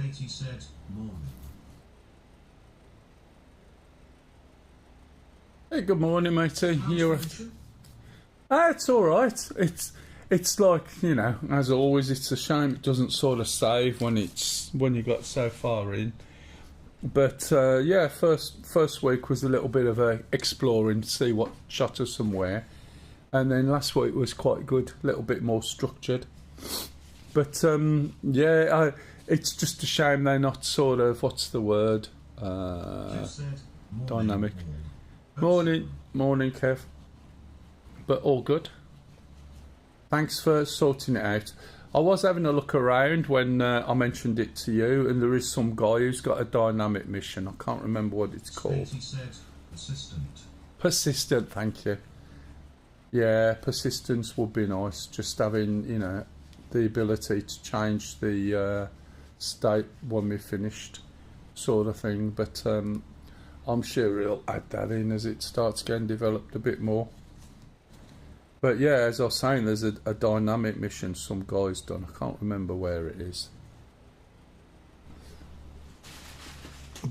Katie said, morning. Hey, good morning, matey. You're Function? it's all right. It's like, you know, as always, it's a shame it doesn't sort of save when you got so far in. But yeah, first week was a little bit of a exploring to see what shot us somewhere, and then last week was quite good, a little bit more structured. But yeah, it's just a shame they're not sort of, what's the word? Jeff said, morning, Dynamic. all. Morning, Kev. But all good. Thanks for sorting it out. I was having a look around when I mentioned it to you, and there is some guy who's got a dynamic mission. I can't remember what it's called. Katie said, persistent. Persistent, thank you. Yeah, persistence would be nice. Just having, you know, the ability to change the state when we're finished, sort of thing. But I'm sure he'll add that in as it starts getting developed a bit more. But yeah, as I was saying, there's a dynamic mission some guy's done. I can't remember where it is.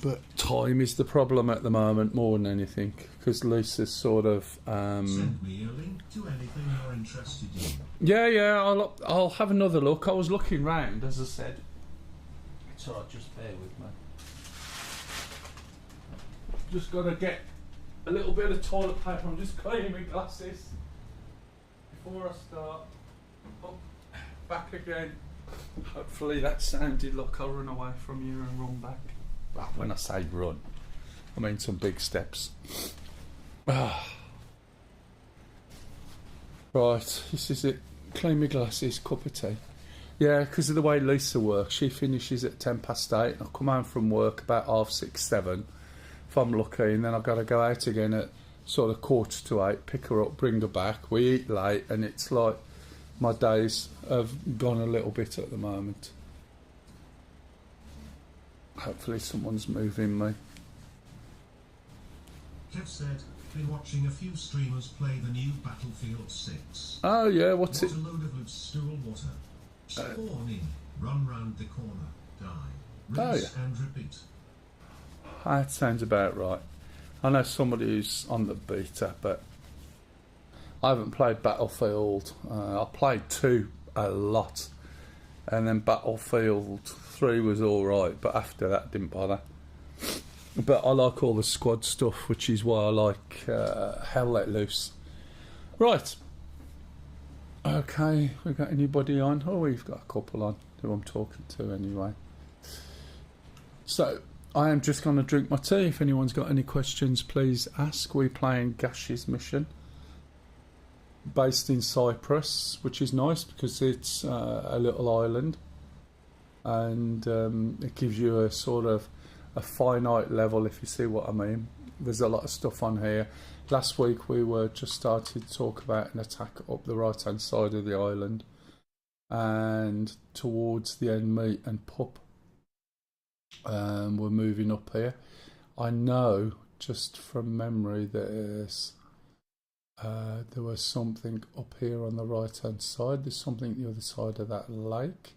But time is the problem at the moment more than anything, because Lisa's sort of... Send me a link to anything you're interested in. Yeah, I'll have another look. I was looking round, as I said. It's alright, just bear with me. Just got to get a little bit of toilet paper. I'm just cleaning my glasses before I start. Oh, back again. Hopefully that sounded like I'll run away from you and run back. Well, when I say run, I mean some big steps. Right, this is it. Clean my glasses, cup of tea. Yeah, because of the way Lisa works, she finishes at 8:10, and I come home from work about 6:30, 7, if I'm lucky, and then I've got to go out again at sort of 7:45, pick her up, bring her back. We eat late, and it's like my days have gone a little bit at the moment. Hopefully someone's moving me. Kev said, been watching a few streamers play the new Battlefield 6. Oh yeah, what's What it? a load of loot, stool water. Spawn in, run round the corner, die. Rinse and repeat. That sounds about right. I know somebody who's on the beta, but I haven't played Battlefield. I played 2 a lot, and then Battlefield 3 was alright, but after that didn't bother. But I like all the squad stuff, which is why I like Hell Let Loose. Right. Okay, we got anybody on? Oh, we've got a couple on who I'm talking to anyway. So, I am just going to drink my tea. If anyone's got any questions, please ask. We're playing Gash's mission, based in Cyprus, which is nice because it's a little island, and it gives you a sort of a finite level, if you see what I mean. There's a lot of stuff on here. Last week we were just started to talk about an attack up the right hand side of the island, and towards the end, me and Pup we're moving up here. I know just from memory there was something up here on the right hand side. There's something the other side of that lake,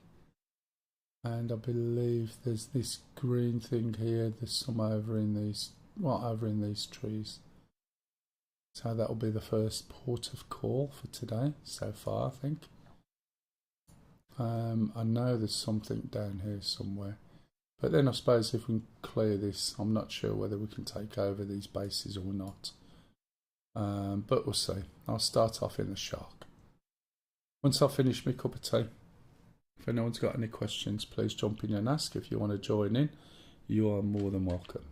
and I believe there's this green thing here. There's some over in these trees. So that'll be the first port of call for today so far, I think. I know there's something down here somewhere, but then I suppose if we can clear this, I'm not sure whether we can take over these bases or not. But we'll see. I'll start off in the shark. Once I finish my cup of tea, if anyone's got any questions, please jump in and ask. If you want to join in, you are more than welcome.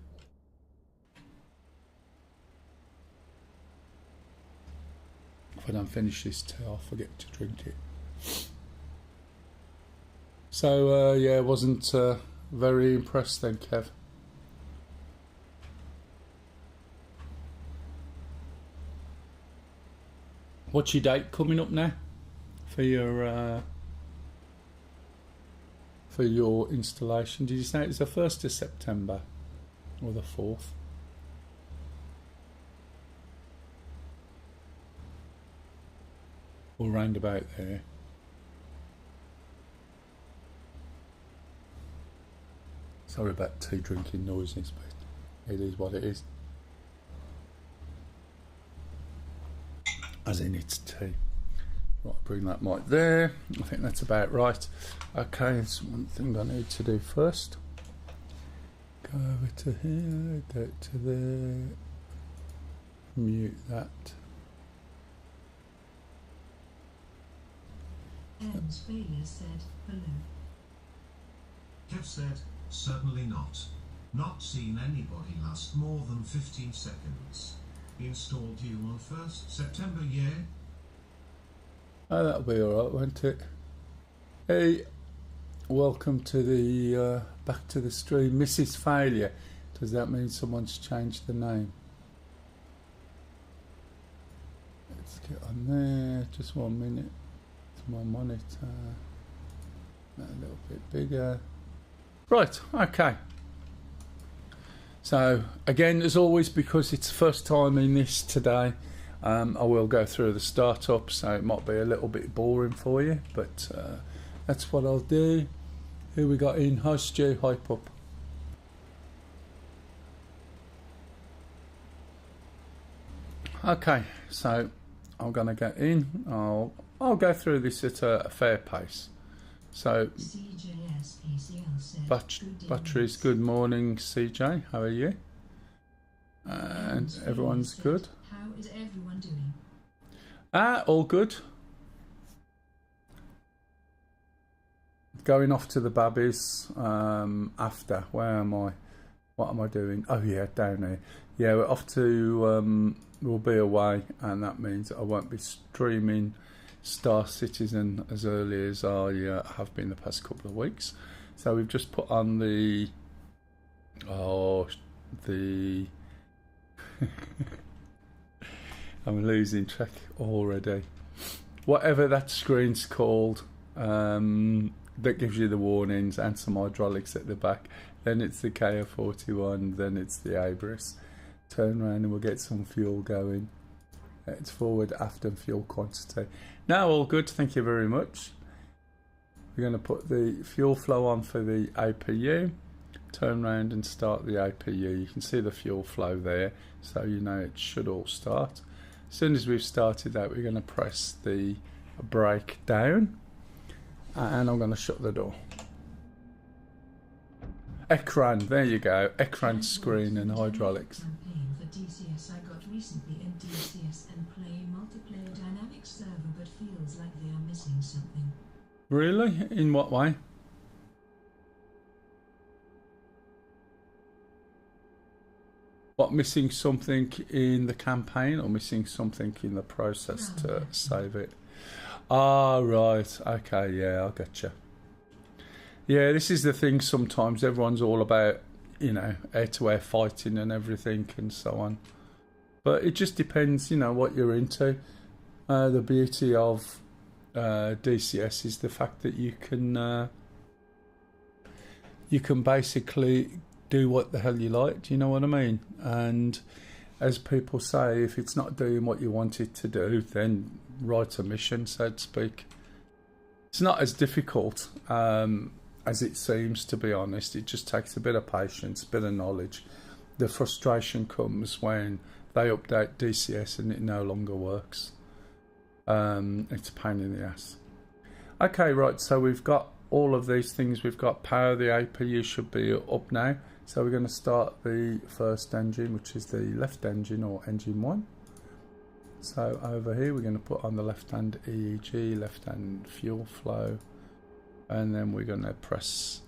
If I don't finish this tea, I'll forget to drink it. So, yeah, wasn't very impressed then, Kev. What's your date coming up now for your installation? Did you say it's the 1st of September or the 4th? Or round about there? Sorry about tea drinking noises, but it is what it is. As in it's tea. Right, bring that mic there. I think that's about right. Okay, there's one thing I need to do first. Go over to here, go to there, mute that. Ern's failure said hello. Kev said, certainly not. Not seen anybody last more than 15 seconds. Installed you on 1st September, yeah? Oh, that'll be alright, won't it? Hey, welcome to the back to the stream. Mrs. Failure. Does that mean someone's changed the name? Let's get on there. Just 1 minute. To my monitor. A little bit bigger. Right, okay. So again, as always, because it's the first time in this today, I will go through the startup, so it might be a little bit boring for you, but that's what I'll do. Who we got in? Hi Stu, hype up. Okay, so I'm gonna get in. I'll go through this at a fair pace. So batteries, good morning CJ, how are you? And everyone's good. How is everyone doing? All good. Going off to the babbies after. Where am I? What am I doing? Oh yeah, down here. Yeah, we're off to we'll be away, and that means I won't be streaming Star Citizen as early as I have been the past couple of weeks. So we've just put on the I'm losing track already. Whatever that screen's called, that gives you the warnings and some hydraulics at the back. Then it's the KF41, then it's the Abris. Turn around and we'll get some fuel going. It's forward, after fuel quantity. Now all good, thank you very much. We're going to put the fuel flow on for the APU. Turn around and start the APU. You can see the fuel flow there, so you know it should all start. As soon as we've started that, we're going to press the brake down, and I'm going to shut the door. Ekran, there you go, Ekran screen and hydraulics. Campaign for DCS I got recently in DCS and play multiplayer dynamics server, but feels like they are missing something. Really? In what way? What, missing something in the campaign or missing something in the process to save it? Ah, right. Okay, yeah, I get you. Yeah, this is the thing sometimes. Everyone's all about, you know, air-to-air fighting and everything and so on. But it just depends, you know, what you're into. The beauty of DCS is the fact that you can basically do what the hell you like, do you know what I mean? And as people say, if it's not doing what you want it to do, then write a mission, so to speak. It's not as difficult as it seems, to be honest. It just takes a bit of patience, a bit of knowledge. The frustration comes when they update DCS and it no longer works. It's a pain in the ass. Okay, right, so we've got all of these things. We've got power. The APU should be up now. So we're going to start the first engine, which is the left engine, or engine 1. So over here we're going to put on the left hand EEG, left hand fuel flow, and then we're going to press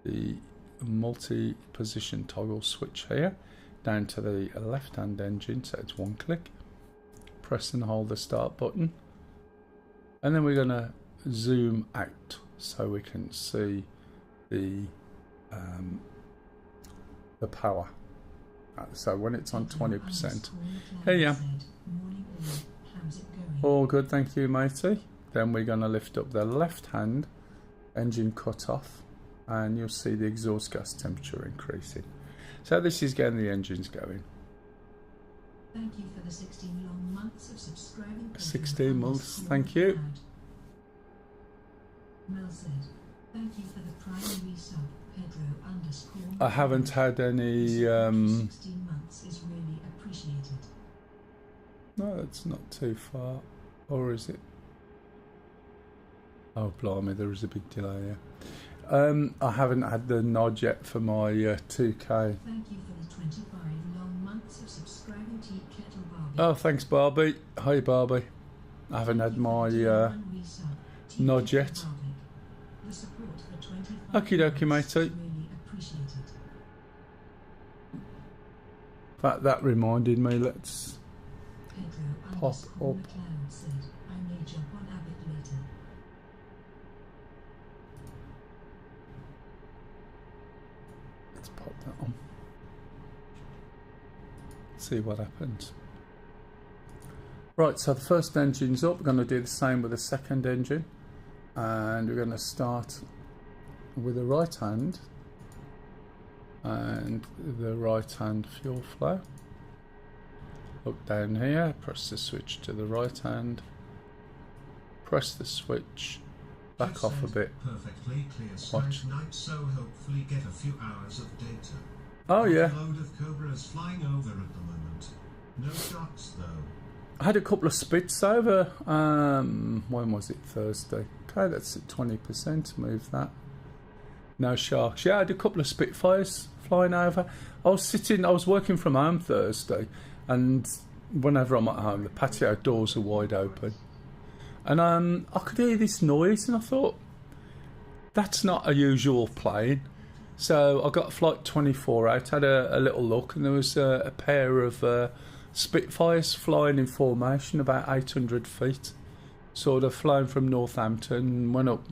the multi-position toggle switch here down to the left hand engine, so it's one click. Press and hold the start button, and then we're going to zoom out so we can see the power. So when it's on 20%, here you are. All good, thank you, matey. Then we're going to lift up the left hand engine cut off, and you'll see the exhaust gas temperature increasing. So this is getting the engines going. Thank you for the 16 long months of subscribing. 16 months, thank you. Mel said, thank you for the primary sub. I haven't had any 16 months is really appreciated. no, that's not too far. Or is it? Oh blimey, there is a big delay here. I haven't had the nod yet for my 2K. Thank you for the 25 long months of subscribing to Kettle Barbie. Oh, thanks Barbie. Hi Barbie. I haven't had my nod yet. Okie dokie, matey. Really appreciated. That reminded me, let's pop up. Said, I may jump on a bit later. Let's pop that on. See what happens. Right, so the first engine's up. We're going to do the same with the second engine. And we're going to start with the right hand. And the right hand fuel flow. Look down here, press the switch to the right hand. Press the switch back off a bit. Perfectly clear Watch. skies night, so hopefully get a few hours of data. Oh yeah. A load of cobras flying over at the moment. No shots though. I had a couple of spits over. When was it? Thursday. Okay, that's at 20%. Move that. No sharks. Yeah, I had a couple of Spitfires flying over. I was working from home Thursday, and whenever I'm at home, the patio doors are wide open. And I could hear this noise, and I thought, that's not a usual plane. So I got flight 24 out, had a little look, and there was a pair of Spitfires flying in formation about 800 feet. Sort of flying from Northampton, went up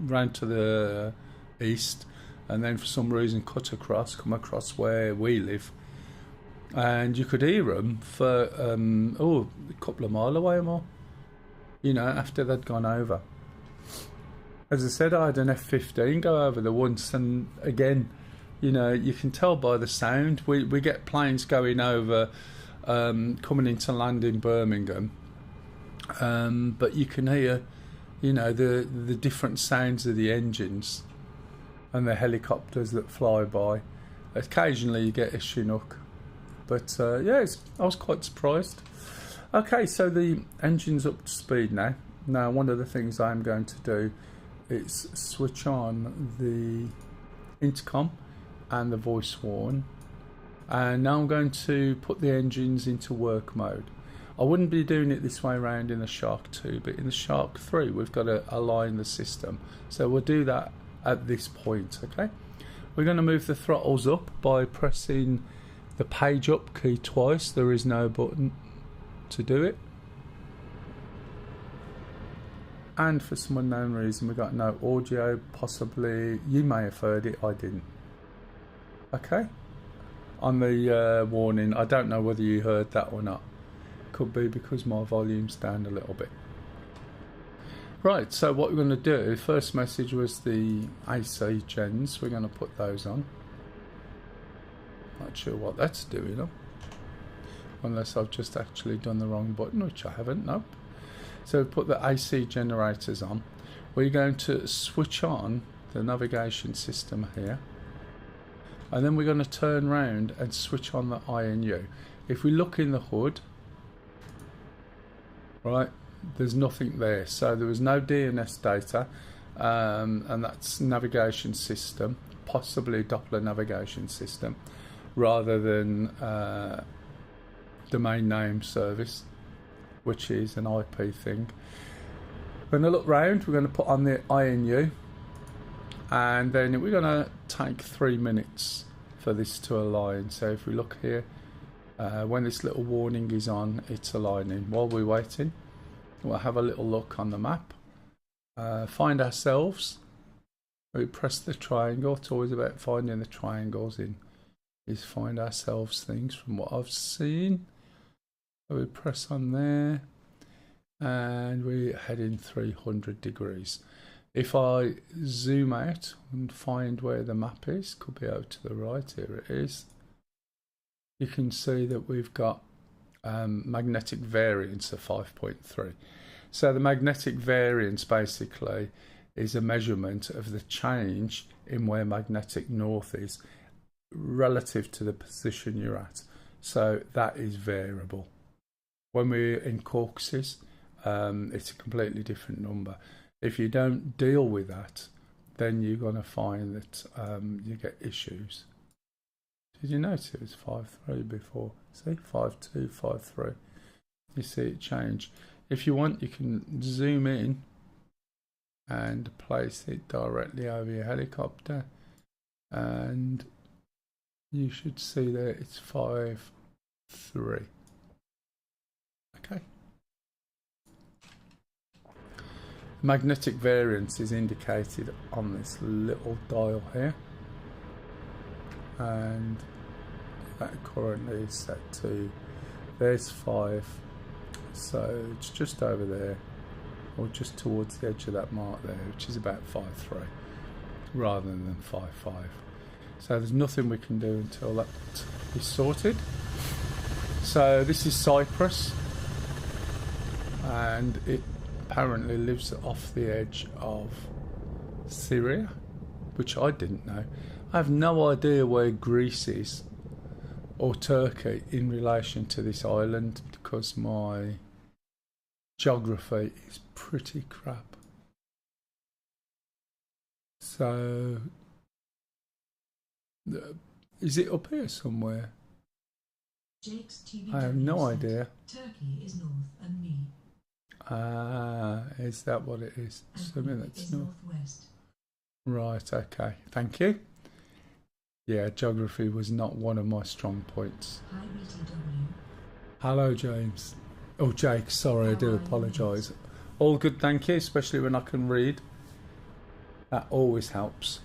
round to the east, and then for some reason come across where we live. And you could hear them for a couple of mile away or more, you know, after they'd gone over. As I said, I had an F-15 go over there once, and again, you know, you can tell by the sound. We get planes going over, coming into land in Birmingham, but you can hear, you know, the different sounds of the engines and the helicopters that fly by. Occasionally you get a Chinook, but yeah, I was quite surprised. Okay, so the engine's up to speed now. Now, one of the things I'm going to do is switch on the intercom and the voice horn, and now I'm going to put the engines into work mode. I wouldn't be doing it this way around in the Shark 2, but in the Shark 3 we've got to align the system, so we'll do that at this point. Okay, we're going to move the throttles up by pressing the page up key twice. There is no button to do it, and for some unknown reason we got no audio. Possibly you may have heard it, I didn't. Okay, on the warning, I don't know whether you heard that or not. Could be because my volume's down a little bit. Right, so what we're going to do, first message was the AC gens. We're going to put those on. Not sure what that's doing, though. Unless I've just actually done the wrong button, which I haven't, nope. So put the AC generators on. We're going to switch on the navigation system here. And then we're going to turn around and switch on the INU. If we look in the hood, right, there's nothing there. So there was no DNS data, and that's navigation system, possibly Doppler navigation system, rather than domain name service, which is an IP thing. We're going to look round, we're going to put on the INU, and then we're going to take 3 minutes for this to align. So if we look here, when this little warning is on, it's aligning. While we're waiting, we'll have a little look on the map, find ourselves. We press the triangle. It's always about finding the triangles in, is find ourselves things from what I've seen. So we press on there, and we're heading 300 degrees. If I zoom out and find where the map is, could be out to the right, here it is. You can see that we've got magnetic variance of 5.3. So the magnetic variance basically is a measurement of the change in where magnetic north is relative to the position you're at. So that is variable. When we're in Caucasus, it's a completely different number. If you don't deal with that, then you're going to find that you get issues. Did you notice it was 5.3 before? See, 5.2, 5.3. You see it change. If you want, you can zoom in and place it directly over your helicopter, and you should see that it's 5.3. Okay. Magnetic variance is indicated on this little dial here, and that currently is set to, there's 5, so it's just over there, or just towards the edge of that mark there, which is about 5.3 rather than 5.5. So there's nothing we can do until that is sorted. So this is Cyprus, and it apparently lives off the edge of Syria, which I didn't know. I have no idea where Greece is or Turkey in relation to this island, because my geography is pretty crap. So is it up here somewhere? Jake's TV I have no idea. Turkey is north and me. Is that what it is? Assuming that's north. Northwest. Right, okay. Thank you. Yeah, geography was not one of my strong points. Hi BTW. Hello, James. Oh, Jake, sorry, I do apologise. All good, thank you, especially when I can read. That always helps.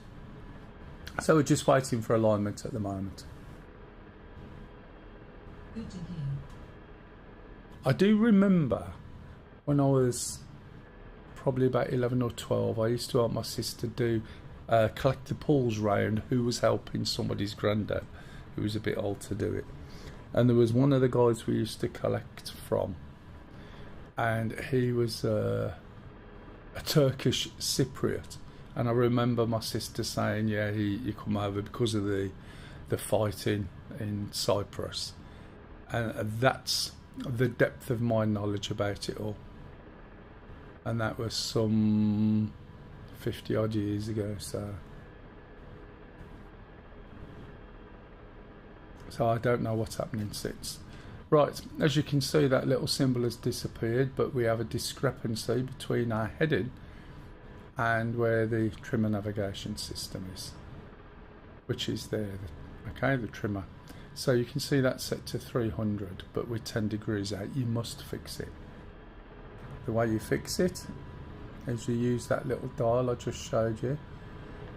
So we're just waiting for alignment at the moment. Good to hear. I do remember when I was probably about 11 or 12, I used to help my sister do collect the pools round who was helping somebody's granddad who was a bit old to do it. And there was one of the guys we used to collect from, and he was a Turkish Cypriot. And I remember my sister saying, yeah, he come over because of the fighting in Cyprus. And that's the depth of my knowledge about it all. And that was some 50 odd years ago, so I don't know what's happening since. Right, as you can see, that little symbol has disappeared, but we have a discrepancy between our heading and where the trimmer navigation system is, which is there, okay, the trimmer. So you can see that's set to 300, but we're 10 degrees out. You must fix it. The way you fix it is you use that little dial I just showed you.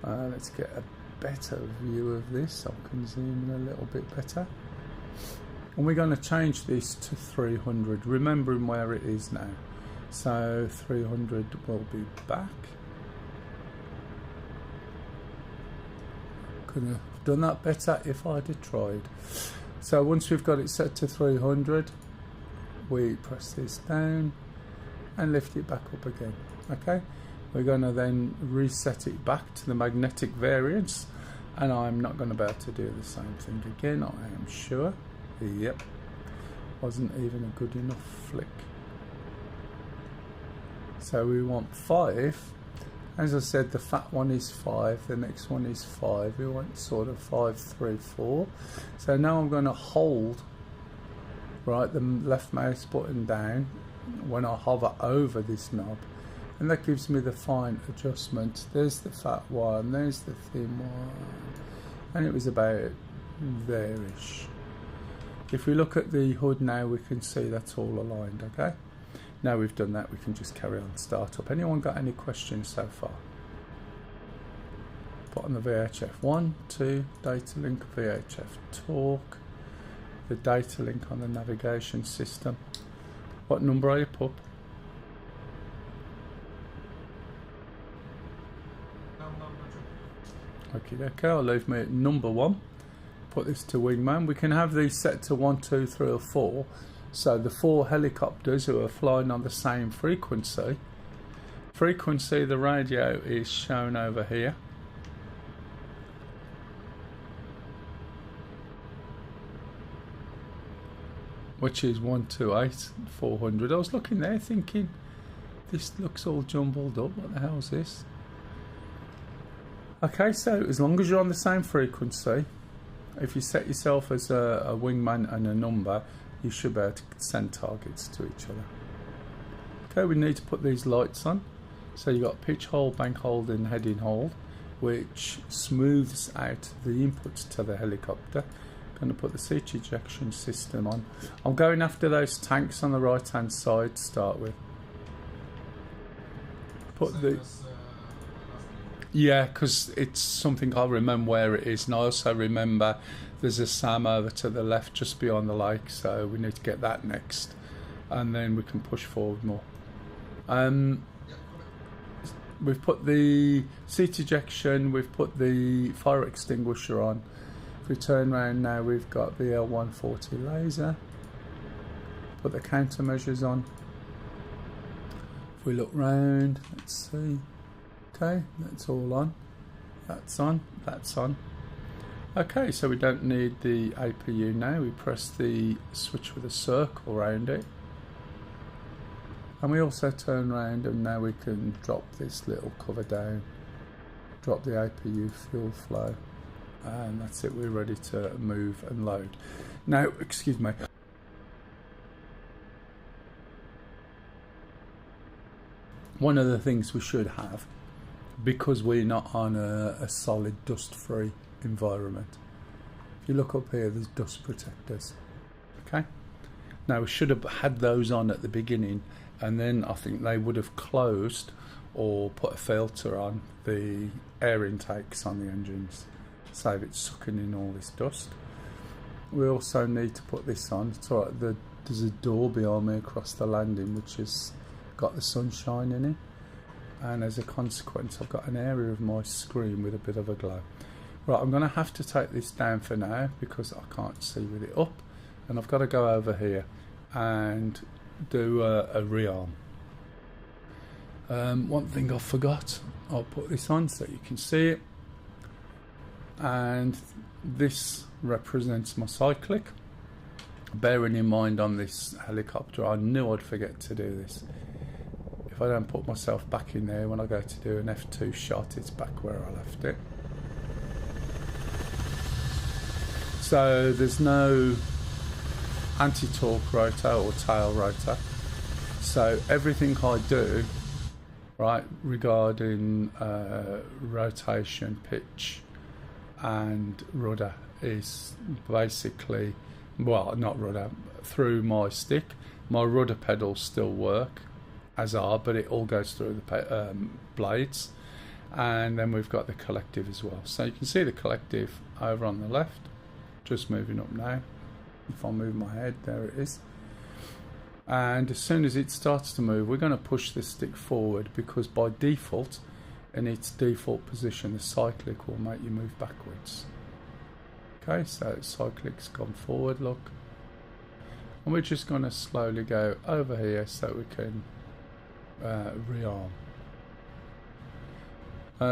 Let's get a better view of this. I can zoom in a little bit better. And we're going to change this to 300, remembering where it is now. So 300 will be back. Could have done that better if I'd have tried. So once we've got it set to 300, we press this down and lift it back up again. Okay, we're going to then reset it back to the magnetic variance, and I'm not going to be able to do the same thing again, I am sure. Yep, wasn't even a good enough flick. So we want 5. As I said, the fat one is 5, the next one is 5. We want sort of 5, 3, 4. So now I'm going to hold, right, the left mouse button down when I hover over this knob, and that gives me the fine adjustment. There's the fat one, there's the thin one, and it was about there-ish. If we look at the hood now, we can see that's all aligned. Okay, now we've done that, we can just carry on start up. Anyone got any questions so far? Put on the VHF 1, 2, data link, VHF talk, the data link on the navigation system. What number are you, pup? Okay, I'll leave me at number 1. Put this to wingman. We can have these set to 1, 2, 3 or 4. So the 4 helicopters who are flying on the same frequency. The radio is shown over here. which is 128,400. I was looking there thinking, this looks all jumbled up. What the hell is this? Okay, so as long as you're on the same frequency, if you set yourself as a wingman and a number, you should be able to send targets to each other. Okay, we need to put these lights on. So you've got pitch hold, bank hold and heading hold, which smooths out the inputs to the helicopter. I'm going to put the seat ejection system on. I'm going after those tanks on the right hand side to start with. Put the... Yeah, because it's something I'll remember where it is, and I also remember there's a SAM over to the left just beyond the lake, so we need to get that next, and then we can push forward more. We've put the seat ejection, we've put the fire extinguisher on. If we turn around now, we've got the L140 laser. Put the countermeasures on. If we look round, let's see. Okay, that's all on. That's on. That's on. Okay, so we don't need the APU now. We press the switch with a circle around it. And we also turn around and now we can drop this little cover down. Drop the APU fuel flow. And that's it, we're ready to move and load. Now, excuse me. One of the things we should have, because we're not on a solid dust-free environment. If you look up here, there's dust protectors. Okay. Now we should have had those on at the beginning, and then I think they would have closed or put a filter on the air intakes on the engines, save it sucking in all this dust. We also need to put this on. It's all right, there's a door behind me across the landing which has got the sunshine in it. And as a consequence I've got an area of my screen with a bit of a glow. Right, I'm going to have to take this down for now because I can't see with it up, and I've got to go over here and do a rearm. One thing I forgot, I'll put this on so you can see it, and this represents my cyclic. Bearing in mind on this helicopter, I knew I'd forget to do this. If I don't put myself back in there when I go to do an F2 shot, it's back where I left it. So there's no anti-torque rotor or tail rotor. So everything I do, right, regarding rotation, pitch and rudder is basically, well, not rudder, through my stick. My rudder pedals still work as are, but it all goes through the blades, and then we've got the collective as well. So you can see the collective over on the left, just moving up now. If I move my head, there it is. And as soon as it starts to move, we're going to push the stick forward, because by default, in its default position, the cyclic will make you move backwards. Okay, so cyclic's gone forward, look. And we're just going to slowly go over here so we can rearm.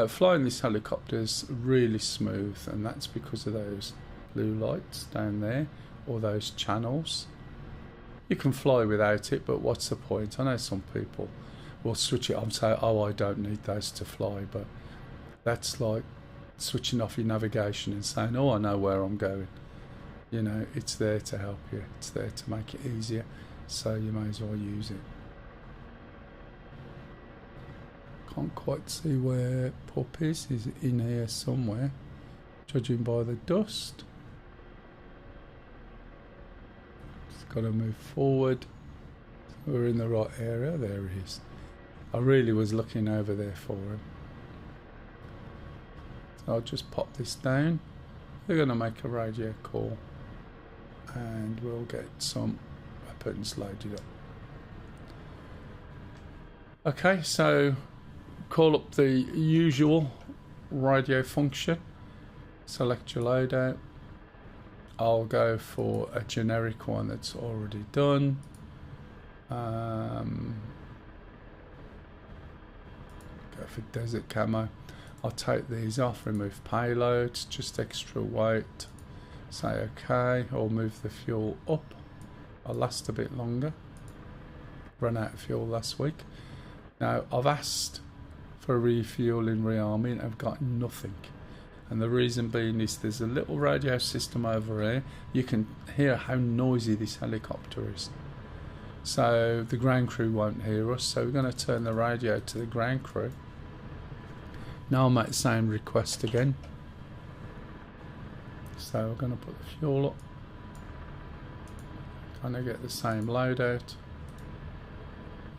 Flying this helicopter is really smooth, and that's because of those blue lights down there, or those channels. You can fly without it, but what's the point? I know some people will switch it on and say, oh, I don't need those to fly, but that's like switching off your navigation and saying, oh, I know where I'm going. You know, it's there to help you, it's there to make it easier, so you may as well use it. Can't quite see where Pup is. He's in here somewhere, judging by the dust. Just got to move forward. We're in the right area. There he is. I really was looking over there for him. So I'll just pop this down. We're going to make a radio call, and we'll get some weapons loaded up. Okay, so call up the usual radio function, select your loadout. I'll go for a generic one that's already done. Go for desert camo. I'll take these off, remove payloads, just extra weight, say OK, or move the fuel up I'll last a bit longer. Ran out of fuel last week. Now I've asked for a refuel in rearming and I've got nothing. And the reason being is there's a little radio system over here. You can hear how noisy this helicopter is. So the ground crew won't hear us. So we're going to turn the radio to the ground crew. Now I'll make the same request again. So we're going to put the fuel up. Kind of get the same loadout.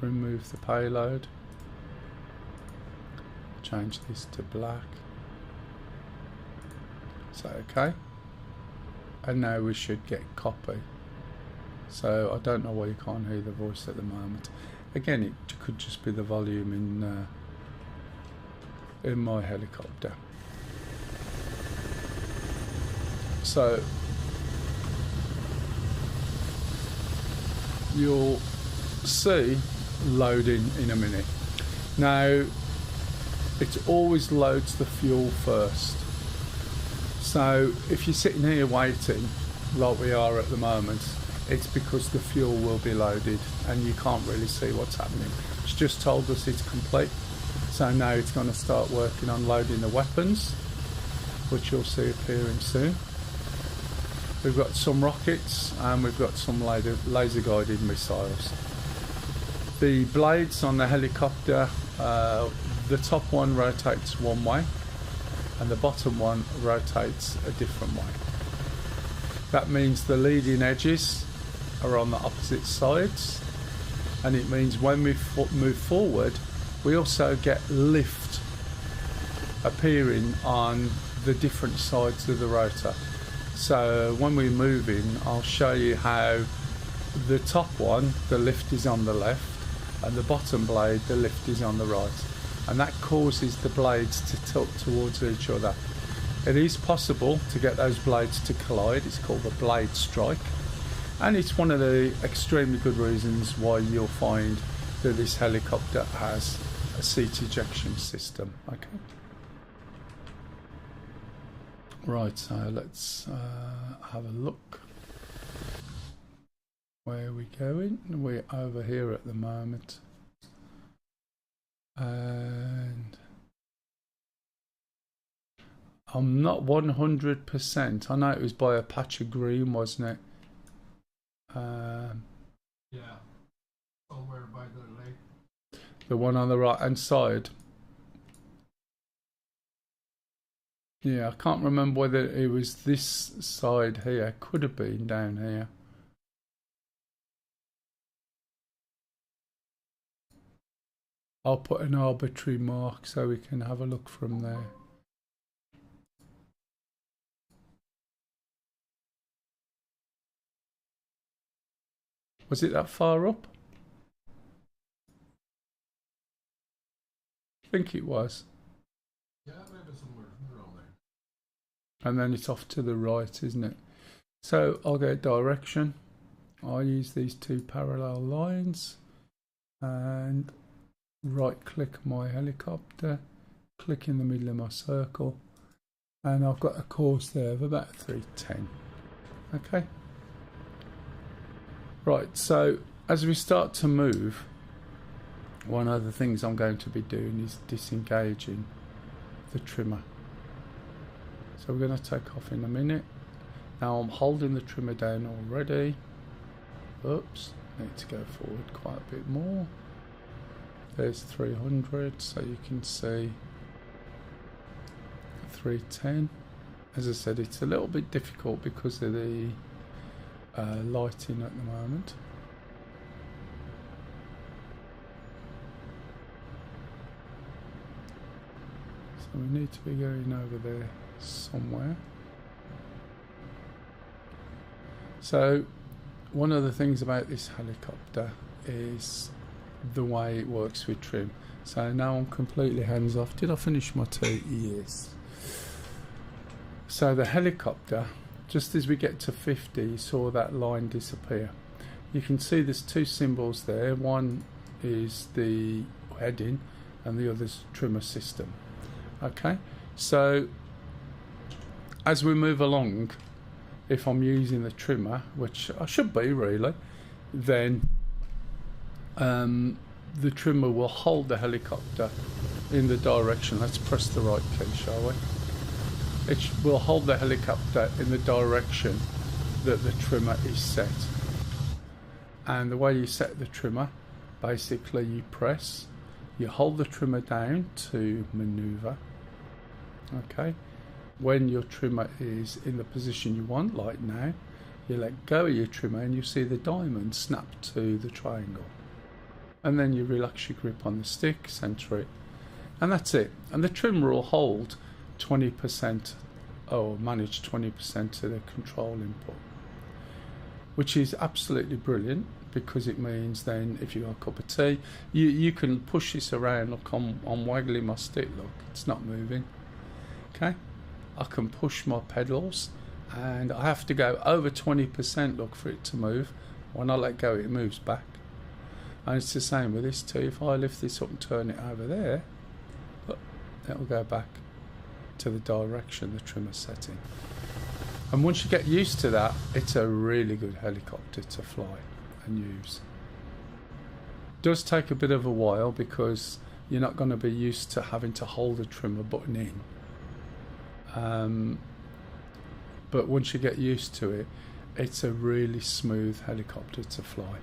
Remove the payload. Change this to black. So okay, and now we should get copy. So I don't know why you can't hear the voice at the moment. Again, it could just be the volume in my helicopter. So you'll see loading in a minute. Now it always loads the fuel first. So if you're sitting here waiting, like we are at the moment, it's because the fuel will be loaded and you can't really see what's happening. It's just told us it's complete. So now it's going to start working on loading the weapons, which you'll see appearing soon. We've got some rockets and we've got some laser guided missiles. The blades on the helicopter, the top one rotates one way and the bottom one rotates a different way. That means the leading edges are on the opposite sides, and it means when we move forward we also get lift appearing on the different sides of the rotor. So when we're moving, I'll show you how the top one, the lift is on the left, and the bottom blade, the lift is on the right. And that causes the blades to tilt towards each other. It is possible to get those blades to collide. It's called a blade strike, and it's one of the extremely good reasons why you'll find that this helicopter has a seat ejection system. Okay, right, so let's have a look. Where are we going? We're over here at the moment. And I'm not 100%. I know it was by a patch of green, wasn't it? Yeah, somewhere by the lake. The one on the right hand side. Yeah, I can't remember whether it was this side here. Could have been down here. I'll put an arbitrary mark so we can have a look from there. Was it that far up? I think it was. Yeah, maybe somewhere around there. And then it's off to the right, isn't it? So I'll go direction. I'll use these two parallel lines and right click my helicopter, click in the middle of my circle, and I've got a course there of about 310. Okay. Right, so as we start to move, one of the things I'm going to be doing is disengaging the trimmer. So we're going to take off in a minute. Now I'm holding the trimmer down already. Oops, need to go forward quite a bit more. There's 300, so you can see 310. As I said, it's a little bit difficult because of the lighting at the moment. So we need to be going over there somewhere. So one of the things about this helicopter is the way it works with trim. So now I'm completely hands off. Did I finish my tea? Yes. So the helicopter, just as we get to 50, you saw that line disappear. You can see there's two symbols there. One is the heading and the other's trimmer system. Okay, so as we move along, if I'm using the trimmer, which I should be really, then the trimmer will hold the helicopter in the direction. Let's press the right key, shall we? It will hold the helicopter in the direction that the trimmer is set. And the way you set the trimmer, basically you press, you hold the trimmer down to maneuver. Okay, when your trimmer is in the position you want, like now, you let go of your trimmer and you see the diamond snap to the triangle. And then you relax your grip on the stick, center it, and that's it. And the trimmer will hold 20% or manage 20% of the control input, which is absolutely brilliant, because it means then if you've got a cup of tea, you can push this around. Look, I'm waggling my stick, look, it's not moving. Okay, I can push my pedals and I have to go over 20%, look, for it to move. When I let go, it moves back. And it's the same with this too. If I lift this up and turn it over there, look, it'll go back to the direction the trimmer's setting. And once you get used to that, it's a really good helicopter to fly and use. It does take a bit of a while because you're not going to be used to having to hold the trimmer button in. But once you get used to it, it's a really smooth helicopter to fly.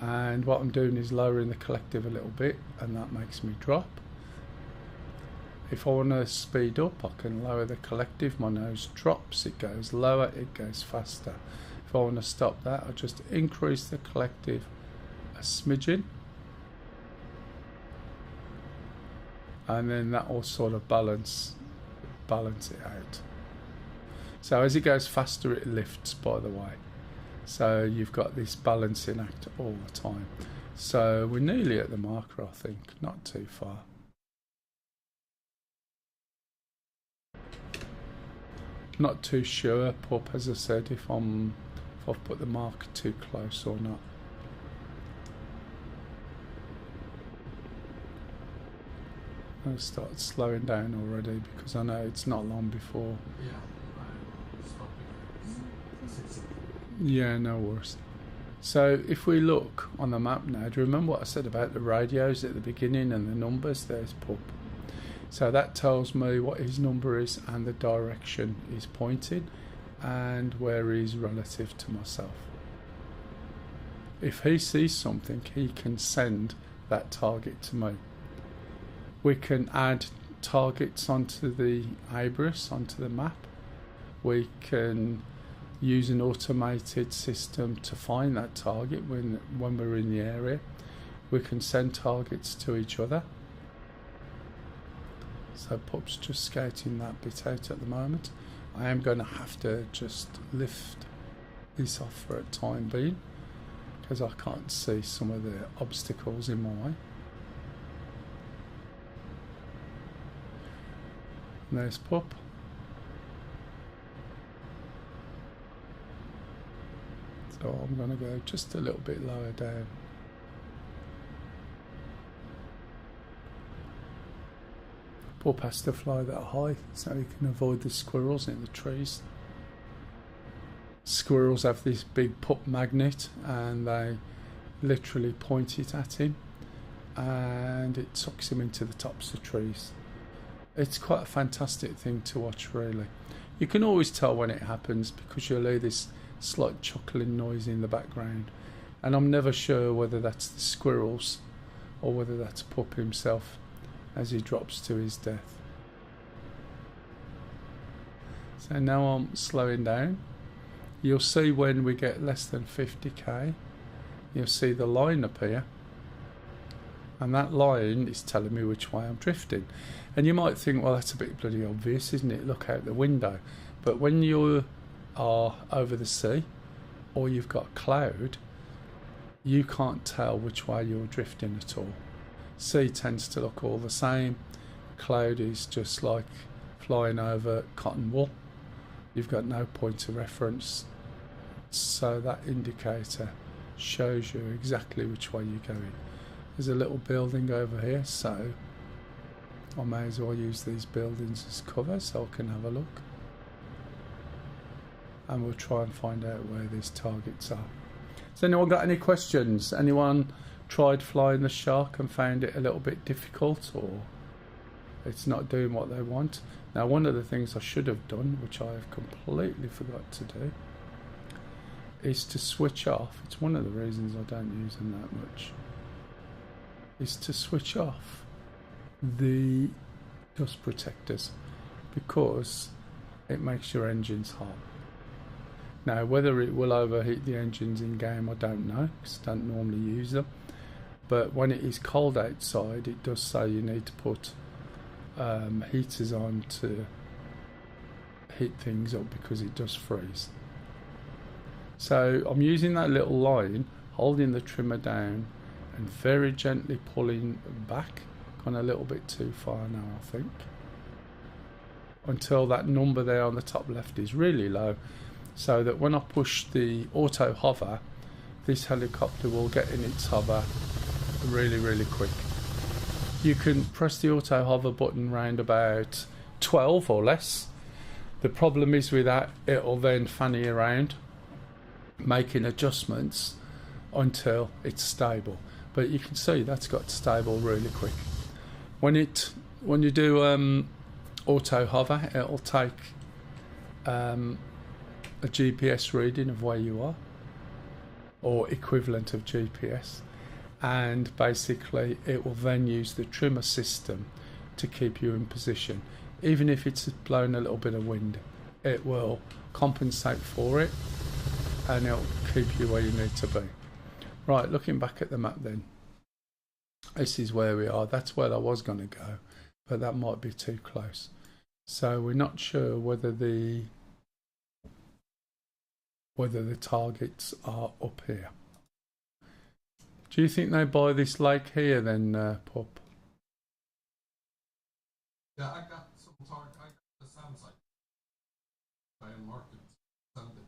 And what I'm doing is lowering the collective a little bit, and that makes me drop. If I want to speed up, I can lower the collective, my nose drops, it goes lower, it goes faster. If I want to stop that, I just increase the collective a smidgen, and then that will sort of balance it out. So as it goes faster, it lifts, by the way. So you've got this balancing act all the time. So we're nearly at the marker, I think, not too far. Not too sure, Pup, as I said, if I've put the marker too close or not. I'll start slowing down already because I know it's not long before. Yeah, no worries. So if we look on the map now, do you remember what I said about the radios at the beginning and the numbers? There's Pup. So that tells me what his number is and the direction he's pointing and where he's relative to myself. If he sees something, he can send that target to me. We can add targets onto the Abris, onto the map. We can use an automated system to find that target when we're in the area. We can send targets to each other. So Pup's just scouting that bit out at the moment. I am going to have to just lift this off for a time being because I can't see some of the obstacles in my way. And there's Pup. So I'm going to go just a little bit lower down. Pup has to fly that high so he can avoid the squirrels in the trees. Squirrels have this big Pup magnet and they literally point it at him and it sucks him into the tops of trees. It's quite a fantastic thing to watch, really. You can always tell when it happens because you'll hear this slight chuckling noise in the background, and I'm never sure whether that's the squirrels or whether that's Pup himself as he drops to his death. So now I'm slowing down. You'll see when we get less than 50k, you'll see the line appear, and that line is telling me which way I'm drifting. And you might think, well, that's a bit bloody obvious, isn't it? Look out the window. But when you are over the sea or you've got cloud, you can't tell which way you're drifting at all. Sea tends to look all the same. Cloud is just like flying over cotton wool. You've got no point of reference. So that indicator shows you exactly which way you're going. There's a little building over here, so I may as well use these buildings as cover so I can have a look. and we'll try and find out where these targets are. Has anyone got any questions? Anyone tried flying the Shark and found it a little bit difficult, or it's not doing what they want? Now, one of the things I should have done, which I have completely forgot to do, is to switch off. It's one of the reasons I don't use them that much, is to switch off the dust protectors, because it makes your engines hot. Now, whether it will overheat the engines in game, I don't know, because I don't normally use them. But when it is cold outside, it does say you need to put heaters on to heat things up, because it does freeze. So I'm using that little line, holding the trimmer down and very gently pulling back, gone a little bit too far now I think, until that number there on the top left is really low, so that when I push the auto hover, this helicopter will get in its hover really quick. You can press the auto hover button round about 12 or less. The problem is with that, it'll then fanny around making adjustments until it's stable. But you can see that's got stable really quick. When you do auto hover, it'll take a GPS reading of where you are, or equivalent of GPS, and basically it will then use the trimmer system to keep you in position. Even if it's blowing a little bit of wind, it will compensate for it and it'll keep you where you need to be. Right, looking back at the map then, this is where we are. That's where I was going to go, but that might be too close. So we're not sure whether the targets are up here. Do you think they buy this lake here then, Pop? Yeah, I got some target. I got the sound site. I marked it. Send it.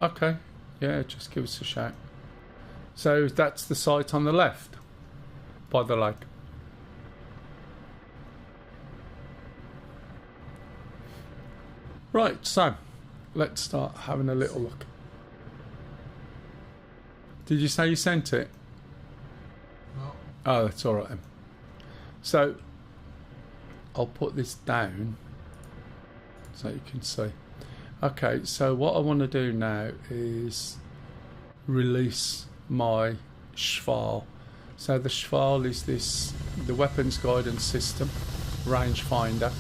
Okay, yeah, just give us a shout. So that's the site on the left by the lake. Right, so let's start having a little look. Did you say you sent it? No. Oh, that's all right then. So I'll put this down so you can see. Okay, so what I want to do now is release my Schval. So the Schval is the weapons guidance system, rangefinder,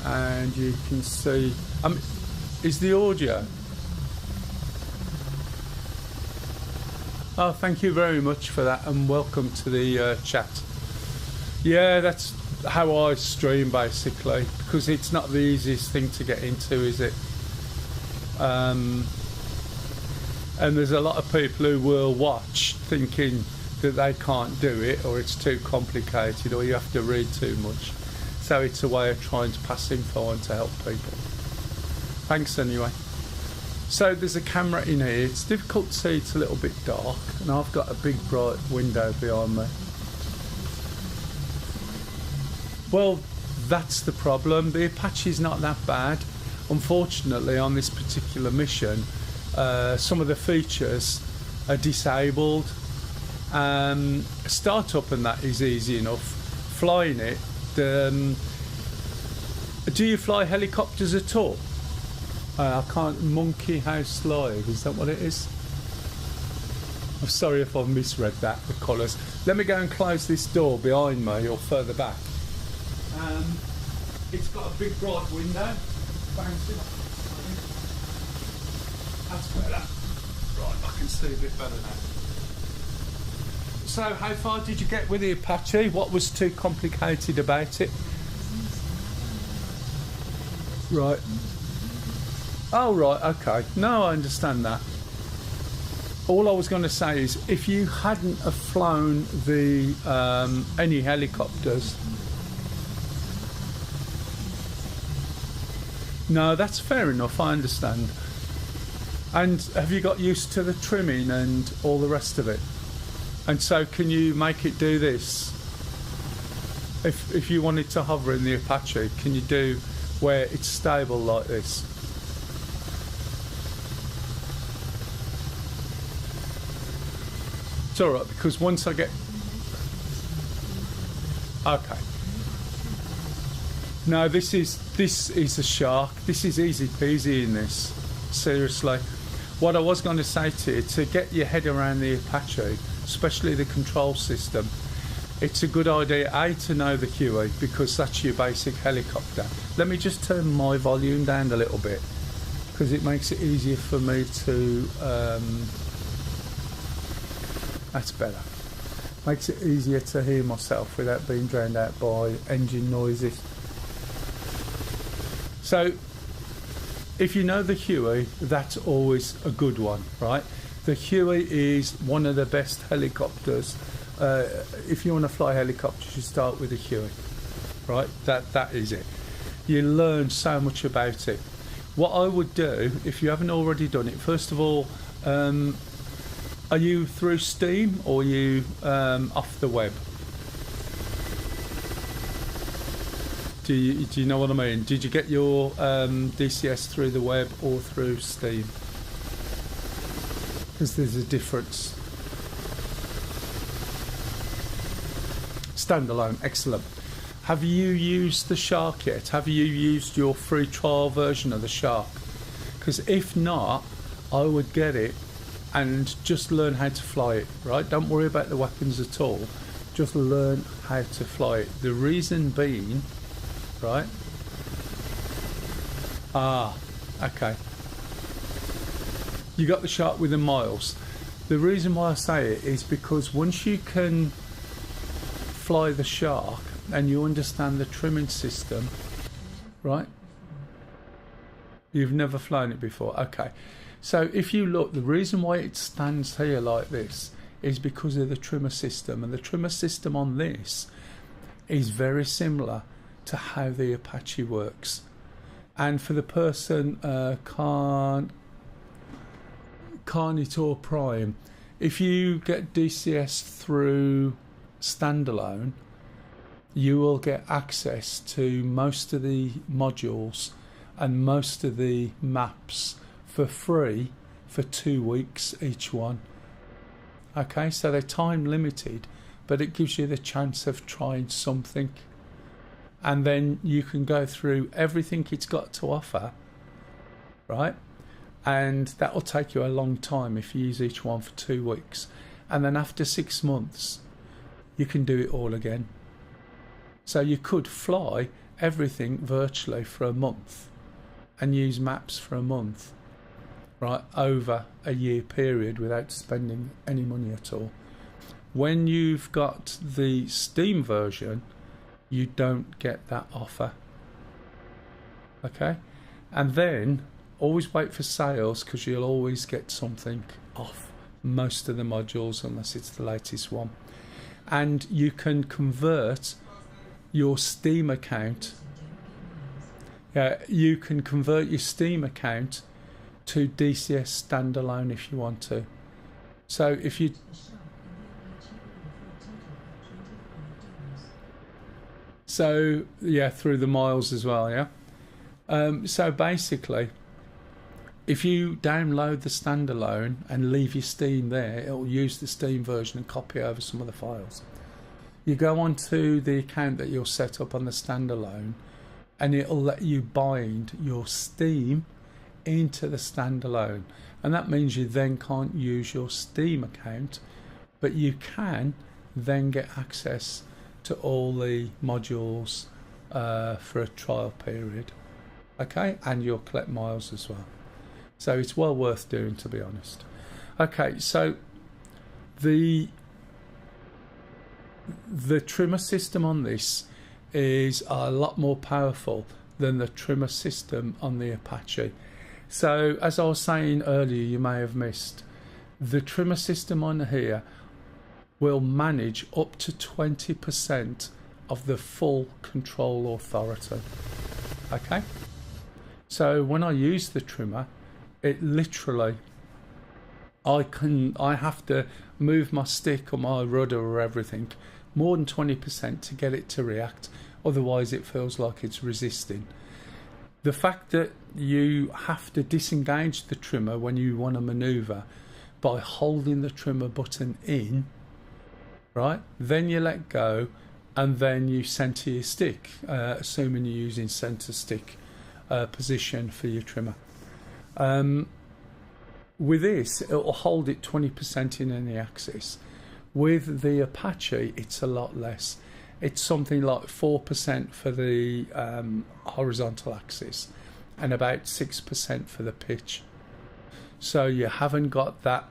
and you can see. Is the audio? Oh, thank you very much for that, and welcome to the chat. Yeah, that's how I stream basically, because it's not the easiest thing to get into, is it? And there's a lot of people who will watch thinking that they can't do it, or it's too complicated, or you have to read too much. So it's a way of trying to pass info on to help people. Thanks anyway. So there's a camera in here. It's difficult to see, it's a little bit dark, and I've got a big bright window behind me. Well, that's the problem. The Apache's not that bad. Unfortunately, on this particular mission, some of the features are disabled. Startup and that is easy enough. Flying it, do you fly helicopters at all? I can't. Monkey House Live, is that what it is? I'm sorry if I've misread that, the colours. Let me go and close this door behind me, or further back. It's got a big bright window. Bouncing. That's better. Right, I can see a bit better now. So how far did you get with the Apache? What was too complicated about it? Right. Oh, right, okay. No, I understand that. All I was going to say is, if you hadn't have flown the any helicopters... No, that's fair enough, I understand. And have you got used to the trimming and all the rest of it? And so can you make it do this? If you wanted to hover in the Apache, can you do where it's stable like this? It's alright, because once I get... Okay. No, this is a shark. This is easy peasy in this. Seriously. What I was going to say to you, to get your head around the Apache, especially the control system, it's a good idea, A, to know the Huey, because that's your basic helicopter. Let me just turn my volume down a little bit, because it makes it easier for me to... that's better. Makes it easier to hear myself without being drowned out by engine noises. So, if you know the Huey, that's always a good one, right? The Huey is one of the best helicopters. If you want to fly helicopters, you start with the Huey, right? That is it. You learn so much about it. What I would do, if you haven't already done it, first of all, are you through Steam or are you off the web? Do you know what I mean? Did you get your DCS through the web or through Steam? Because there's a difference. Standalone, excellent. Have you used the Shark yet? Have you used your free trial version of the Shark? Because if not, I would get it and just learn how to fly it, right? Don't worry about the weapons at all. Just learn how to fly it. The reason being, right? Okay. You got the Shark with the miles. The reason why I say it is because once you can fly the Shark and you understand the trimming system, right? You've never flown it before, okay. So if you look, the reason why it stands here like this is because of the trimmer system, and the trimmer system on this is very similar to how the Apache works. And for the person Carnitor Prime, if you get DCS through standalone, you will get access to most of the modules and most of the maps for free for 2 weeks each one. Okay, so they're time limited, but it gives you the chance of trying something, and then you can go through everything it's got to offer, right? And that will take you a long time if you use each one for 2 weeks, and then after 6 months you can do it all again. So you could fly everything virtually for a month and use maps for a month, right, over a year period without spending any money at all. When you've got the Steam version, you don't get that offer. Okay? And then always wait for sales, because you'll always get something off most of the modules unless it's the latest one. And you can convert your Steam account. You can convert your Steam account to DCS standalone if you want to. So if you through the miles as well, so basically, if you download the standalone and leave your Steam there, it'll use the Steam version and copy over some of the files. You go onto the account that you'll set up on the standalone, and it'll let you bind your Steam into the standalone, and that means you then can't use your Steam account, but you can then get access to all the modules for a trial period, okay, and you'll collect miles as well. So it's well worth doing, to be honest. Okay, so the trimmer system on this is a lot more powerful than the trimmer system on the Apache. So as I was saying earlier, you may have missed, the trimmer system on here will manage up to 20% of the full control authority. Okay, so when I use the trimmer, it literally, I have to move my stick or my rudder or everything more than 20% to get it to react, otherwise it feels like it's resisting. The fact that you have to disengage the trimmer when you want to maneuver, by holding the trimmer button in, right? Then you let go, and then you center your stick, assuming you're using center stick position for your trimmer. With this, it'll hold it 20% in any axis. With the Apache, it's a lot less. It's something like 4% for the horizontal axis and about 6% for the pitch. So you haven't got that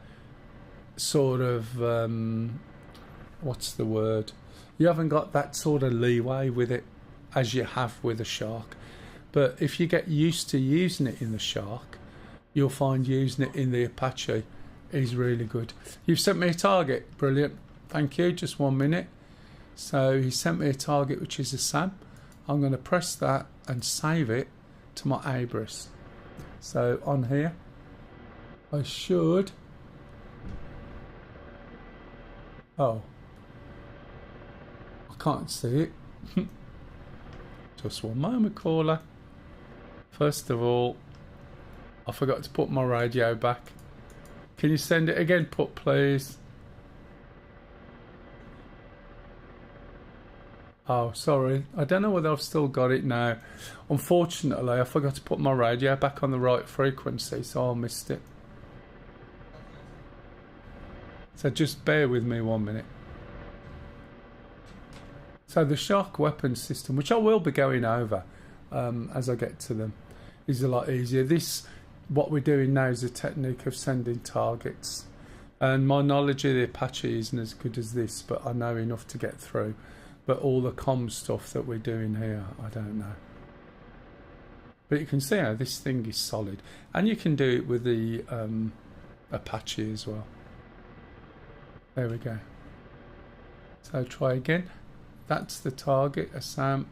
sort of, what's the word? You haven't got that sort of leeway with it as you have with a Shark. But if you get used to using it in the Shark, you'll find using it in the Apache is really good. You've sent me a target. Brilliant. Thank you. Just 1 minute. So he sent me a target, which is a SAM. I'm going to press that and save it to my Abris. So on here, I should... Oh. I can't see it. Just 1 moment, caller. First of all, I forgot to put my radio back. Can you send it again, Put, please? Oh, sorry. I don't know whether I've still got it now. Unfortunately, I forgot to put my radio back on the right frequency, so I missed it. So just bear with me 1 minute. So the Shark weapon system, which I will be going over as I get to them, is a lot easier. What we're doing now is a technique of sending targets. And my knowledge of the Apache isn't as good as this, but I know enough to get through. But all the comm stuff that we're doing here, I don't know. But you can see how this thing is solid. And you can do it with the Apache as well. There we go. So try again. That's the target. A SAM.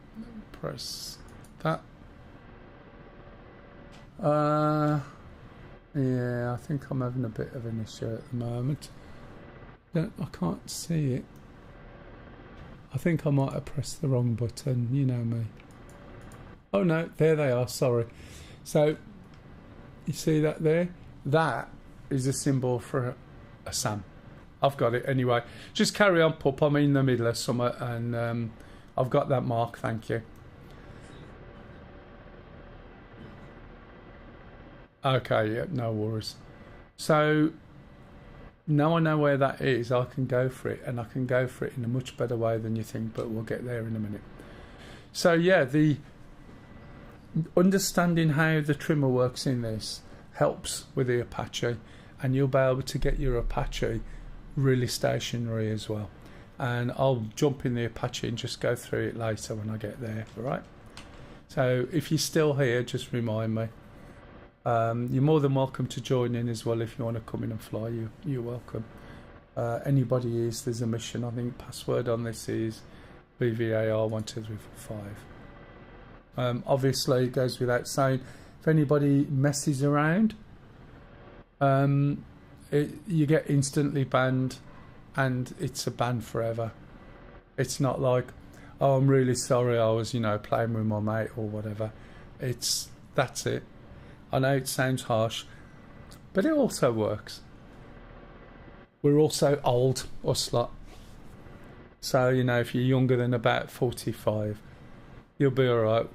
Press that. Yeah, I think I'm having a bit of an issue at the moment. I can't see it. I think I might have pressed the wrong button. You know me. Oh no, there they are. Sorry. So you see that there? That is a symbol for a SAM. I've got it anyway. Just carry on, Pup. I'm in the middle of summer, and I've got that mark. Thank you. Okay, yeah, no worries. So now I know where that is, I can go for it, and I can go for it in a much better way than you think, but we'll get there in a minute. So yeah, the understanding how the trimmer works in this helps with the Apache, and you'll be able to get your Apache really stationary as well. And I'll jump in the Apache and just go through it later when I get there, alright? So if you're still here, just remind me. You're more than welcome to join in as well if you want to come in and fly. You're welcome. Anybody is, there's a mission. I think password on this is BVAR12345. Obviously, it goes without saying, if anybody messes around, you get instantly banned, and it's a ban forever. It's not like, oh, I'm really sorry, I was, playing with my mate or whatever. That's it. I know it sounds harsh, but it also works. We're also old, us lot. So, if you're younger than about 45, you'll be alright.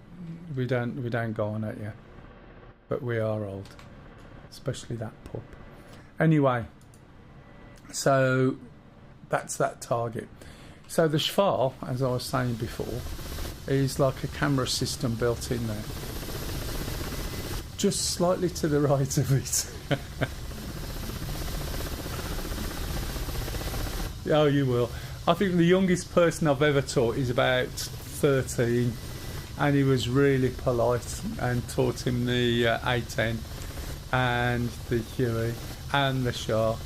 We don't go on at you. But we are old. Especially that pup. Anyway, so that's that target. So the Schwal, as I was saying before, is like a camera system built in there. Just slightly to the right of it. Oh, you will. I think the youngest person I've ever taught is about 13, and he was really polite and taught him the A10 and the Huey and the Shark,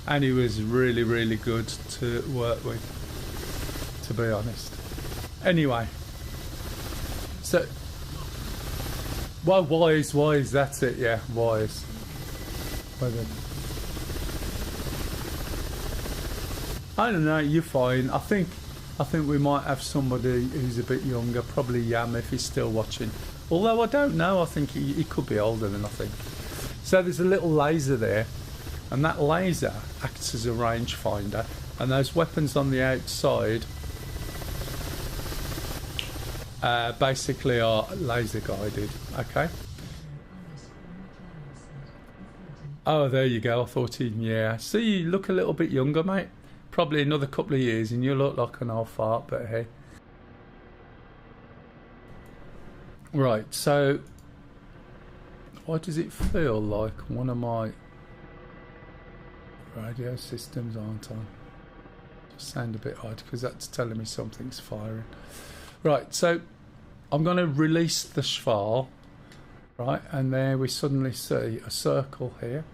and he was really, really good to work with, to be honest. Anyway, so well, wise, that's it, yeah, wise. I don't know, you're fine. I think we might have somebody who's a bit younger, probably Yam if he's still watching. Although I don't know, I think he could be older than I think. So there's a little laser there, and that laser acts as a rangefinder, and those weapons on the outside basically are laser guided. Okay. Oh, there you go. I thought yeah. See, you look a little bit younger, mate. Probably another couple of years and you look like an old fart, but hey. Right, so why does it feel like one of my radio systems aren't on? Just sound a bit odd because that's telling me something's firing. Right, so I'm going to release the Schwal, right, and there we suddenly see a circle here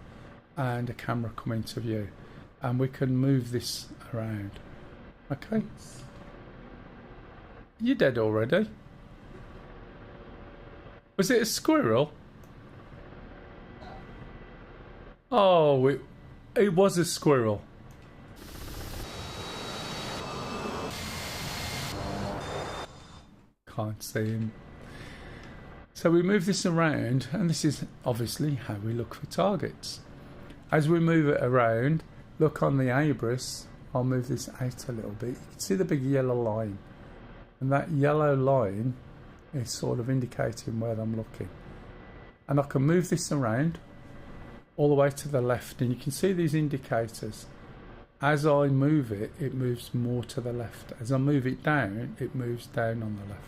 and a camera come into view, and we can move this around. Okay, you dead already? Was it a squirrel? Oh, it was a squirrel. Can't see him. So we move this around, and this is obviously how we look for targets. As we move it around, look on the Abris. I'll move this out a little bit. You can see the big yellow line, and that yellow line is sort of indicating where I'm looking. And I can move this around all the way to the left, and you can see these indicators. As I move it, it moves more to the left. As I move it down, it moves down on the left.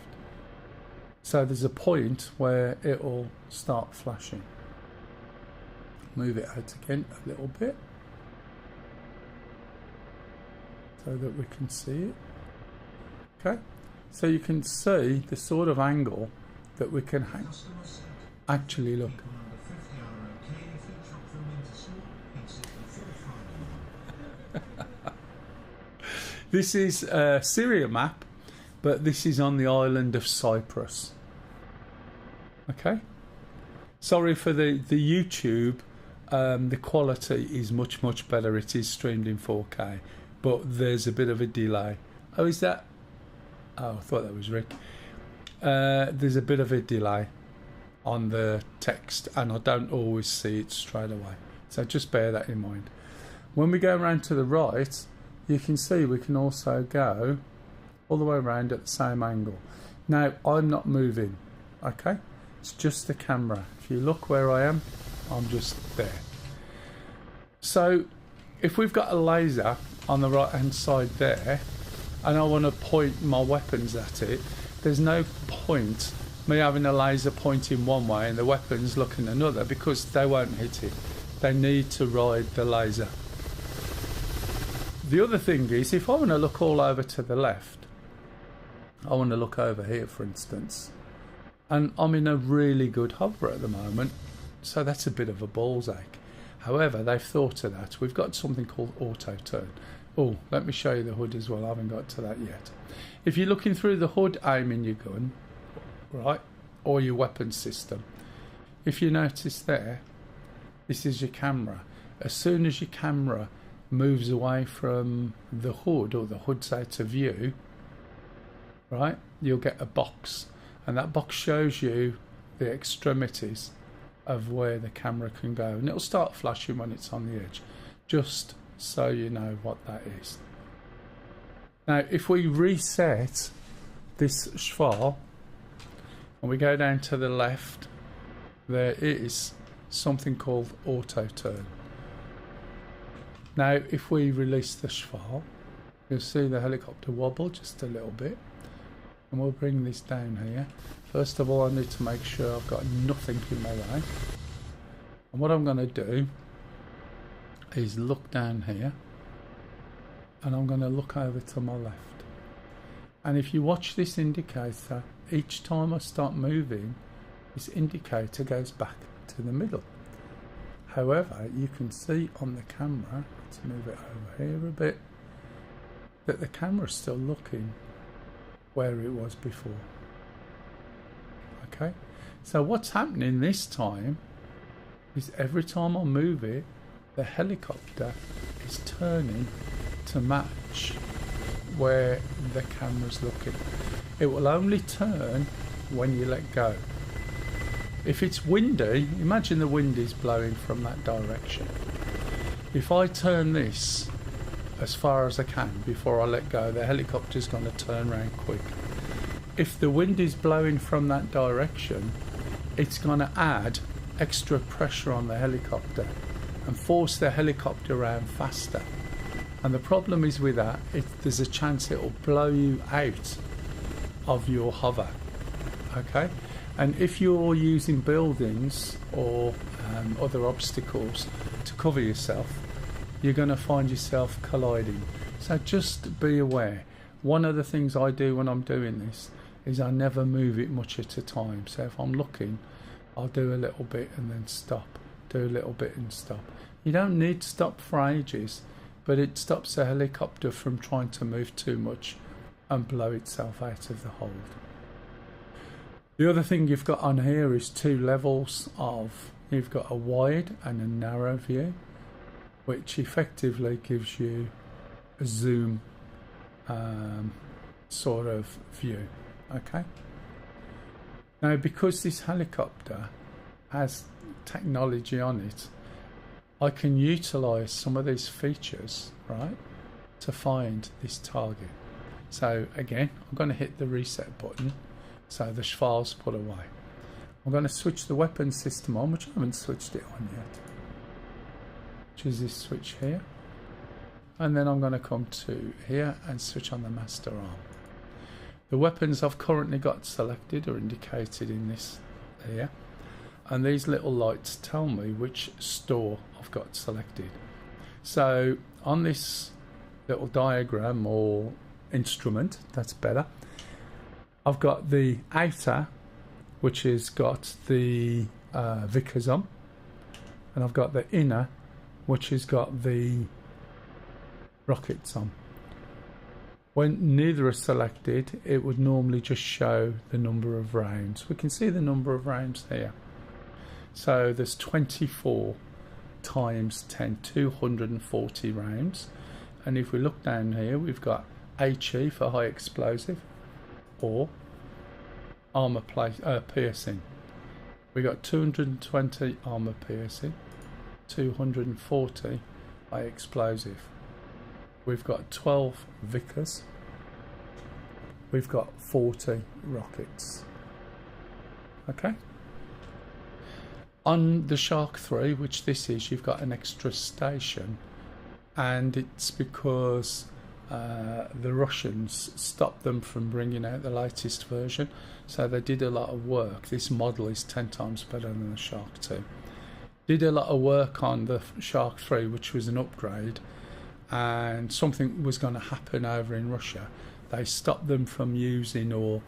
So there's a point where it'll start flashing. Move it out again a little bit so that we can see it. Okay, so you can see the sort of angle that we can actually look. This is a Syria map, but this is on the island of Cyprus. Okay, sorry for the YouTube. The quality is much better. It is streamed in 4K, but there's a bit of a delay. Oh, is that? Oh, I thought that was Rick. There's a bit of a delay on the text, and I don't always see it straight away. So just bear that in mind. When we go around to the right, you can see we can also go all the way around at the same angle. Now, I'm not moving, okay? It's just the camera. If you look where I am, I'm just there. So if we've got a laser on the right hand side there, and I want to point my weapons at it, there's no point me having a laser pointing one way and the weapons looking another, because they won't hit it. They need to ride the laser. The other thing is, if I want to look all over to the left, I want to look over here for instance, and I'm in a really good hover at the moment, so that's a bit of a balls ache. However, they've thought of that. We've got something called auto turn. Oh, let me show you the hood as well. I haven't got to that yet. If you're looking through the hood aiming your gun, right, or your weapon system, if you notice there, this is your camera. As soon as your camera moves away from the hood, or the hood's out of view, right, you'll get a box, and that box shows you the extremities of where the camera can go, and it'll start flashing when it's on the edge, just so you know what that is. Now if we reset this Schwal and we go down to the left, there is something called auto turn. Now if we release the Schwal, you'll see the helicopter wobble just a little bit, and we'll bring this down here. First of all, I need to make sure I've got nothing in my way, and what I'm going to do is look down here, and I'm going to look over to my left, and if you watch this indicator, each time I start moving, this indicator goes back to the middle. However, you can see on the camera, let's move it over here a bit, that the camera's still looking where it was before. Okay, so what's happening this time is every time I move it, the helicopter is turning to match where the camera's looking. It will only turn when you let go. If it's windy, imagine the wind is blowing from that direction. If I turn this as far as I can before I let go, the helicopter's going to turn around quick. If the wind is blowing from that direction, it's going to add extra pressure on the helicopter and force the helicopter around faster. And the problem is with that, there's a chance it will blow you out of your hover. Okay, and if you're using buildings or other obstacles to cover yourself, you're going to find yourself colliding. So just be aware. One of the things I do when I'm doing this is I never move it much at a time. So if I'm looking, I'll do a little bit and then stop, do a little bit and stop. You don't need to stop for ages, but it stops the helicopter from trying to move too much and blow itself out of the hold. The other thing you've got on here is two levels of, you've got a wide and a narrow view, which effectively gives you a zoom sort of view. Okay. Now, because this helicopter has technology on it, I can utilize some of these features, right, to find this target. So again, I'm going to hit the reset button so the file's put away. I'm going to switch the weapon system on, which I haven't switched it on yet, which is this switch here. And then I'm going to come to here and switch on the master arm. The weapons I've currently got selected are indicated in this here, and these little lights tell me which store I've got selected. So on this little diagram or instrument, that's better, I've got the outer, which has got the Vickers on, and I've got the inner, which has got the rockets on. When neither are selected, it would normally just show the number of rounds. We can see the number of rounds here. So there's 24 times 10, 240 rounds. And if we look down here, we've got HE for high explosive or armor piercing. We got 220 armor piercing, 240 high explosive. We've got 12 Vickers. We've got 40 rockets. Okay. On the Shark 3, which this is, you've got an extra station, and it's because the Russians stopped them from bringing out the latest version, so they did a lot of work. This model is 10 times better than the Shark 2. Did a lot of work on the Shark 3, which was an upgrade, and something was going to happen over in Russia. They stopped them from using or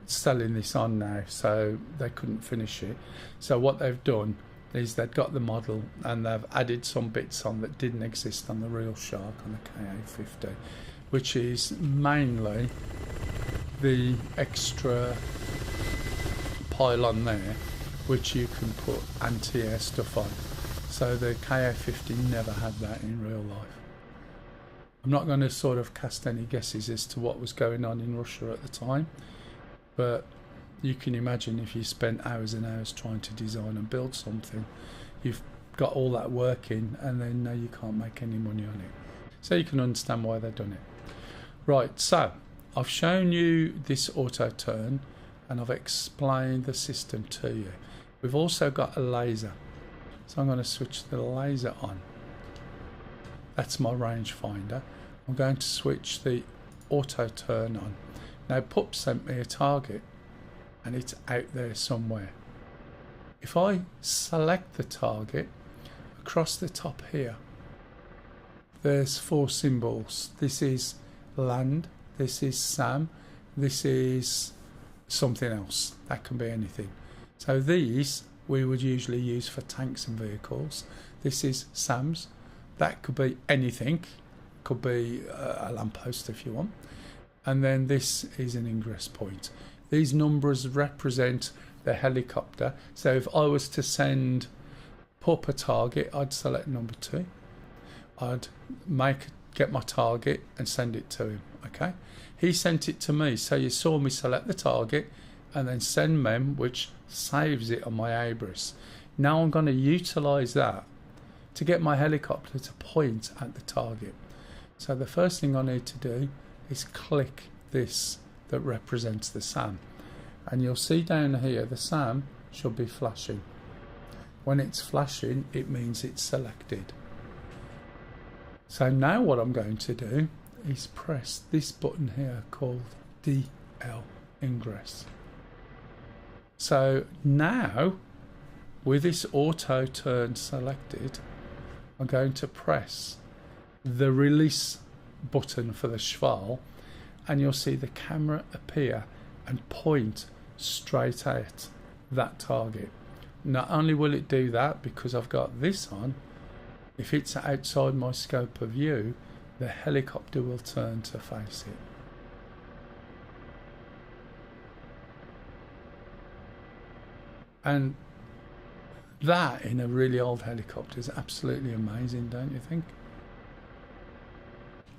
selling this on now, so they couldn't finish it. So what they've done is they've got the model and they've added some bits on that didn't exist on the real Shark, on the KA-50, which is mainly the extra pylon there, which you can put anti-air stuff on. So the KA-50 never had that in real life. I'm not going to sort of cast any guesses as to what was going on in Russia at the time, but you can imagine if you spent hours and hours trying to design and build something, you've got all that working and then now you can't make any money on it. So you can understand why they've done it. Right, so I've shown you this auto turn and I've explained the system to you. We've also got a laser, so I'm going to switch the laser on. That's my rangefinder. I'm going to switch the auto turn on. Now Pup sent me a target and it's out there somewhere. If I select the target, across the top here there's 4 symbols. This is land, this is SAM, this is something else. That can be anything. So these we would usually use for tanks and vehicles. This is SAMs. That could be anything, could be a lamppost if you want. And then this is an ingress point. These numbers represent the helicopter. So if I was to send Pup a target, I'd select number 2. I'd get my target and send it to him. Okay. He sent it to me. So you saw me select the target and then send mem, which saves it on my Abris. Now I'm going to utilize that to get my helicopter to point at the target. So the first thing I need to do is click this that represents the SAM, and you'll see down here the SAM should be flashing. When it's flashing, it means it's selected. So now what I'm going to do is press this button here called DL Ingress. So now, with this auto turn selected, I'm going to press the release button for the Schwal, and you'll see the camera appear and point straight at that target. Not only will it do that because I've got this on, if it's outside my scope of view, the helicopter will turn to face it. And that in a really old helicopter is absolutely amazing, don't you think?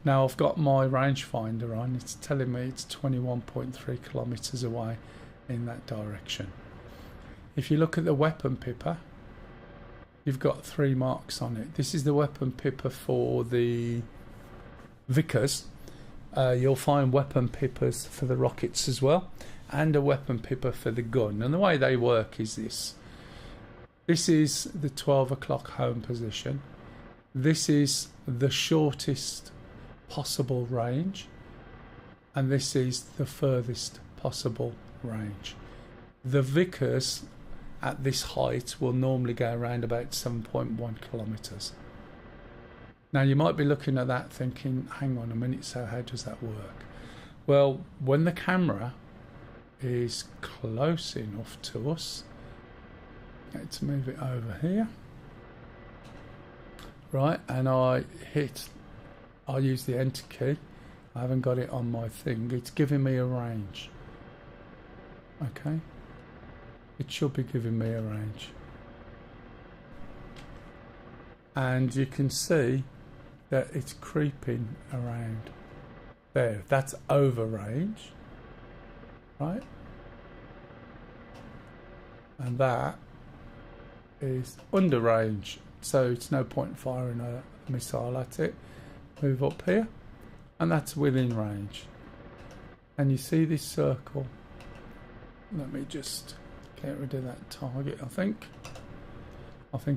Now I've got my rangefinder on, it's telling me it's 21.3 kilometers away in that direction. If you look at the weapon pipper, you've got 3 marks on it. This is the weapon pipper for the Vickers. You'll find weapon pippers for the rockets as well, and a weapon pipper for the gun. And the way they work is this. This is the 12 o'clock home position. This is the shortest possible range, and this is the furthest possible range. The Vickers at this height will normally go around about 7.1 kilometers. Now you might be looking at that thinking, hang on a minute, so how does that work? Well, when the camera is close enough to us, let's move it over here, right, and I use the enter key. I haven't got it on my thing. It's giving me a range. Okay, it should be giving me a range, and you can see that it's creeping around there. That's over range, right? And that is under range, so it's no point firing a missile at it. Move up here, and that's within range. And you see this circle. Let me just get rid of that target. I think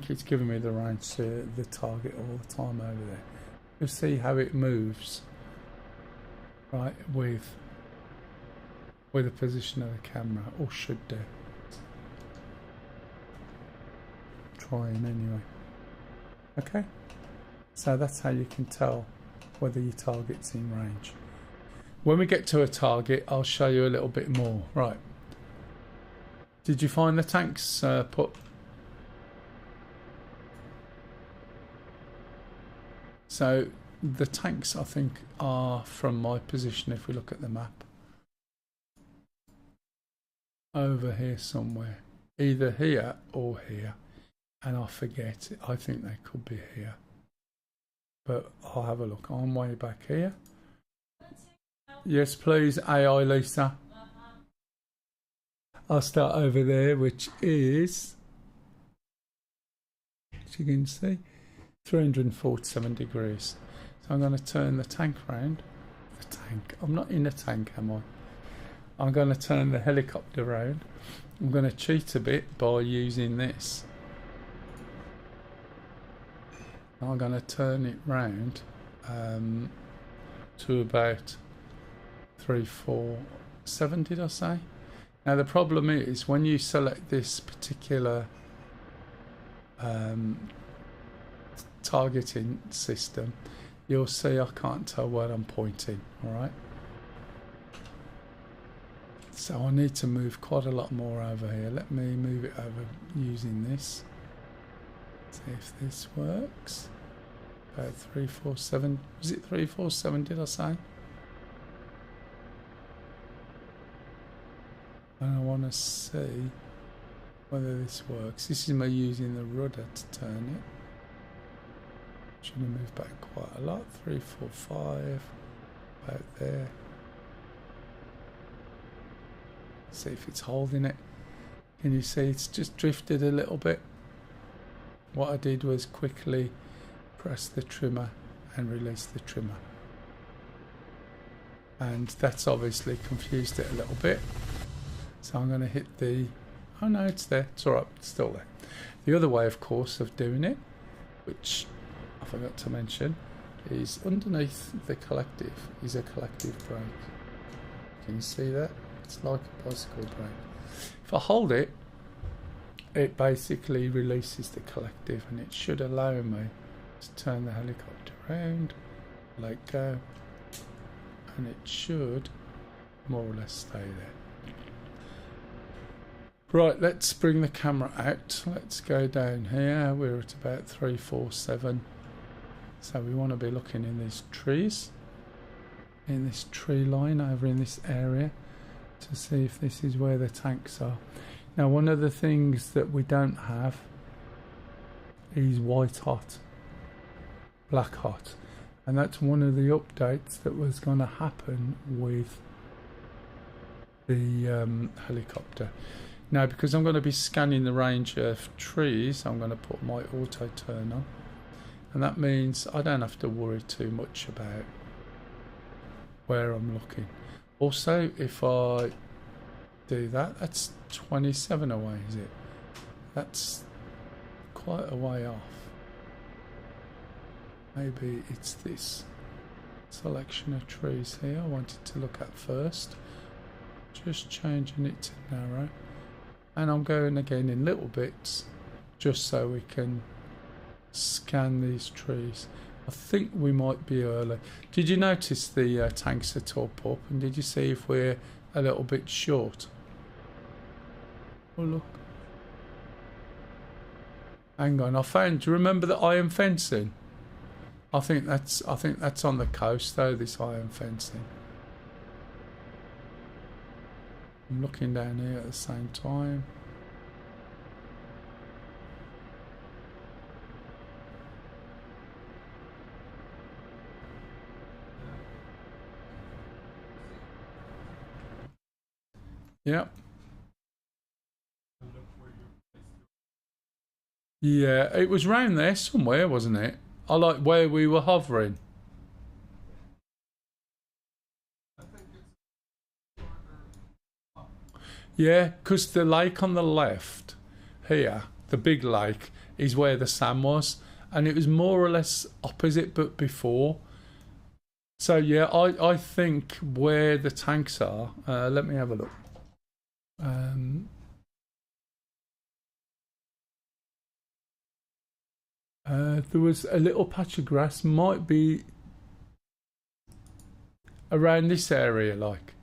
it's giving me the range to the target all the time over there. You'll see how it moves, right, with the position of the camera, or should do. Trying anyway. Okay, so that's how you can tell whether your target's in range. When we get to a target, I'll show you a little bit more. Right, did you find the tanks put? So the tanks, I think, are from my position, if we look at the map, over here somewhere, either here or here, and I forget, I think they could be here, but I'll have a look. I'm way back here. Yes please, AI Lisa. I'll start over there, which is, as you can see, 347 degrees. So I'm going to turn the tank round. The tank, I'm not in a tank, am I? I'm going to turn the helicopter round. I'm going to cheat a bit by using this. I'm going to turn it round to about 347, did I say? Now the problem is when you select this particular targeting system, you'll see I can't tell where I'm pointing. Alright, so I need to move quite a lot more over here. Let me move it over using this. See if this works. About 347. Was it 347, did I say? And I want to see whether this works. This is me using the rudder to turn it. Should have moved back quite a lot. 345, about there. See if it's holding it. Can you see it's just drifted a little bit? what I did was quickly press the trimmer and release the trimmer. And that's obviously confused it a little bit. So I'm going to hit the... Oh no, it's there. It's alright, it's still there. The other way, of course, of doing it, which I forgot to mention, is underneath the collective is a collective brake. Can you see that? It's like a bicycle brake. If I hold it, it basically releases the collective, and it should allow me to turn the helicopter around, let go, and it should more or less stay there. Right, let's bring the camera out. Let's go down here. We're at about 347. So we want to be looking in these trees, in this tree line over in this area, to see if this is where the tanks are. Now, one of the things that we don't have is white hot, black hot, and that's one of the updates that was going to happen with the helicopter. Now, because I'm going to be scanning the range of trees, I'm going to put my auto turn on, and that means I don't have to worry too much about where I'm looking. Also, if I do that, that's 27 away, is it? That's quite a way off. Maybe it's this selection of trees here I wanted to look at first. Just changing it to narrow. And I'm going again in little bits, just so we can scan these trees. I think we might be early. Did you notice the tanks are top up? And did you see if we're a little bit short? Oh look. Hang on, I found. Do you remember the iron fencing? I think that's on the coast though. This iron fencing. I'm looking down here at the same time. Yep. Yeah, it was round there somewhere, wasn't it? I like where we were hovering. Yeah, because the lake on the left here, the big lake, is where the sand was, and it was more or less opposite but before. So yeah, I think where the tanks are, let me have a look. There was a little patch of grass, might be around this area, like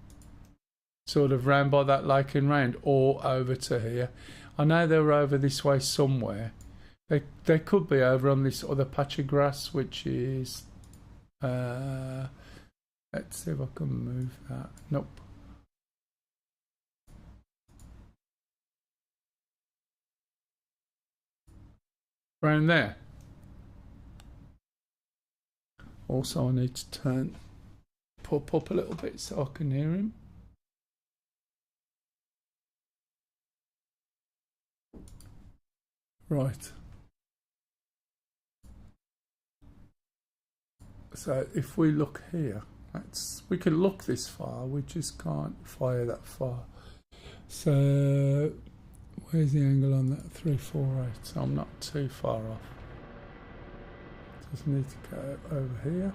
sort of round by that lake and round, or over to here. I know they were over this way somewhere. They could be over on this other patch of grass, which is let's see if I can move that. Nope. Around there. Also, I need to pop up a little bit so I can hear him. Right. So if we look here, we can look this far, we just can't fire that far. So where's the angle on that? 348. So I'm not too far off. Just need to go over here.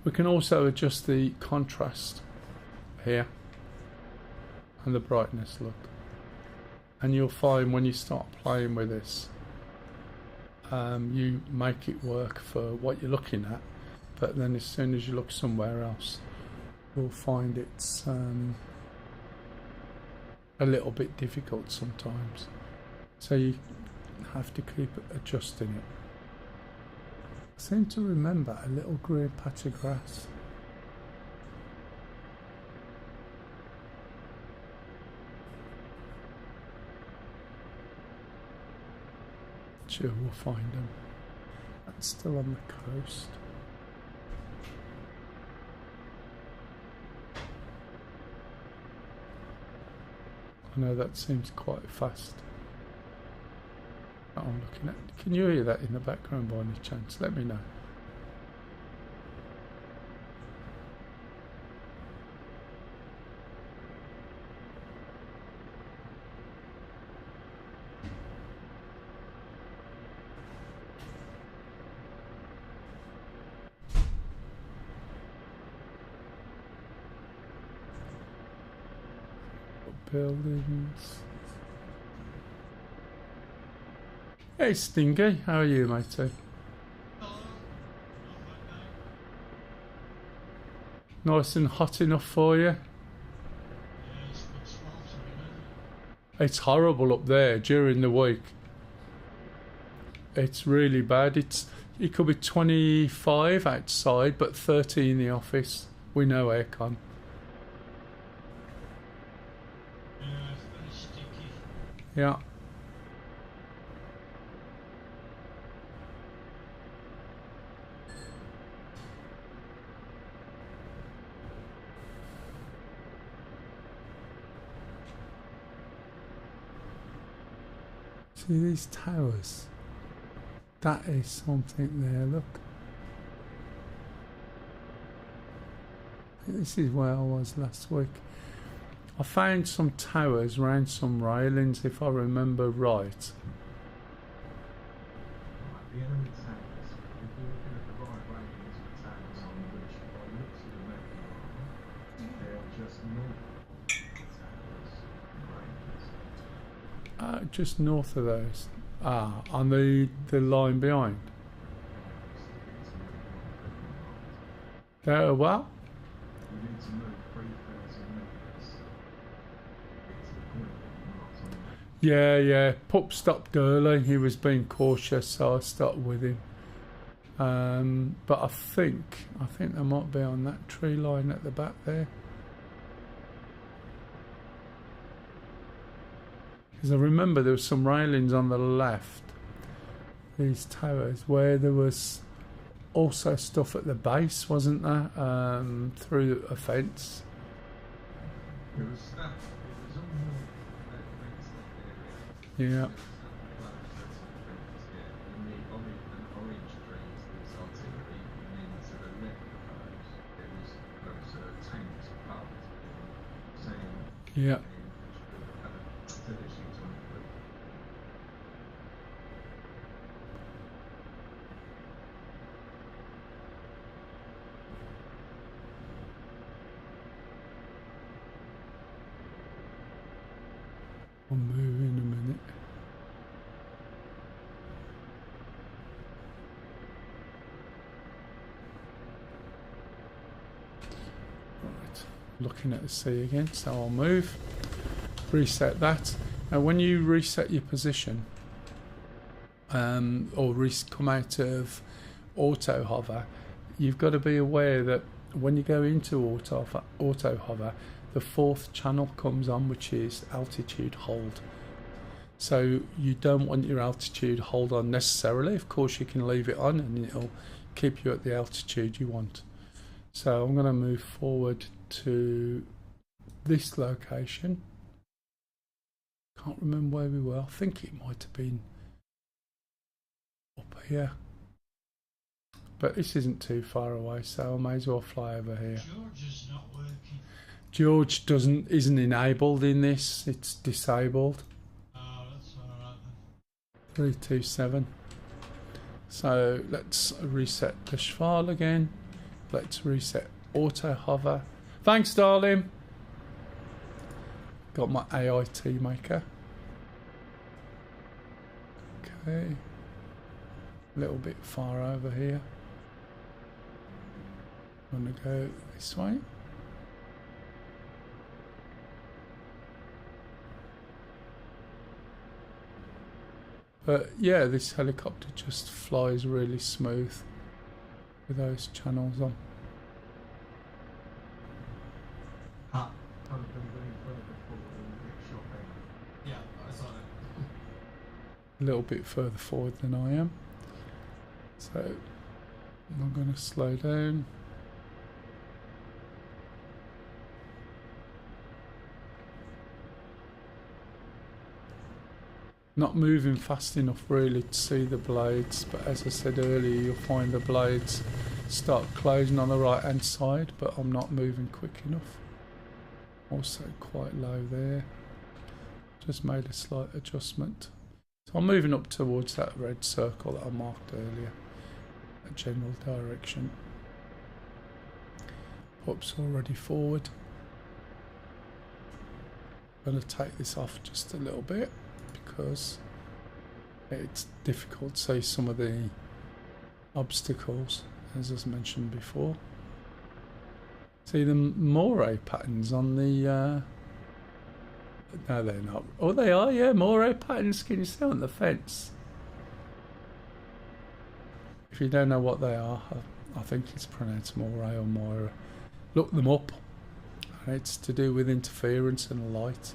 We can also adjust the contrast here and the brightness, look. And you'll find when you start playing with this, you make it work for what you're looking at, but then as soon as you look somewhere else, you'll find it's a little bit difficult sometimes. So you have to keep adjusting it. I seem to remember a little green patch of grass. Sure, we'll find them. That's still on the coast. I know that seems quite fast. That I'm looking at. Can you hear that in the background by any chance? Let me know. Buildings. Hey Stingy, how are you, matey? Nice and hot enough for you? It's horrible up there during the week. It's really bad. It could be 25 outside, but 30 in the office. We know aircon. Yeah. See these towers? That is something there, look. This is where I was last week. I found some towers around some railings, if I remember right. The enemy towers, if you're looking at the right railings of towers on which by the looks of the map they are just north of the towers railings. Just north of those. On the line behind. There, well? You need to move 3,000 metres. It's the point that marks on the map. Yeah. Pup stopped early. He was being cautious, so I stopped with him. But I think they might be on that tree line at the back there. Because I remember there was some railings on the left, these towers, where there was also stuff at the base, wasn't there? Through a fence. There was stuff, it was all more that fenced area. Yeah. On the orange trees, there was artillery, and then to the left of those, there was tanks parked, saying, Yeah. I'll move in a minute. Right, looking at the sea again, so I'll move, reset that. Now when you reset your position, or come out of auto hover, you've got to be aware that when you go into auto hover, the fourth channel comes on, which is altitude hold. So you don't want your altitude hold on necessarily. Of course you can leave it on and it'll keep you at the altitude you want. So I'm going to move forward to this location. Can't remember where we were. I think it might have been up here. But this isn't too far away, so I may as well fly over here. George is not working. George isn't enabled in this, it's disabled. Oh, that's alright then. 327. So let's reset push file again. Let's reset auto hover. Thanks, darling. Got my AIT maker. Okay. A little bit far over here. I'm gonna go this way. But yeah, this helicopter just flies really smooth with those channels on. Can't go any further forward and get shot down. Yeah, I saw that. A little bit further forward than I am. So I'm going to slow down. Not moving fast enough really to see the blades, but as I said earlier, you'll find the blades start closing on the right hand side, but I'm not moving quick enough. Also quite low there. Just made a slight adjustment. So I'm moving up towards that red circle that I marked earlier. A general direction. Pups already forward. I'm going to take this off just a little bit because it's difficult to see some of the obstacles, as I mentioned before. See the moire patterns on the no, they're not. Oh, they are, yeah, moire patterns. Can you see on the fence? If you don't know what they are, I think it's pronounced moire or moira. Look them up. It's to do with interference and light,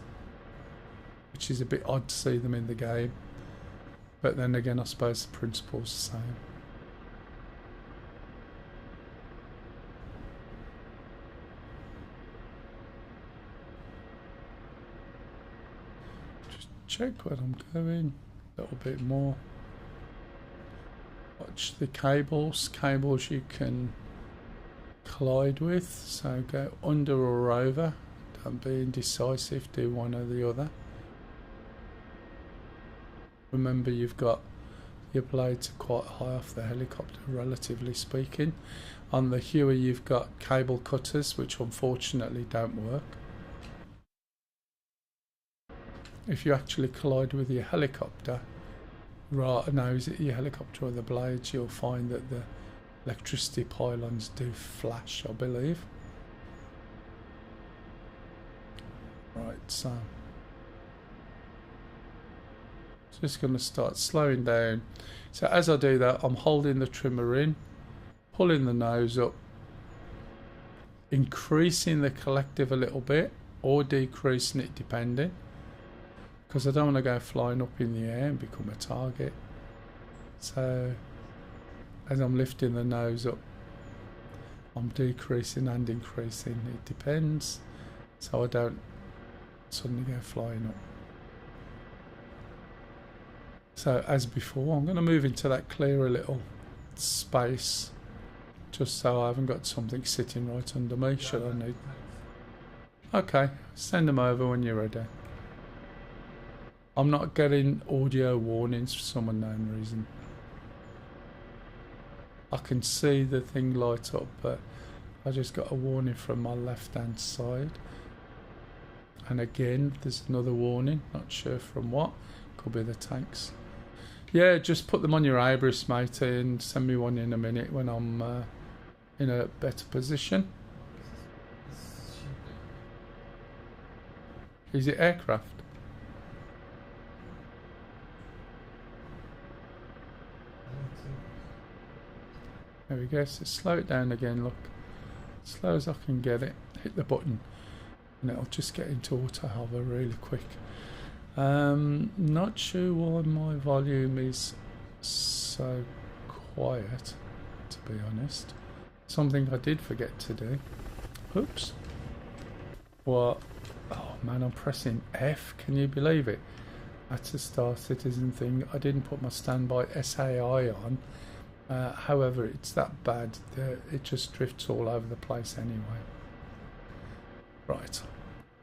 which is a bit odd to see them in the game. But then again, I suppose the principle's the same. Just check where I'm going a little bit more. Watch the cables. Cables you can collide with, so go under or over. Don't be indecisive, do one or the other. Remember, you've got your blades are quite high off the helicopter, relatively speaking. On the Huey you've got cable cutters, which unfortunately don't work. If you actually collide with your helicopter, right, no, is it your helicopter or the blades, you'll find that the electricity pylons do flash, I believe. Right, so just going to start slowing down. So as I do that, I'm holding the trimmer in, pulling the nose up, increasing the collective a little bit or decreasing it depending, because I don't want to go flying up in the air and become a target. So as I'm lifting the nose up, I'm decreasing and increasing. It depends, so I don't suddenly go flying up. So as before, I'm going to move into that clearer little space, just so I haven't got something sitting right under me, should I need. Okay, send them over when you're ready. I'm not getting audio warnings for some unknown reason. I can see the thing light up, but I just got a warning from my left hand side. And again, there's another warning, not sure from what. Could be the tanks. Yeah, just put them on your Abris, mate, and send me one in a minute when I'm in a better position. Is it aircraft? There we go, so slow it down again, look. Slow as I can get it. Hit the button and it'll just get into auto hover really quick. Not sure why my volume is so quiet, to be honest. Something I did forget to do. Oops. What? Oh man, I'm pressing F, can you believe it? That's a Star Citizen thing. I didn't put my standby SAI on. However, it's that bad that it just drifts all over the place anyway. Right.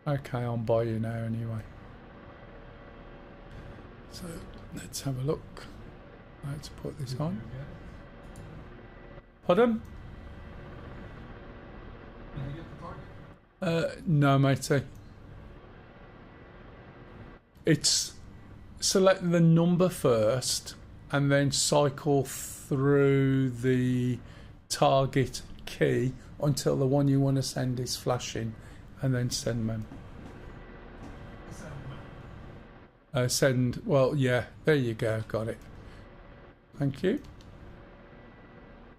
Okay, I'm by you now anyway. So let's have a look. Let's put this on. Pardon? Did you get the target? No, matey. It's select the number first and then cycle through the target key until the one you want to send is flashing, and then send mem. Send, well, yeah, there you go, got it. Thank you.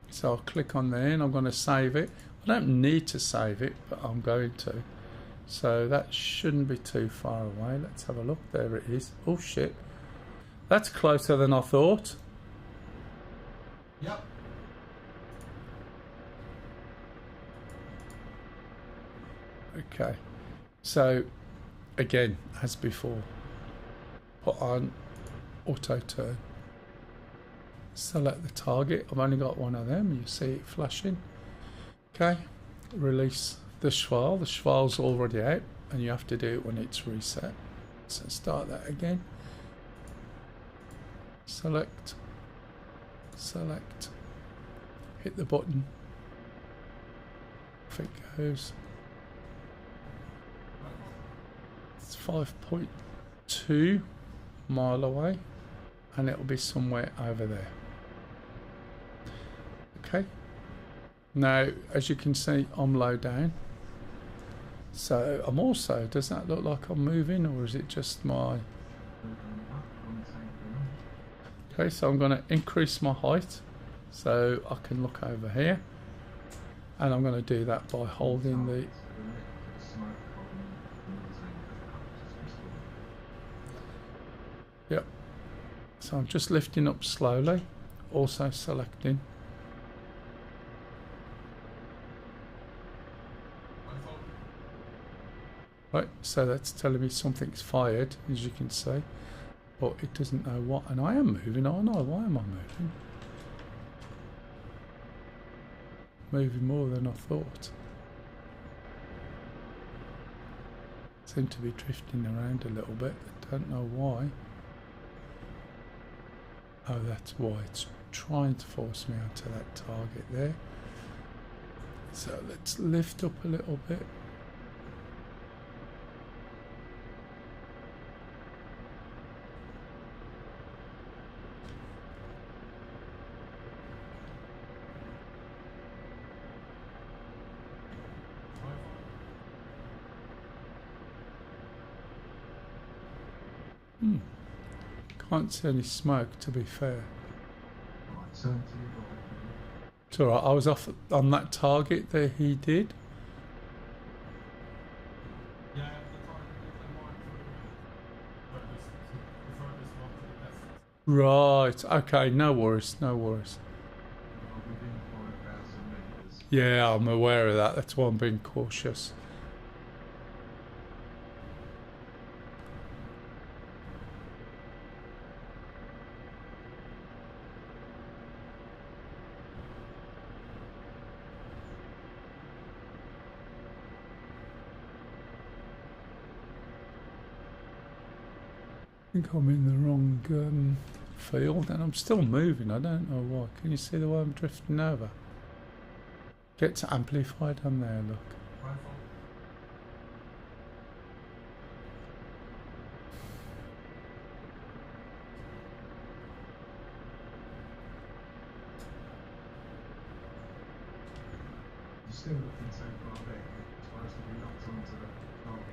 So I'll click on there and I'm going to save it. I don't need to save it, but I'm going to. So that shouldn't be too far away. Let's have a look. There it is. Oh shit. That's closer than I thought. Yep. Okay. So, again, as before, put on auto turn. Select the target. I've only got one of them. You see it flashing. Okay. Release the Schwal. The Schwal's already out, and you have to do it when it's reset. So start that again. Select. Select. Hit the button. Off it goes. It's 5.2 mile away, and it'll be somewhere over there. Okay. Now, as you can see, I'm low down. So I'm also, does that look like I'm moving, or is it just my... Okay, so I'm going to increase my height so I can look over here. And I'm going to do that by holding the... Yep. So I'm just lifting up slowly, also selecting. Right, so that's telling me something's fired, as you can see, but it doesn't know what. And I am moving, aren't I? Why am I moving? Moving more than I thought. Seem to be drifting around a little bit. I don't know why. Oh, that's why. It's trying to force me onto that target there. So let's lift up a little bit. Can't see any smoke, to be fair. It's alright, I was off on that target there he did. Yeah, the target is the mark for the furthest one to the west. Right, okay, no worries, no worries. Yeah, I'm aware of that, that's why I'm being cautious. I think I'm in the wrong field, and I'm still moving. I don't know why. Can you see the way I'm drifting over? Get to amplified on there, look. You're still looking so far back. It's supposed to be locked onto the target.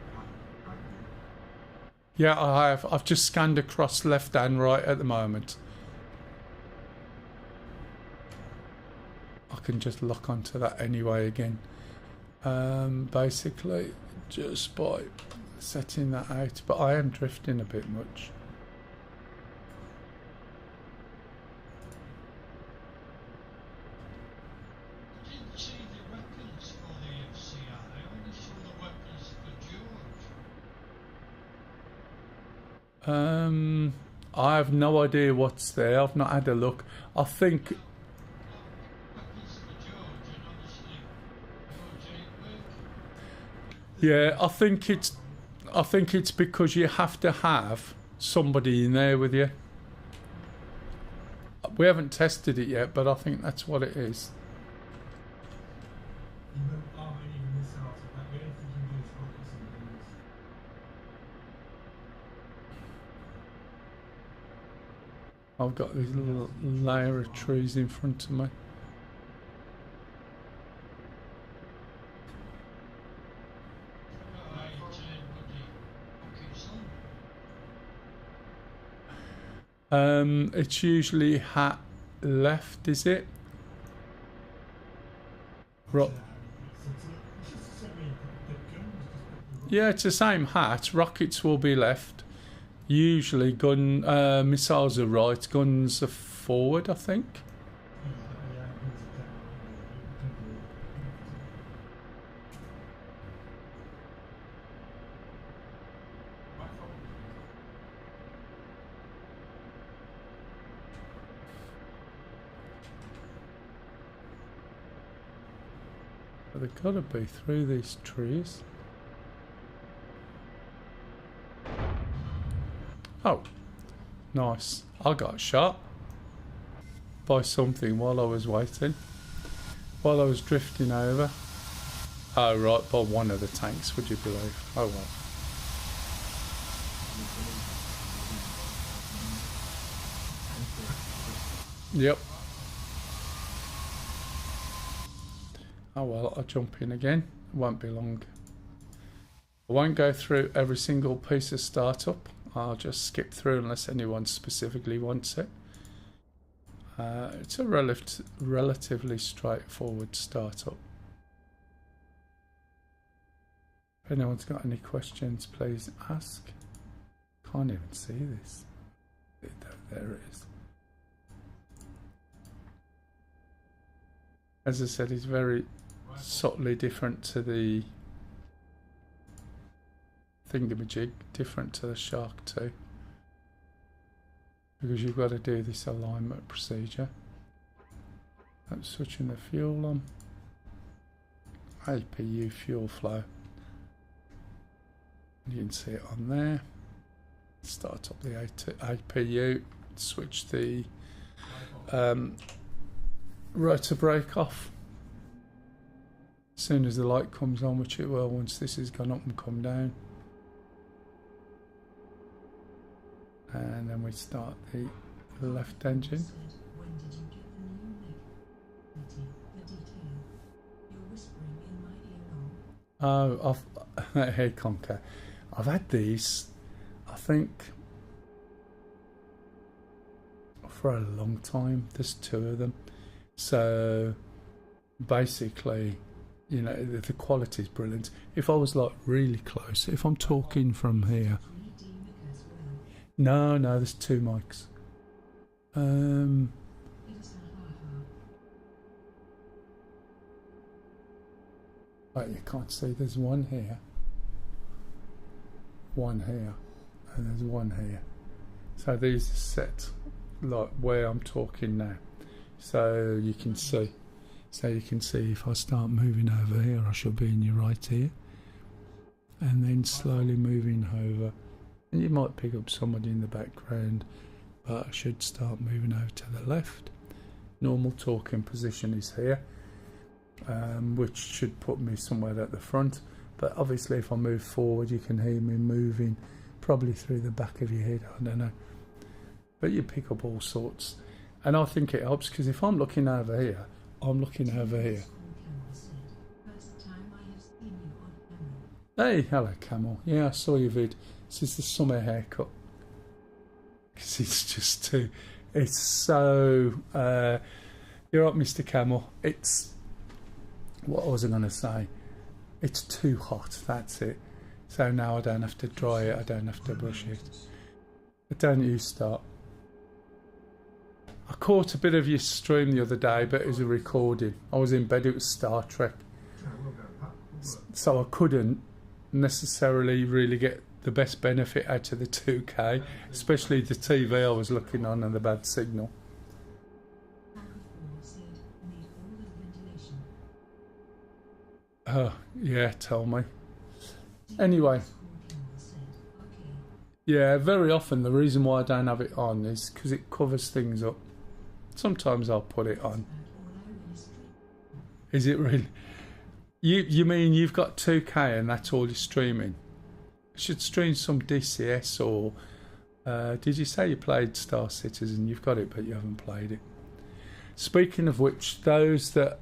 Yeah, I have. I've just scanned across left and right at the moment. I can just lock onto that anyway again. Basically, just by setting that out. But I am drifting a bit much. I didn't see the weapons for the FCR. I only saw the weapons for George. I have no idea what's there. I've not had a look. I think... Weapons for George, and obviously George ain't working. Yeah, I think it's because you have to have somebody in there with you. We haven't tested it yet, but I think that's what it is. Even armor, even missiles, like anything you can do is focus on things. I've got this little layer of trees in front of me. It's usually hat left, is it? Right. Yeah, it's the same hat. Rockets will be left. Usually missiles are right, guns are forward, I think. they've got to be through these trees. Oh, nice. I got shot by something while I was waiting. While I was drifting over. Oh, right, by one of the tanks, would you believe? Oh, well. Yep. Oh, well, I'll jump in again. It won't be long. I won't go through every single piece of startup. I'll just skip through unless anyone specifically wants it. It's a relatively straightforward startup. If anyone's got any questions, please ask. Can't even see this. There it is. As I said, it's very subtly different to the thingamajig, different to the Shark 2. Because you've got to do this alignment procedure. I'm switching the fuel on. APU fuel flow. You can see it on there. Start up the APU. Switch the rotor brake off. As soon as the light comes on, which it will once this has gone up and come down. And then we start the left engine. When did you get the new mech? The detail. You're whispering in my ear long. Oh, hey Conker. I've had these, I think, for a long time. There's two of them. So basically, you know, the quality is brilliant. If I was like really close, if I'm talking from here. No, there's two mics. Right, you can't see. There's one here, and there's one here. So these are set like where I'm talking now. So you can see. So you can see if I start moving over here, I should be in your right ear, and then slowly moving over. And you might pick up somebody in the background, but I should start moving over to the left. Normal talking position is here, which should put me somewhere at the front. But obviously if I move forward, you can hear me moving probably through the back of your head, I don't know. But you pick up all sorts. And I think it helps because if I'm looking over here, I'm looking over here. Hey, hello Camel. Yeah, I saw your vid. This is the summer haircut. Because it's just too... It's so... you're right, Mr. Camel. It's... What was I going to say? It's too hot, that's it. So now I don't have to dry it, I don't have to brush it. But don't you start. I caught a bit of your stream the other day, but it was a recording. I was in bed, it was Star Trek. So I couldn't necessarily really get the best benefit out of the 2K, especially the TV I was looking on and the bad signal. Oh, yeah, tell me. Anyway, yeah, very often the reason why I don't have it on is because it covers things up. Sometimes I'll put it on. Is it really? You mean you've got 2K and that's all you're streaming? You should stream some DCS or... did you say you played Star Citizen? You've got it, but you haven't played it. Speaking of which, those that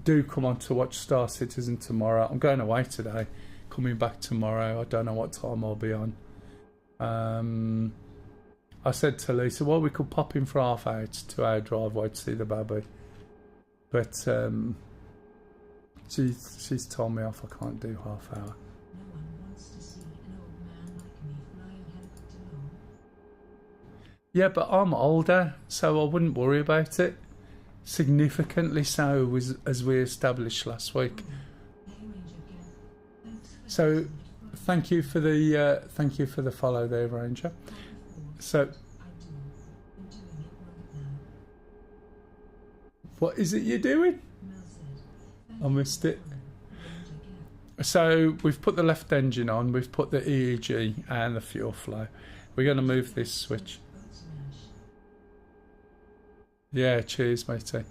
do come on to watch Star Citizen tomorrow, I'm going away today, coming back tomorrow. I don't know what time I'll be on. I said to Lisa, well, we could pop in for half hour to our driveway to see the baby. But she's told me off, I can't do half hour. No one wants to see an old man like me fly a helicopter long. Yeah, but I'm older, so I wouldn't worry about it. Significantly so, as we established last week. So, thank you for the follow there, Ranger. So, what is it you're doing? I missed it. So we've put the left engine on, we've put the EEG and the fuel flow. We're going to move this switch. Yeah, cheers matey.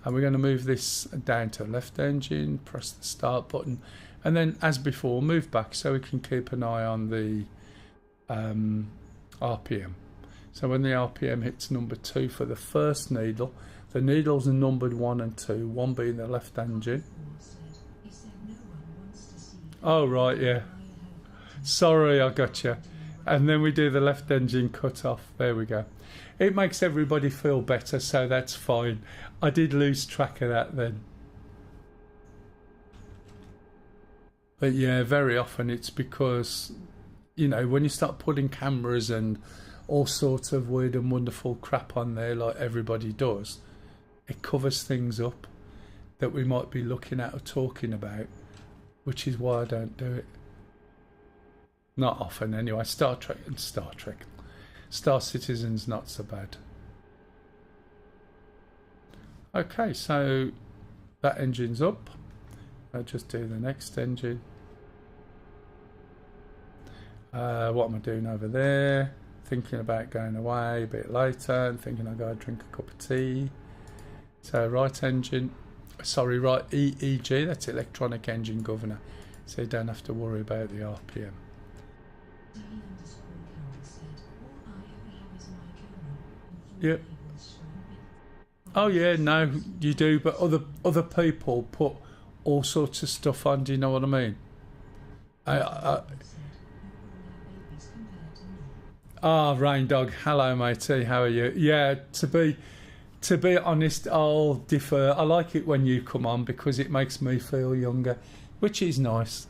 And we're going to move this down to left engine, press the start button, and then as before move back so we can keep an eye on the RPM. So when the RPM hits number 2 for the first needle, the needles are numbered 1 and 2, 1 being the left engine. Oh right, yeah. Sorry, I got you. And then we do the left engine cut off. There we go. It makes everybody feel better, so that's fine. I did lose track of that then. But yeah, very often it's because, you know, when you start putting cameras and all sorts of weird and wonderful crap on there like everybody does, it covers things up that we might be looking at or talking about, which is why I don't do it. Not often anyway. Star Trek. Star Citizen's not so bad. Okay, so that engine's up. I'll just do the next engine. What am I doing over there? Thinking about going away a bit later and thinking I'll go drink a cup of tea. So right engine, sorry, right EEG, that's electronic engine governor. So you don't have to worry about the RPM. Yep. Oh yeah, no, you do, but other people put all sorts of stuff on. Do you know what I mean? Rain Dog, hello matey, how are you? Yeah, to be honest, I'll defer. I like it when you come on because it makes me feel younger, which is nice.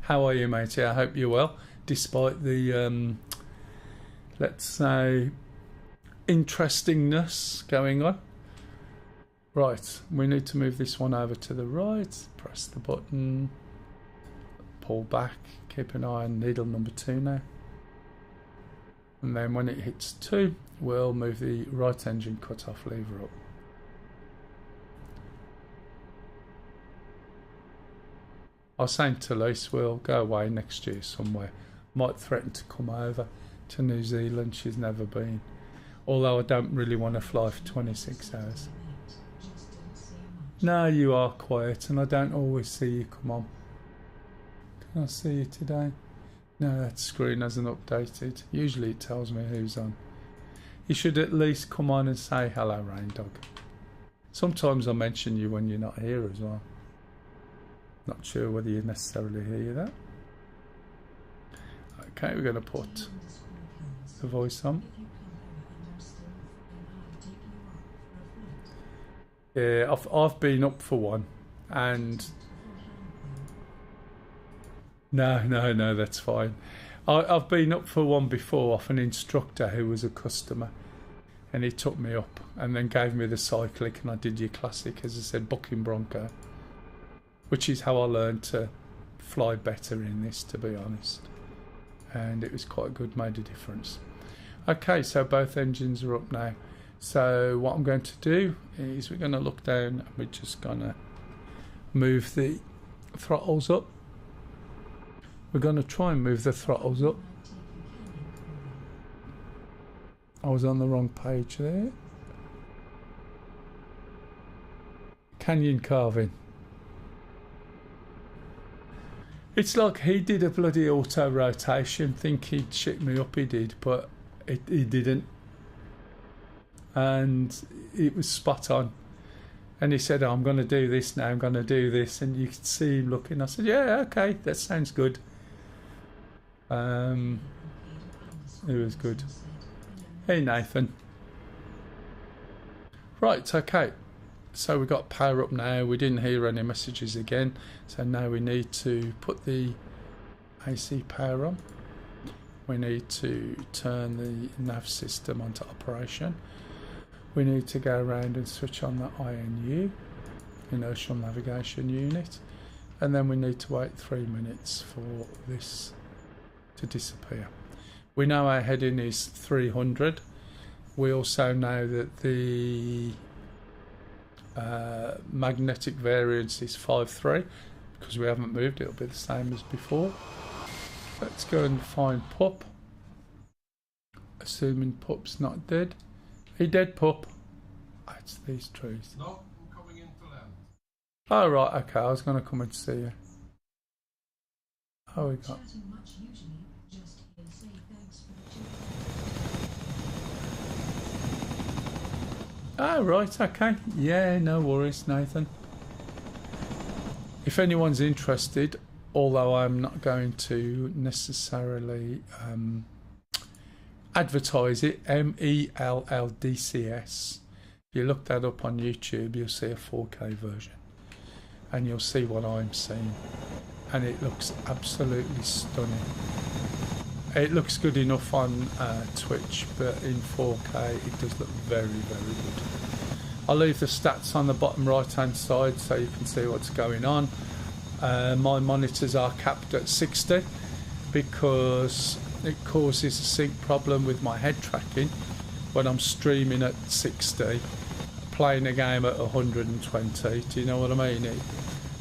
How are you matey? I hope you're well, despite the let's say interestingness going on. Right, we need to move this one over to the right, press the button, pull back, keep an eye on needle number 2 now. And then when it hits 2, we'll move the right engine cut-off lever up. I was saying to Lise we'll go away next year somewhere. Might threaten to come over to New Zealand, she's never been. Although I don't really want to fly for 26 hours. No, you are quiet and I don't always see you come on. Can I see you today? No, that screen hasn't updated. Usually it tells me who's on. You should at least come on and say hello, Rain Dog. Sometimes I mention you when you're not here as well. Not sure whether you necessarily hear that. Okay, we're going to put the voice on. Yeah, I've been up for one, and no, that's fine. I've been up for one before off an instructor who was a customer, and he took me up and then gave me the cyclic, and I did your classic, as I said, Bucking Bronco, which is how I learned to fly better in this, to be honest, and it was quite good, made a difference. Okay, so both engines are up now. So what I'm going to do is we're going to look down and we're just going to move the throttles up. We're going to try and move the throttles up. I was on the wrong page there. Canyon carving. It's like he did a bloody auto rotation, think he'd shit me up, he did, but he didn't. And it was spot on. And he said, oh, I'm going to do this now, I'm going to do this. And you could see him looking. I said, yeah, okay, that sounds good. It was good. Hey, Nathan. Right, okay. So we got power up now. We didn't hear any messages again. So now we need to put the AC power on. We need to turn the nav system onto operation. We need to go around and switch on the INU, Inertial Navigation Unit, and then we need to wait 3 minutes for this to disappear. We know our heading is 300. We also know that the magnetic variance is 5.3. Because we haven't moved, it'll be the same as before. Let's go and find Pup. Assuming Pup's not dead. Are you dead, Pup? Oh, it's these trees. No, I'm coming into land. Oh, right, okay, I was going to come and see you. Oh, we got... Chatting much usually, just here say thanks for the chat. Oh, right, okay. Yeah, no worries, Nathan. If anyone's interested, although I'm not going to necessarily advertise it, MELL DCS. If you look that up on YouTube, you'll see a 4K version. And you'll see what I'm seeing. And it looks absolutely stunning. It looks good enough on Twitch, but in 4K it does look very, very good. I'll leave the stats on the bottom right hand side so you can see what's going on. My monitors are capped at 60 because it causes a sync problem with my head tracking when I'm streaming at 60, playing a game at 120. Do you know what I mean? It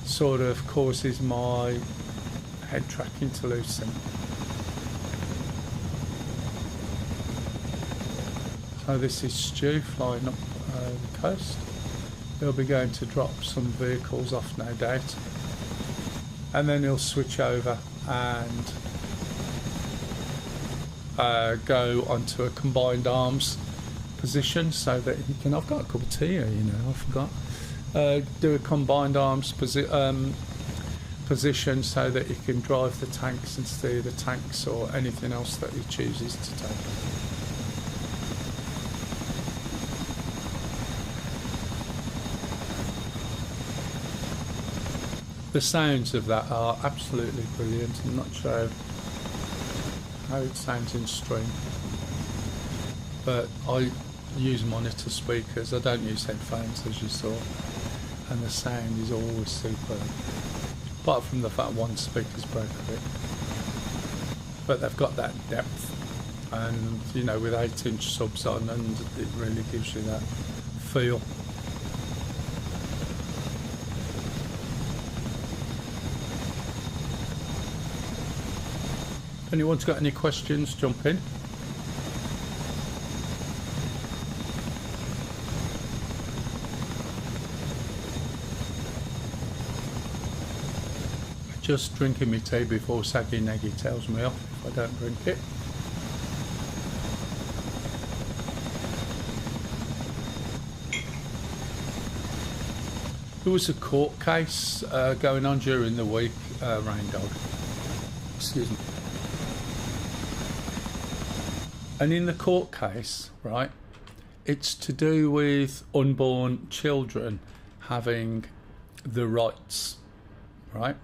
sort of causes my head tracking to lose sync. So this is Stu flying up the coast. He'll be going to drop some vehicles off, no doubt, and then he'll switch over and go onto a combined arms position so that he can... I've got a cup of tea here, you know, I forgot. Do a combined arms position so that he can drive the tanks and steer the tanks or anything else that he chooses to take. The sounds of that are absolutely brilliant. I'm not sure how it sounds in stream, but I use monitor speakers. I don't use headphones, as you saw, and the sound is always superb. Apart from the fact one speaker's broke a bit, but they've got that depth, and you know, with 8-inch subs on, and it really gives you that feel. If anyone's got any questions, jump in. Just drinking my tea before Saggy Neggy tells me off if I don't drink it. There was a court case going on during the week, Rain Dog. Excuse me. And in the court case, right, it's to do with unborn children having the rights, right?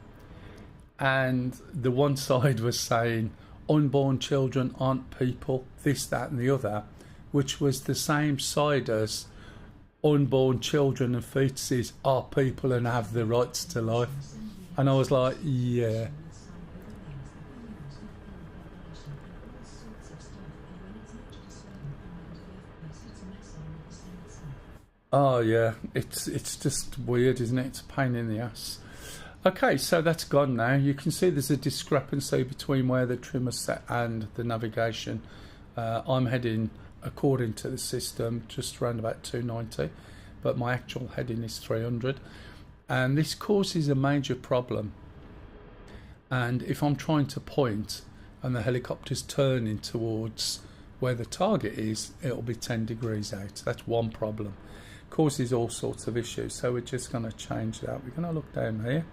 And the one side was saying unborn children aren't people, this, that and the other, which was the same side as unborn children and fetuses are people and have the rights to life. And I was like, yeah. Oh yeah, it's just weird, isn't it? It's a pain in the ass. Okay, so that's gone now. You can see there's a discrepancy between where the trim is set and the navigation. I'm heading, according to the system, just around about 290, but my actual heading is 300. And this causes a major problem. And if I'm trying to point and the helicopter's turning towards where the target is, it'll be 10 degrees out. That's one problem. Causes all sorts of issues, so we're just going to change that. We're going to look down here.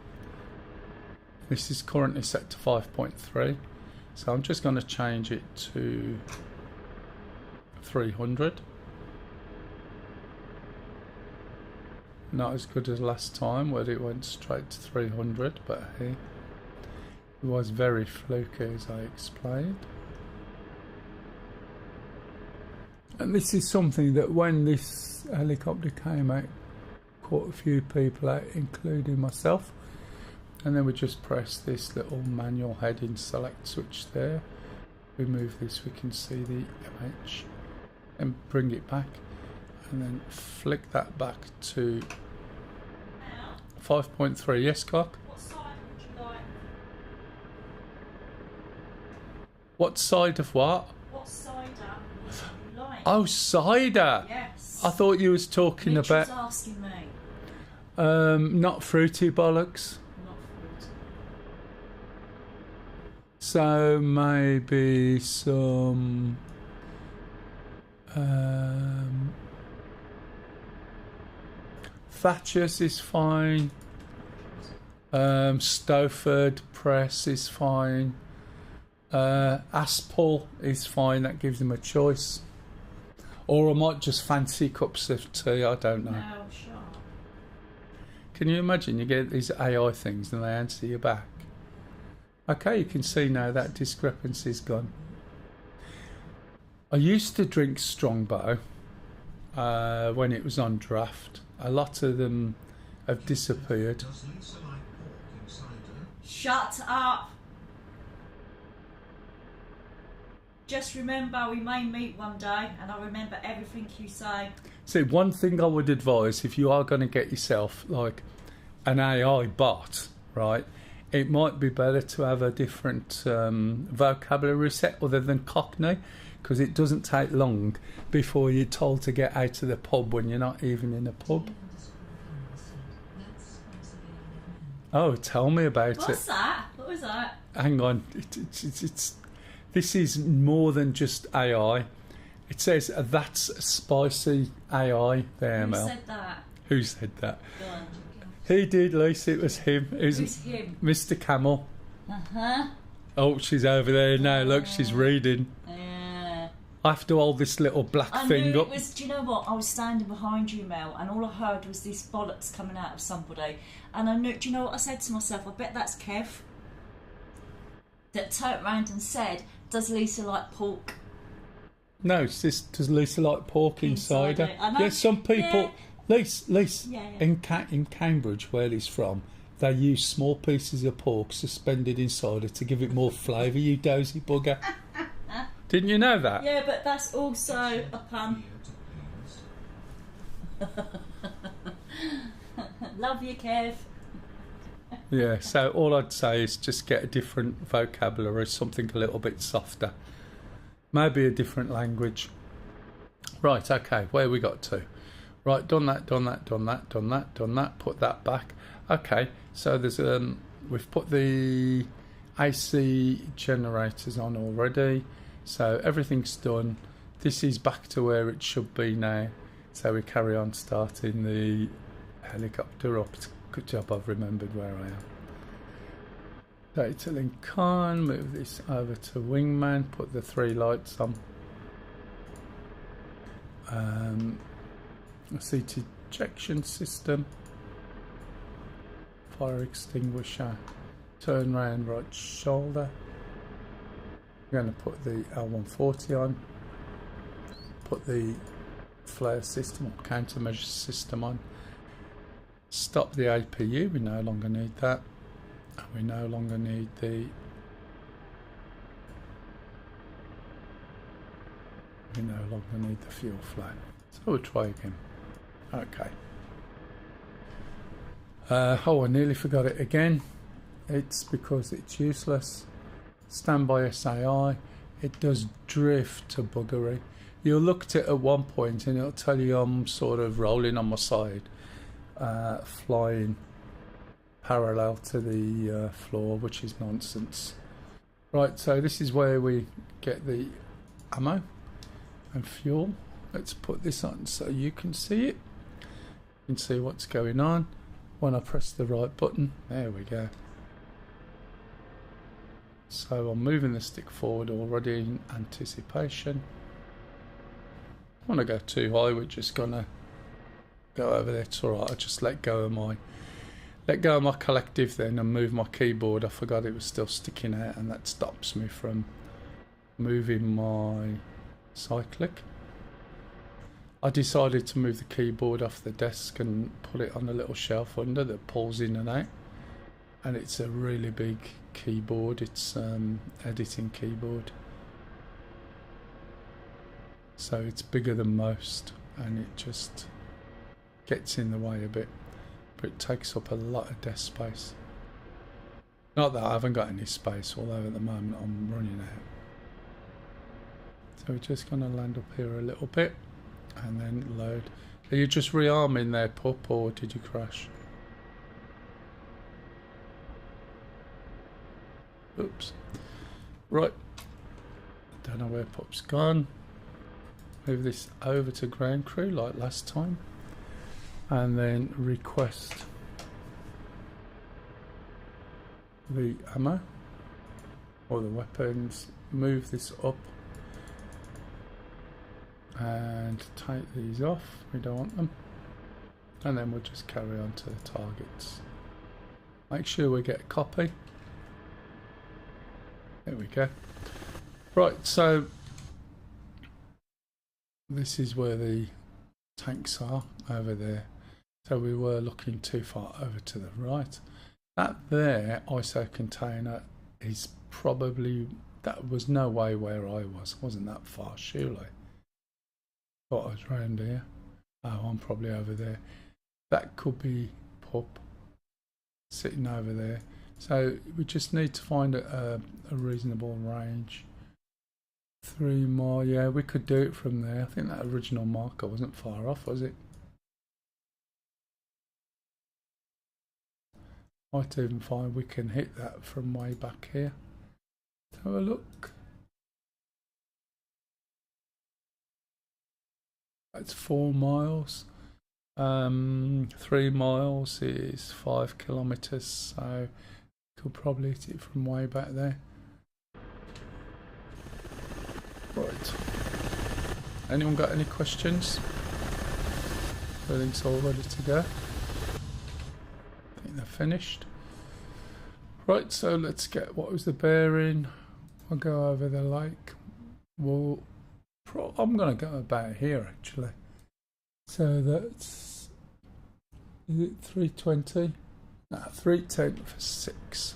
This is currently set to 5.3, so I'm just going to change it to 300. Not as good as last time where it went straight to 300, but hey, it was very fluky, as I explained. And this is something that when this helicopter came out, caught a few people out, including myself. And then we just press this little manual heading select switch there. Remove this, we can see the image and bring it back. And then flick that back to 5.3, yes, Cock? What side would you like? What side of what? What cider would you like? Oh, cider! Yes. I thought you was talking Mitch was about asking me. not fruity bollocks. Not fruit. So maybe some Thatcher's is fine. Stowford Press is fine. Aspel is fine. That gives them a choice. Or I might just fancy cups of tea. I don't know. No, sure. Can you imagine? You get these AI things and they answer you back. Okay, you can see now that discrepancy's gone. I used to drink Strongbow when it was on draft. A lot of them have disappeared. Does Lisa like pork in cider? Shut up. Just remember we may meet one day and I'll remember everything you say. See, one thing I would advise if you are going to get yourself like an AI bot, right, it might be better to have a different vocabulary set other than Cockney, because it doesn't take long before you're told to get out of the pub when you're not even in a pub. Oh, tell me about What's it. that? What was that? Hang on, it's this is more than just AI. It says that's spicy AI there, Who Mel. said that? Who said that? Go on. He did, Lisa. It was him. It was Who's him? Mr. Camel. Uh-huh. Oh, she's over there now. Look, she's reading. Yeah. I have to hold this little black I thing knew up. it was, do you know what? I was standing behind you, Mel, and all I heard was this bollocks coming out of somebody. And I knew, do you know what I said to myself? I bet that's Kev. That turned round and said, does Lisa like pork? No, it's just, does Lisa like pork Inside inside her? it. I know. Yeah, some people. Yeah. Lisa, Yeah. in Cambridge, where he's from, they use small pieces of pork suspended inside it to give it more flavour, you dozy bugger. Didn't you know that? Yeah, but that's also a pun. Here to please. Love you, Kev. Yeah, so all I'd say is just get a different vocabulary, something a little bit softer. Maybe a different language. Right, okay, where we got to? Right, done that, put that back. Okay, so there's we've put the AC generators on already, so everything's done. This is back to where it should be now, so we carry on starting the helicopter up. Good job, I've remembered where I am. Data link on, move this over to wingman, put the 3 lights on. Seat ejection system, fire extinguisher, turn round right shoulder. I'm going to put the L140 on, put the flare system or countermeasure system on, stop the APU, we no longer need that, and we no longer need the fuel flow. So we'll try again. Okay. Oh, I nearly forgot it again. It's because it's useless. Standby SAI. It does drift to buggery. You'll look at it at one point and it'll tell you I'm sort of rolling on my side, flying parallel to the floor, which is nonsense. Right, so this is where we get the ammo and fuel. Let's put this on so you can see it. You can see what's going on when I press the right button. There we go. So I'm moving the stick forward already in anticipation. I want to go too high, we're just gonna go over there. It's alright, I just let go of my collective then and move my keyboard. I forgot it was still sticking out, and that stops me from moving my cyclic. I decided to move the keyboard off the desk and put it on a little shelf under that pulls in and out, and it's a really big keyboard. It's editing keyboard, so it's bigger than most and it just gets in the way a bit, but it takes up a lot of desk space. Not that I haven't got any space, although at the moment I'm running out. So we're just going to land up here a little bit and then load. Are you just rearming there, pup, or did you crash? Oops. Right. Don't know where pup's gone. Move this over to ground crew like last time. And then request the ammo or the weapons. Move this up and take these off. We don't want them. And then we'll just carry on to the targets. Make sure we get a copy. There we go. Right, so this is where the tanks are, over there. So we were looking too far over to the right. That there ISO container is probably, that was no way where I was. Wasn't that far, surely. Thought I was round here. Oh, I'm probably over there. That could be pup sitting over there. So we just need to find a reasonable range. 3 more, yeah, we could do it from there. I think that original marker wasn't far off, was it? Might even find we can hit that from way back here. Let's have a look. That's 4 miles. 3 miles is 5 kilometers, so could probably hit it from way back there. Right. Anyone got any questions? Everything's all ready to go. I think they're finished. Right, so let's get, what was the bearing? I'll go over the lake. Well, I'm going to go about here actually. So that's, is it 320? No, 310 for 6.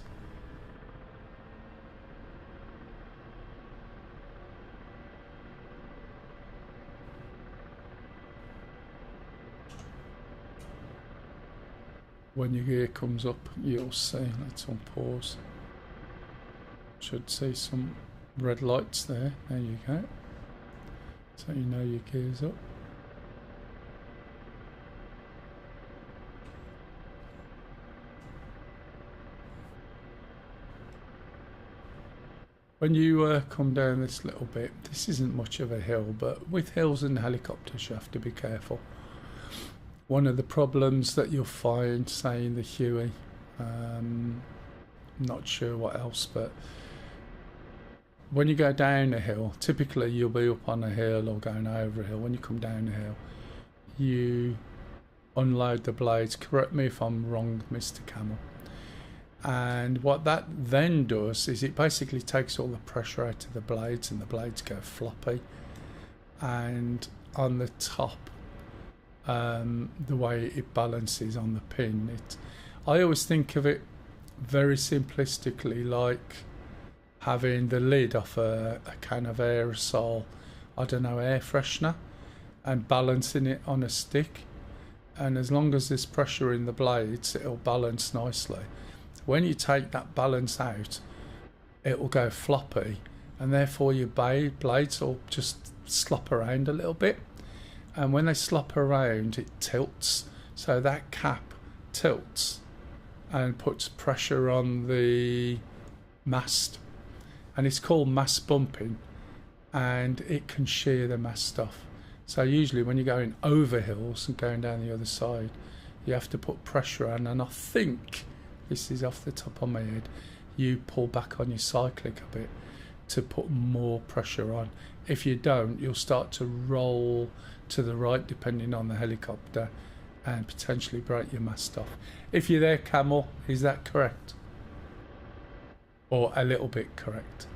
When your gear comes up, you'll see. Let's on pause. Should see some red lights there. There you go. So you know your gear's up. When you come down this little bit, this isn't much of a hill, but with hills and helicopters you have to be careful. One of the problems that you'll find, say in the Huey, I'm not sure what else, but when you go down a hill, typically you'll be up on a hill or going over a hill. When you come down a hill, you unload the blades. Correct me if I'm wrong, Mr. Camel. And what that then does is it basically takes all the pressure out of the blades and the blades go floppy. And on the top, the way it balances on the pin, I always think of it very simplistically like having the lid off a can of aerosol, I don't know, air freshener, and balancing it on a stick. And as long as there's pressure in the blades, it'll balance nicely. When you take that balance out, it will go floppy, and therefore your blades will just slop around a little bit. And when they slop around, it tilts. So that cap tilts and puts pressure on the mast. And it's called mast bumping, and it can shear the mast off. So usually when you're going over hills and going down the other side, you have to put pressure on. And I think, this is off the top of my head, you pull back on your cyclic a bit to put more pressure on. If you don't, you'll start to roll to the right depending on the helicopter and potentially break your mast off. If you're there, Camel, is that correct? Or a little bit correct?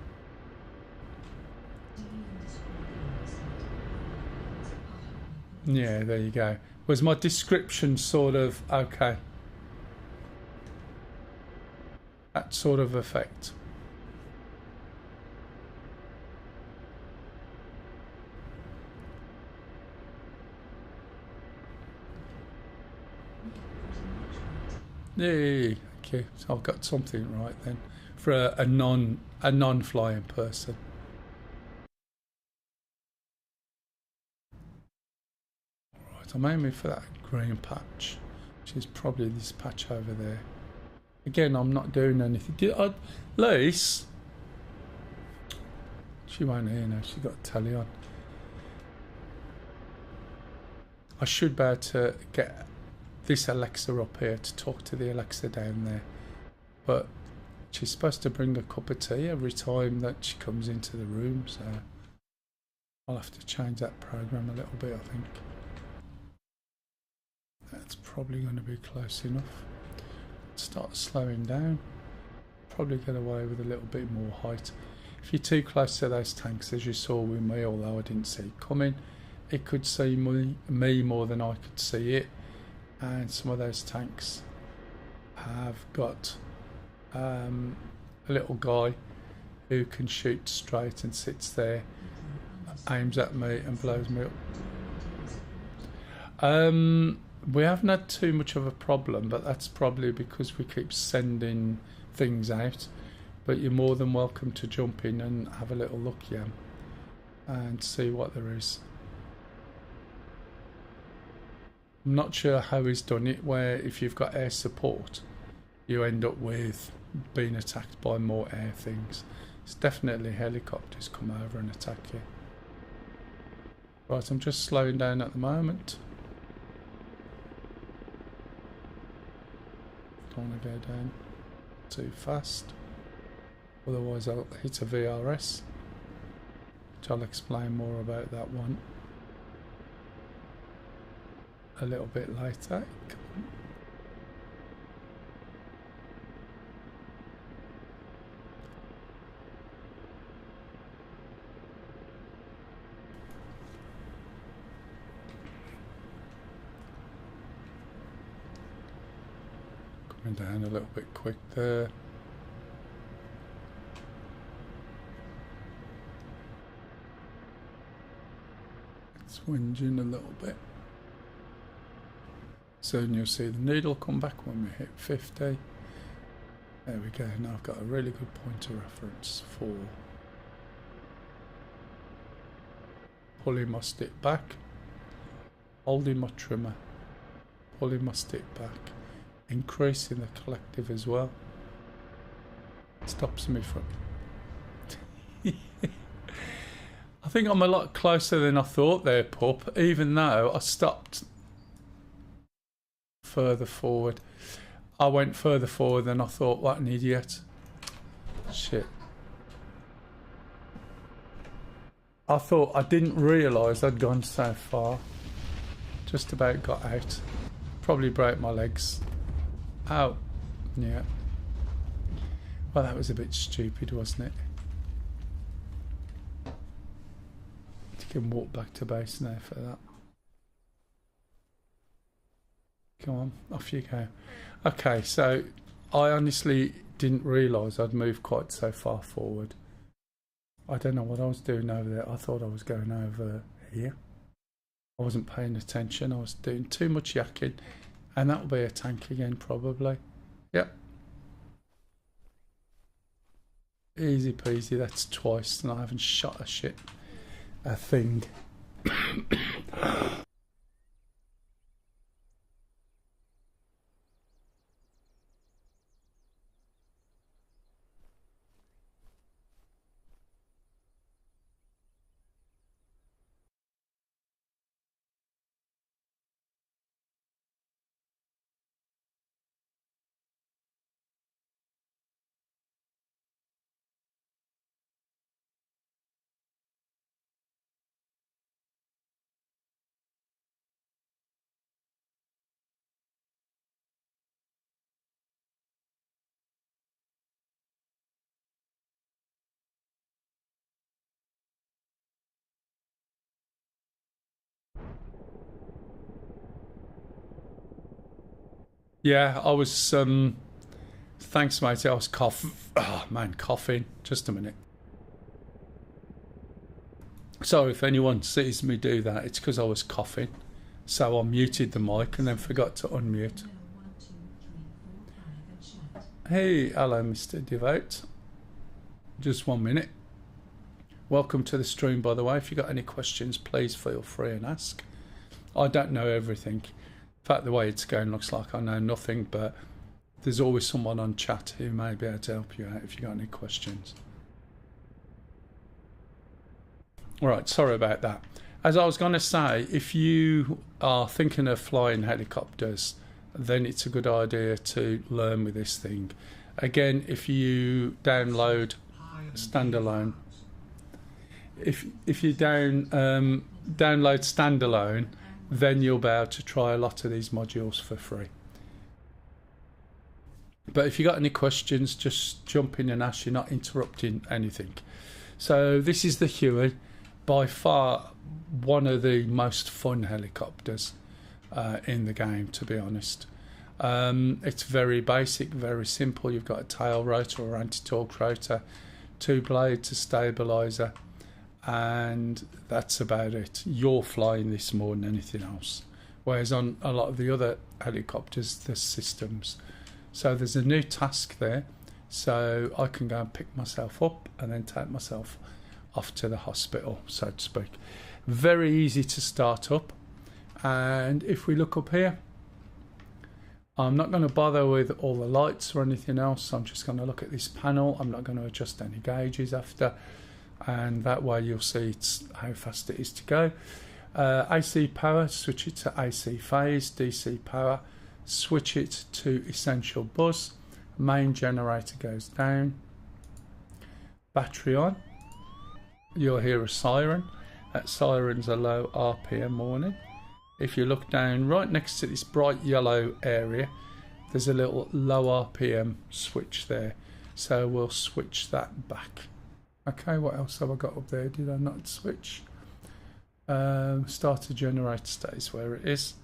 Yeah, there you go. Was my description sort of okay? That sort of effect. Yay, okay, so I've got something right then for a non-flying person. Right, I'm aiming for that green patch, which is probably this patch over there. Again, I'm not doing anything. Lise, she won't hear now. She's got a telly on. I should be able to get this Alexa up here to talk to the Alexa down there, but she's supposed to bring a cup of tea every time that she comes into the room, so I'll have to change that program a little bit, I think. That's probably going to be close enough. Start slowing down, probably get away with a little bit more height. If you're too close to those tanks, as you saw with me, although I didn't see it coming, it could see me more than I could see it. And some of those tanks have got a little guy who can shoot straight and sits there, aims at me and blows me up. We haven't had too much of a problem, but that's probably because we keep sending things out. But you're more than welcome to jump in and have a little look, Yam, and see what there is. I'm not sure how he's done it, where if you've got air support, you end up with being attacked by more air things. It's definitely helicopters come over and attack you. Right, I'm just slowing down at the moment. Don't want to go down too fast, otherwise I'll hit a VRS, which I'll explain more about that one a little bit later. Coming down a little bit quick there. It's whinging a little bit. Soon you'll see the needle come back when we hit 50. There we go. Now I've got a really good point of reference for pulling my stick back, holding my trimmer, pulling my stick back, increasing the collective as well. Stops me from... I think I'm a lot closer than I thought there, pup, even though I stopped further forward. I went further forward than I thought. What an idiot. Shit. I didn't realise I'd gone so far. Just about got out. Probably broke my legs. Ow. Yeah. Well, that was a bit stupid, wasn't it? You can walk back to base now for that. Come on, off you go. Okay, so I honestly didn't realise I'd moved quite so far forward. I don't know what I was doing over there. I thought I was going over here. I wasn't paying attention. I was doing too much yakking. And that'll be a tank again, probably. Yep. Easy peasy, that's twice and I haven't shot a thing. Yeah, I was, thanks mate, I was coughing. Just a minute. So if anyone sees me do that, it's because I was coughing. So I muted the mic and then forgot to unmute. Hey, hello, Mr. Devote. Just 1 minute. Welcome to the stream, by the way. If you've got any questions, please feel free and ask. I don't know everything. In fact, the way it's going looks like I know nothing, but there's always someone on chat who may be able to help you out if you've got any questions. All right, sorry about that. As I was going to say, if you are thinking of flying helicopters, then it's a good idea to learn with this thing. Again, if you download standalone, if you download standalone, then you'll be able to try a lot of these modules for free. But if you got any questions, just jump in and ask. You're not interrupting anything. So this is the Huey, by far one of the most fun helicopters in the game, to be honest. It's very basic, very simple. You've got a tail rotor or anti-torque rotor, 2 blades, a stabilizer, and that's about it. You're flying this more than anything else, whereas on a lot of the other helicopters there's systems. So there's a new task there, so I can go and pick myself up and then take myself off to the hospital, so to speak. Very easy to start up, and if we look up here, I'm not going to bother with all the lights or anything else. I'm just going to look at this panel. I'm not going to adjust any gauges after, and that way you'll see how fast it is to go. AC power, switch it to AC phase. DC power, switch it to essential bus. Main generator goes down. Battery on. You'll hear a siren. That siren's a low RPM warning. If you look down right next to this bright yellow area, there's a little low RPM switch there. So we'll switch that back. Okay, what else have I got up there? Did I not switch? Starter generator stays where it is.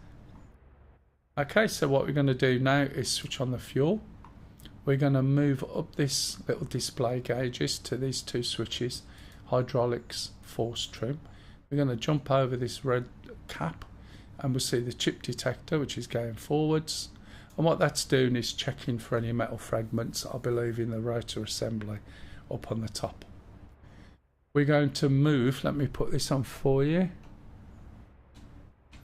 Okay, so what we're going to do now is switch on the fuel. We're going to move up this little display gauges to these 2 switches, hydraulics, force trim. We're going to jump over this red cap and we'll see the chip detector, which is going forwards. And what that's doing is checking for any metal fragments, I believe, in the rotor assembly up on the top. We're going to move, let me put this on for you.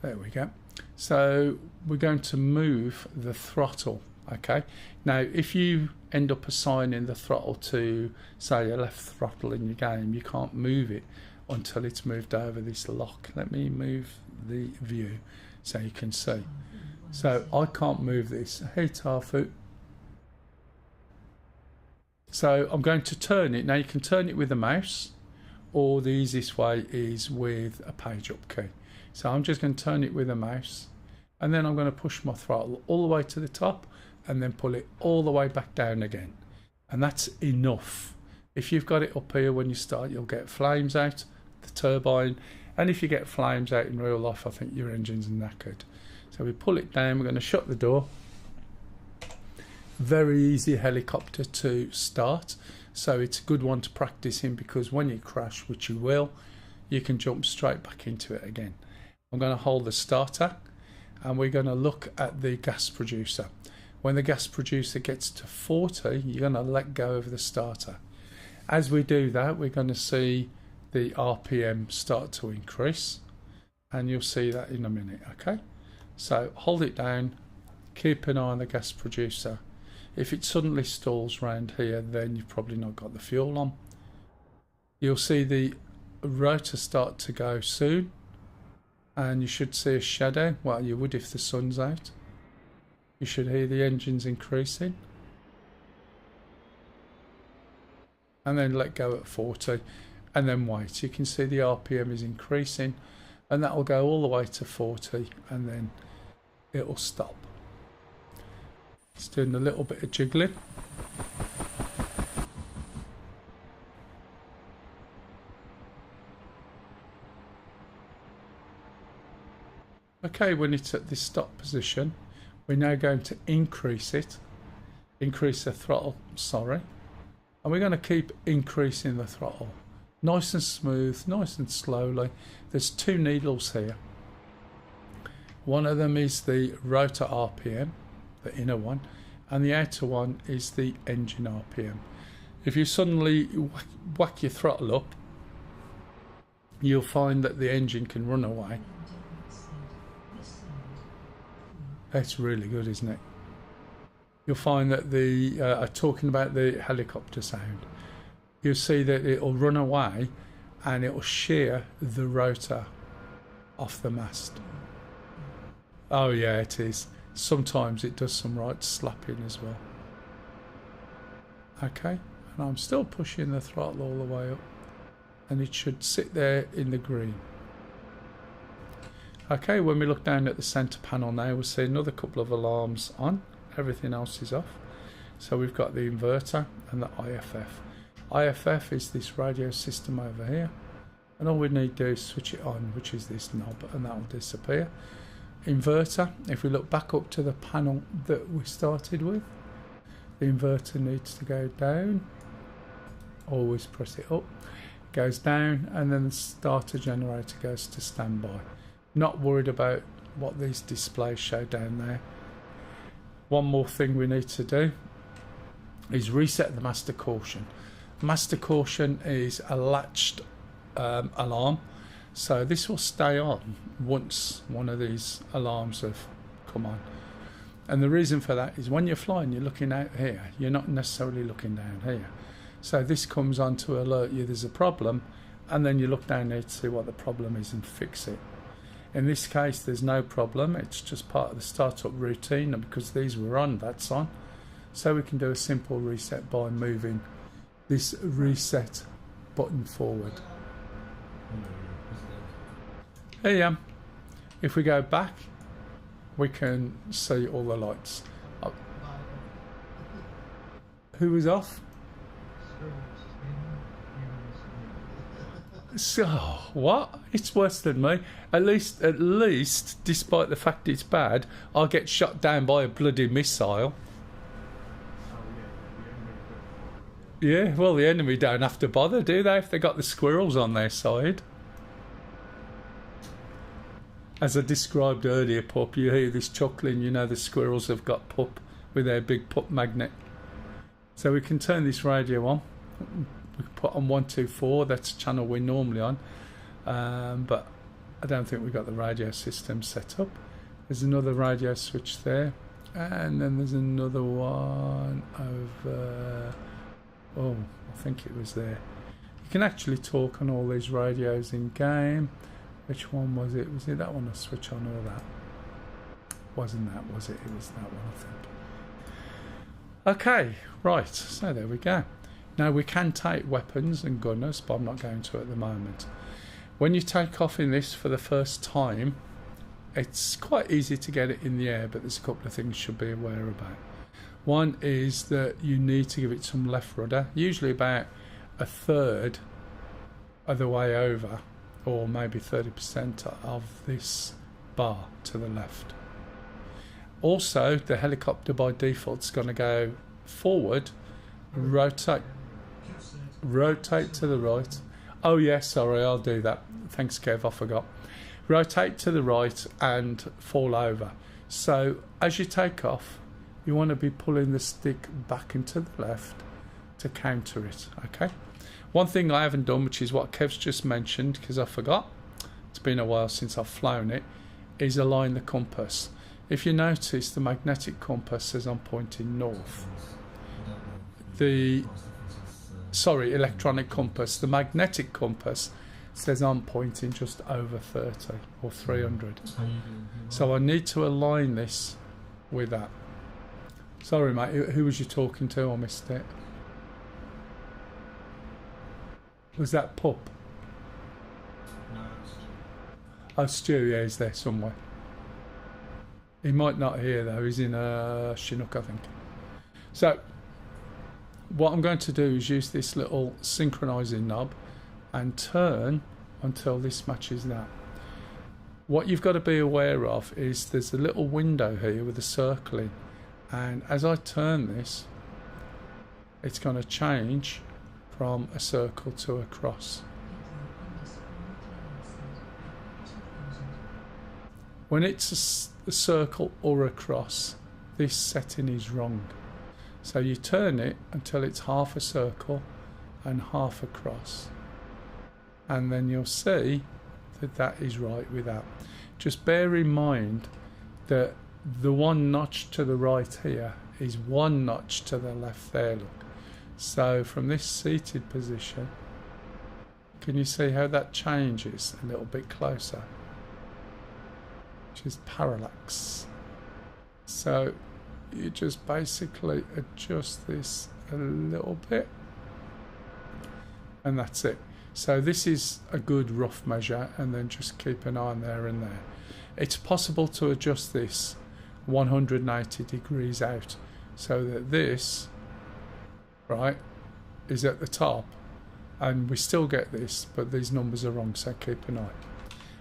There we go. So we're going to move the throttle, okay? Now, if you end up assigning the throttle to, say, your left throttle in your game, you can't move it until it's moved over this lock. Let me move the view so you can see. So I can't move this. Hey, Tarfu. So I'm going to turn it. Now you can turn it with a mouse, or the easiest way is with a page up key. So I'm just going to turn it with a mouse, and then I'm going to push my throttle all the way to the top and then pull it all the way back down again. And that's enough. If you've got it up here when you start, you'll get flames out the turbine, and if you get flames out in real life, I think your engine's knackered. So we pull it down, we're going to shut the door. Very easy helicopter to start, so it's a good one to practice in, because when you crash, which you will, you can jump straight back into it again. I'm going to hold the starter and we're going to look at the gas producer. When the gas producer gets to 40, you're going to let go of the starter. As we do that, we're going to see the RPM start to increase, and you'll see that in a minute. Okay, so hold it down, keep an eye on the gas producer. If it suddenly stalls round here, then you've probably not got the fuel on. You'll see the rotor start to go soon, and you should see a shadow. Well, you would if the sun's out. You should hear the engines increasing, and then let go at 40, and then wait. You can see the RPM is increasing, and that will go all the way to 40, and then it will stop. It's doing a little bit of jiggling. Okay, when it's at this stop position, we're now going to increase the throttle, and we're going to keep increasing the throttle. Nice and smooth, nice and slowly. There's 2 needles here. One of them is the rotor RPM, the inner one, and the outer one is the engine RPM. If you suddenly whack your throttle up, you'll find that the engine can run away. That's really good, isn't it? You'll find that talking about the helicopter sound, you'll see that it'll run away and it'll shear the rotor off the mast. Oh yeah, it is. Sometimes it does some right slapping as well. Okay, and I'm still pushing the throttle all the way up, and it should sit there in the green. Okay, when we look down at the center panel now, we'll see another couple of alarms on. Everything else is off. So we've got the inverter and the IFF. IFF is this radio system over here, and all we need to do is switch it on, which is this knob, and that will disappear. Inverter, if we look back up to the panel that we started with, the inverter needs to go down. Always press it up, goes down, and then the starter generator goes to standby. Not worried about what these displays show down there. One more thing we need to do is reset the master caution. Master caution is a latched alarm, so this will stay on once one of these alarms have come on. And the reason for that is when you're flying, you're looking out here, you're not necessarily looking down here. So this comes on to alert you there's a problem, and then you look down there to see what the problem is and fix it. In this case, there's no problem, it's just part of the startup routine, and because these were on, that's on. So we can do a simple reset by moving this reset button forward. Here you are. If we go back, we can see all the lights. Oh. Who was off? So what? It's worse than me. At least, despite the fact it's bad, I'll get shot down by a bloody missile. Yeah, well, the enemy don't have to bother, do they, if they got the squirrels on their side? As I described earlier, Pup, you hear this chuckling, you know the squirrels have got Pup with their big Pup magnet. So we can turn this radio on. We can put on 124, that's the channel we're normally on. But I don't think we've got the radio system set up. There's another radio switch there. And then there's another one over... Oh, I think it was there. You can actually talk on all these radios in game. Which one was it? Was it that one or switch on all that? Wasn't that, was it? It was that one, I think. Okay, right, so there we go. Now we can take weapons and gunners, but I'm not going to at the moment. When you take off in this for the first time, it's quite easy to get it in the air, but there's a couple of things you should be aware about. One is that you need to give it some left rudder, usually about a third of the way over, or maybe 30% of this bar to the left. Also, the helicopter by default is going to go forward, rotate to the right. Oh yeah, sorry, I'll do that. Thanks, Kev, I forgot. Rotate to the right and fall over. So as you take off, you want to be pulling the stick back into the left to counter it, okay? One thing I haven't done, which is what Kev's just mentioned, because I forgot, it's been a while since I've flown it, is align the compass. If you notice, the magnetic compass says I'm pointing north. Electronic compass. The magnetic compass says I'm pointing just over 30 or 300. So I need to align this with that. Sorry, mate, who was you talking to? I missed it. Was that Pup? No, it's Stu. Oh, Stu, yeah, he's there somewhere. He might not hear though, he's in Chinook, I think. So, what I'm going to do is use this little synchronising knob and turn until this matches that. What you've got to be aware of is there's a little window here with a circle in, and as I turn this, it's going to change from a circle to a cross. When it's a circle or a cross, this setting is wrong. So you turn it until it's half a circle and half across, and then you'll see that that is right with that. Just bear in mind that the one notch to the right here is one notch to the left there, look. So from this seated position, can you see how that changes a little bit closer? Which is parallax. So you just basically adjust this a little bit, and that's it. So this is a good rough measure, and then just keep an eye on there and there. It's possible to adjust this 180 degrees out, so that this, right, is at the top, and we still get this, but these numbers are wrong, so keep an eye.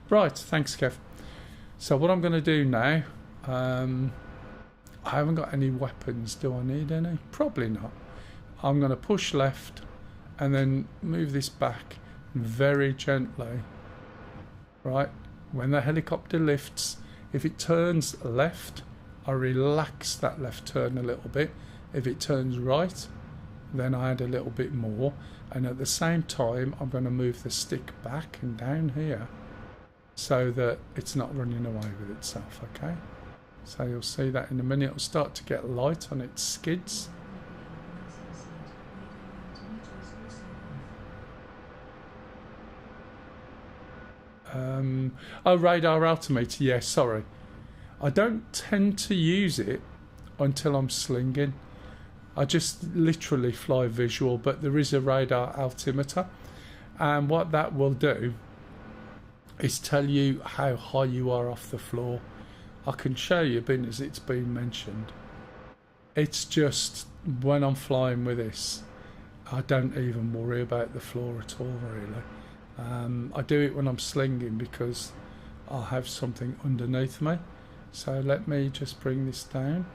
Right, thanks Kev. So what I'm going to do now, I haven't got any weapons. Do I need any? Probably not. I'm going to push left and then move this back very gently. Right, when the helicopter lifts, if it turns left, I relax that left turn a little bit. If it turns right, then I add a little bit more, and at the same time I'm going to move the stick back and down here so that it's not running away with itself. Okay, so you'll see that in a minute. It'll start to get light on its skids. Oh, radar altimeter, yeah, sorry. I don't tend to use it until I'm slinging. I just literally fly visual, but there is a radar altimeter, and what that will do is tell you how high you are off the floor. I can show you, being as it's been mentioned. It's just when I'm flying with this, I don't even worry about the floor at all, really. I do it when I'm slinging because I'll have something underneath me. So let me just bring this down,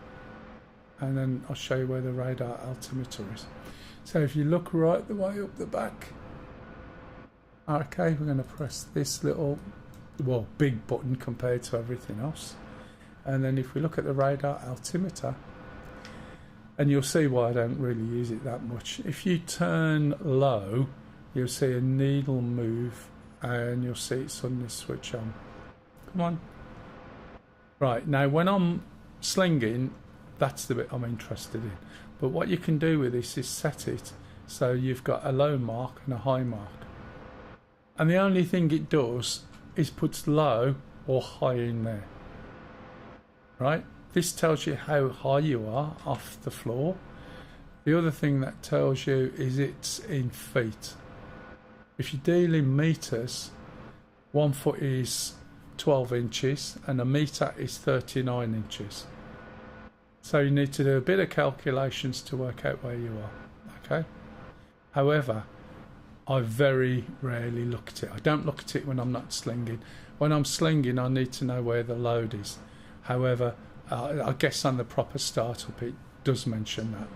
and then I'll show you where the radar altimeter is. So if you look right the way up the back, okay, we're going to press this little, well, big button compared to everything else. And then if we look at the radar altimeter, and you'll see why I don't really use it that much. If you turn low, you'll see a needle move, and you'll see it suddenly switch on. Come on. Right, now when I'm slinging, that's the bit I'm interested in. But what you can do with this is set it so you've got a low mark and a high mark. And the only thing it does is puts low or high in there. Right? This tells you how high you are off the floor. The other thing that tells you is it's in feet. If you deal in meters, 1 foot is 12 inches and a metre is 39 inches. So you need to do a bit of calculations to work out where you are. Okay. However, I very rarely look at it. I don't look at it when I'm not slinging. When I'm slinging, I need to know where the load is. However, I guess on the proper startup it does mention that.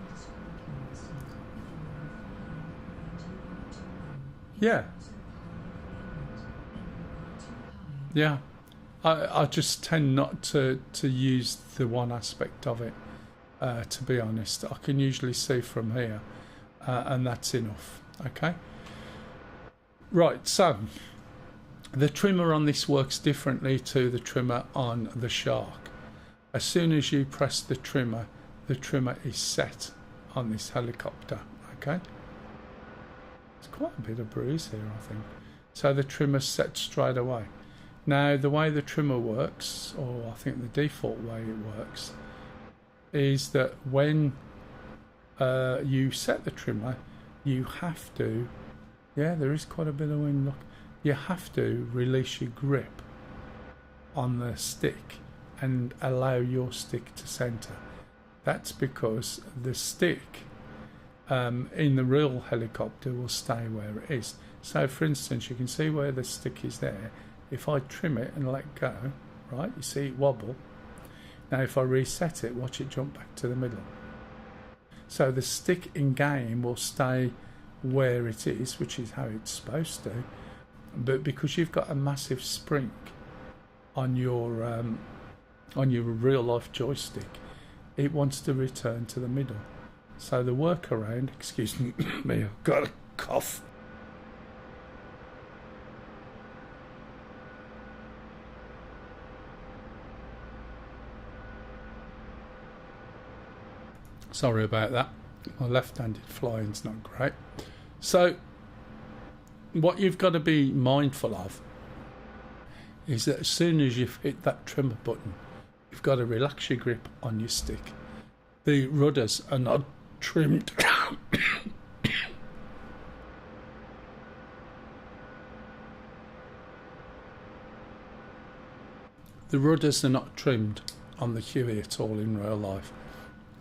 Yeah. Yeah. I just tend not to use the one aspect of it, to be honest. I can usually see from here, and that's enough. Okay. Right, so the trimmer on this works differently to the trimmer on the Shark. As soon as you press the trimmer is set on this helicopter. Okay. It's quite a bit of bruise here, I think. So the trimmer's set straight away. Now, the way the trimmer works, or I think the default way it works, is that when you set the trimmer, you have to, yeah, there is quite a bit of wind, look, you have to release your grip on the stick and allow your stick to centre. That's because the stick in the real helicopter will stay where it is. So, for instance, you can see where the stick is there. If I trim it and let go, right, you see it wobble. Now if I reset it, watch it jump back to the middle. So the stick in game will stay where it is, which is how it's supposed to. But because you've got a massive spring on your real life joystick, it wants to return to the middle. So the workaround, excuse me, I've got a cough. Sorry about that. My left-handed flying's not great. So what you've got to be mindful of is that as soon as you've hit that trimmer button, you've got to relax your grip on your stick. The rudders are not trimmed. The rudders are not trimmed on the Huey at all in real life.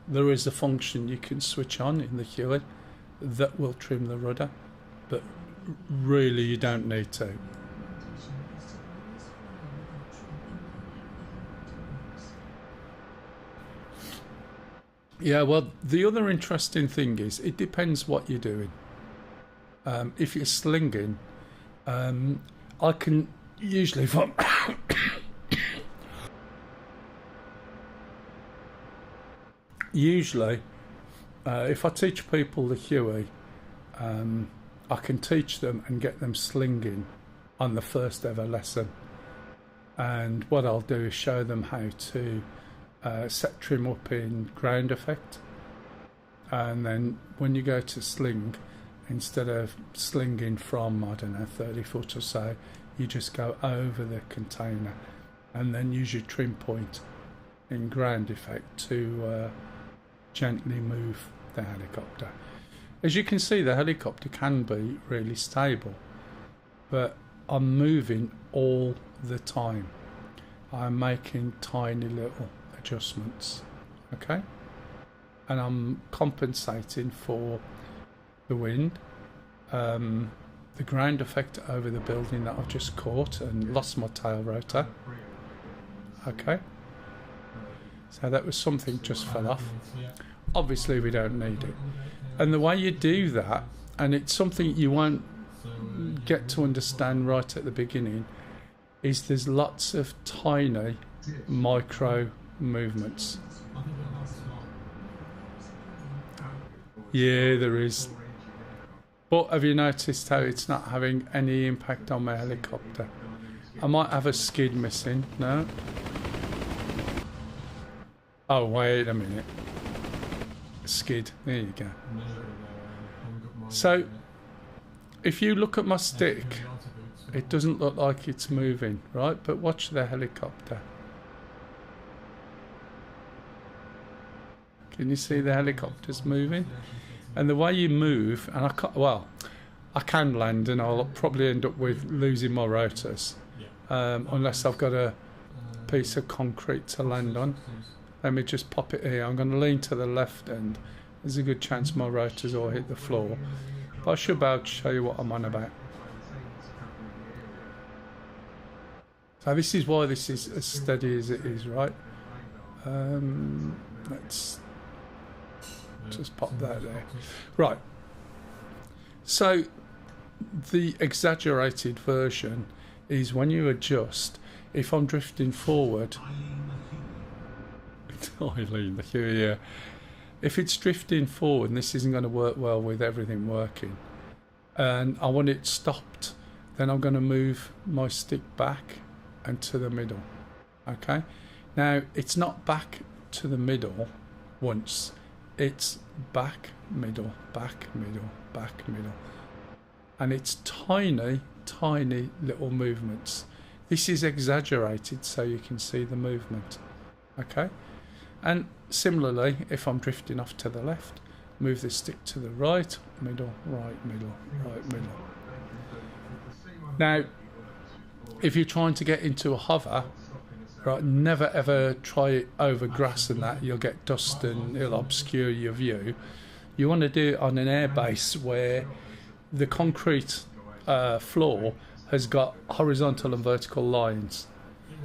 There is a function you can switch on in the Huey that will trim the rudder, but really you don't need to. Yeah, well, the other interesting thing is it depends what you're doing. If you're slinging, I can usually, if I teach people the Huey, I can teach them and get them slinging on the first ever lesson. And what I'll do is show them how to set trim up in ground effect, and then when you go to sling, instead of slinging from, I don't know, 30 foot or so, you just go over the container and then use your trim point in ground effect to gently move the helicopter. As you can see, the helicopter can be really stable, but I'm moving all the time. I'm making tiny little adjustments, okay, and I'm compensating for the wind, the ground effect over the building that I've just caught and lost my tail rotor, okay, so that was something just fell off. Obviously we don't need it, and the way you do that, and it's something you won't get to understand right at the beginning, is there's lots of tiny micro movements. Yeah, there is. But have you noticed how it's not having any impact on my helicopter? I might have a skid missing. No? Oh, wait a minute. Skid. There you go. So, if you look at my stick, it doesn't look like it's moving, right? But watch the helicopter. Can you see the helicopters moving? And the way you move, and I can land, and I'll probably end up with losing my rotors, unless I've got a piece of concrete to land on. Let me just pop it here. I'm going to lean to the left end. There's a good chance my rotors will hit the floor, but I should be able to show you what I'm on about. So this is why this is as steady as it is, right? Let's just pop that there. Right. So the exaggerated version is when you adjust, if I'm drifting forward, Eileen, the Huey, yeah. If it's drifting forward, and this isn't going to work well with everything working, and I want it stopped, then I'm going to move my stick back and to the middle. Okay? Now, it's not back to the middle once. It's back, middle, back, middle, back, middle. And it's tiny, tiny little movements. This is exaggerated so you can see the movement. Okay? And similarly, if I'm drifting off to the left, move the stick to the right, middle, right, middle, right, middle. Now, if you're trying to get into a hover, right, never ever try it over grass and that. You'll get dust and it'll obscure your view. You want to do it on an airbase where the concrete floor has got horizontal and vertical lines,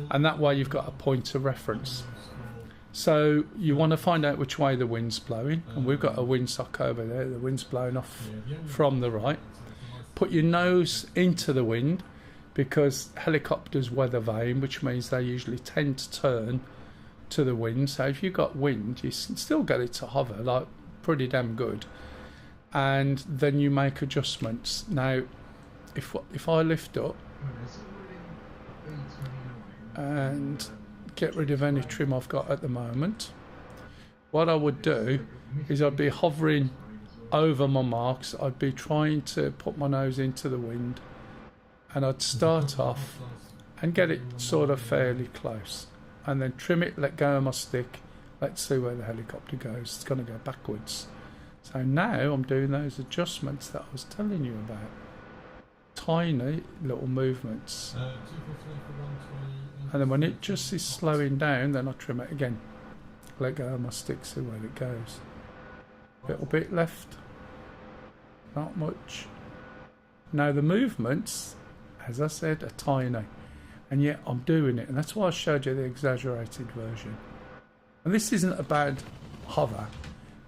and that way you've got a point of reference. So you want to find out which way the wind's blowing, and we've got a windsock over there. The wind's blowing off from the right. Put your nose into the wind, because helicopters weather vane, which means they usually tend to turn to the wind. So if you've got wind, you can still get it to hover, like pretty damn good. And then you make adjustments. Now, if I lift up and get rid of any trim I've got at the moment, what I would do is I'd be hovering over my marks. I'd be trying to put my nose into the wind, and I'd start off and get it sort of fairly close, and then trim it, let go of my stick. Let's see where the helicopter goes. It's going to go backwards. So now I'm doing those adjustments that I was telling you about. Tiny little movements. And then when it just is slowing down, then I trim it again. Let go of my stick, see where it goes. Little bit left. Not much. Now the movements, as I said, are tiny. And yet I'm doing it. And that's why I showed you the exaggerated version. And this isn't a bad hover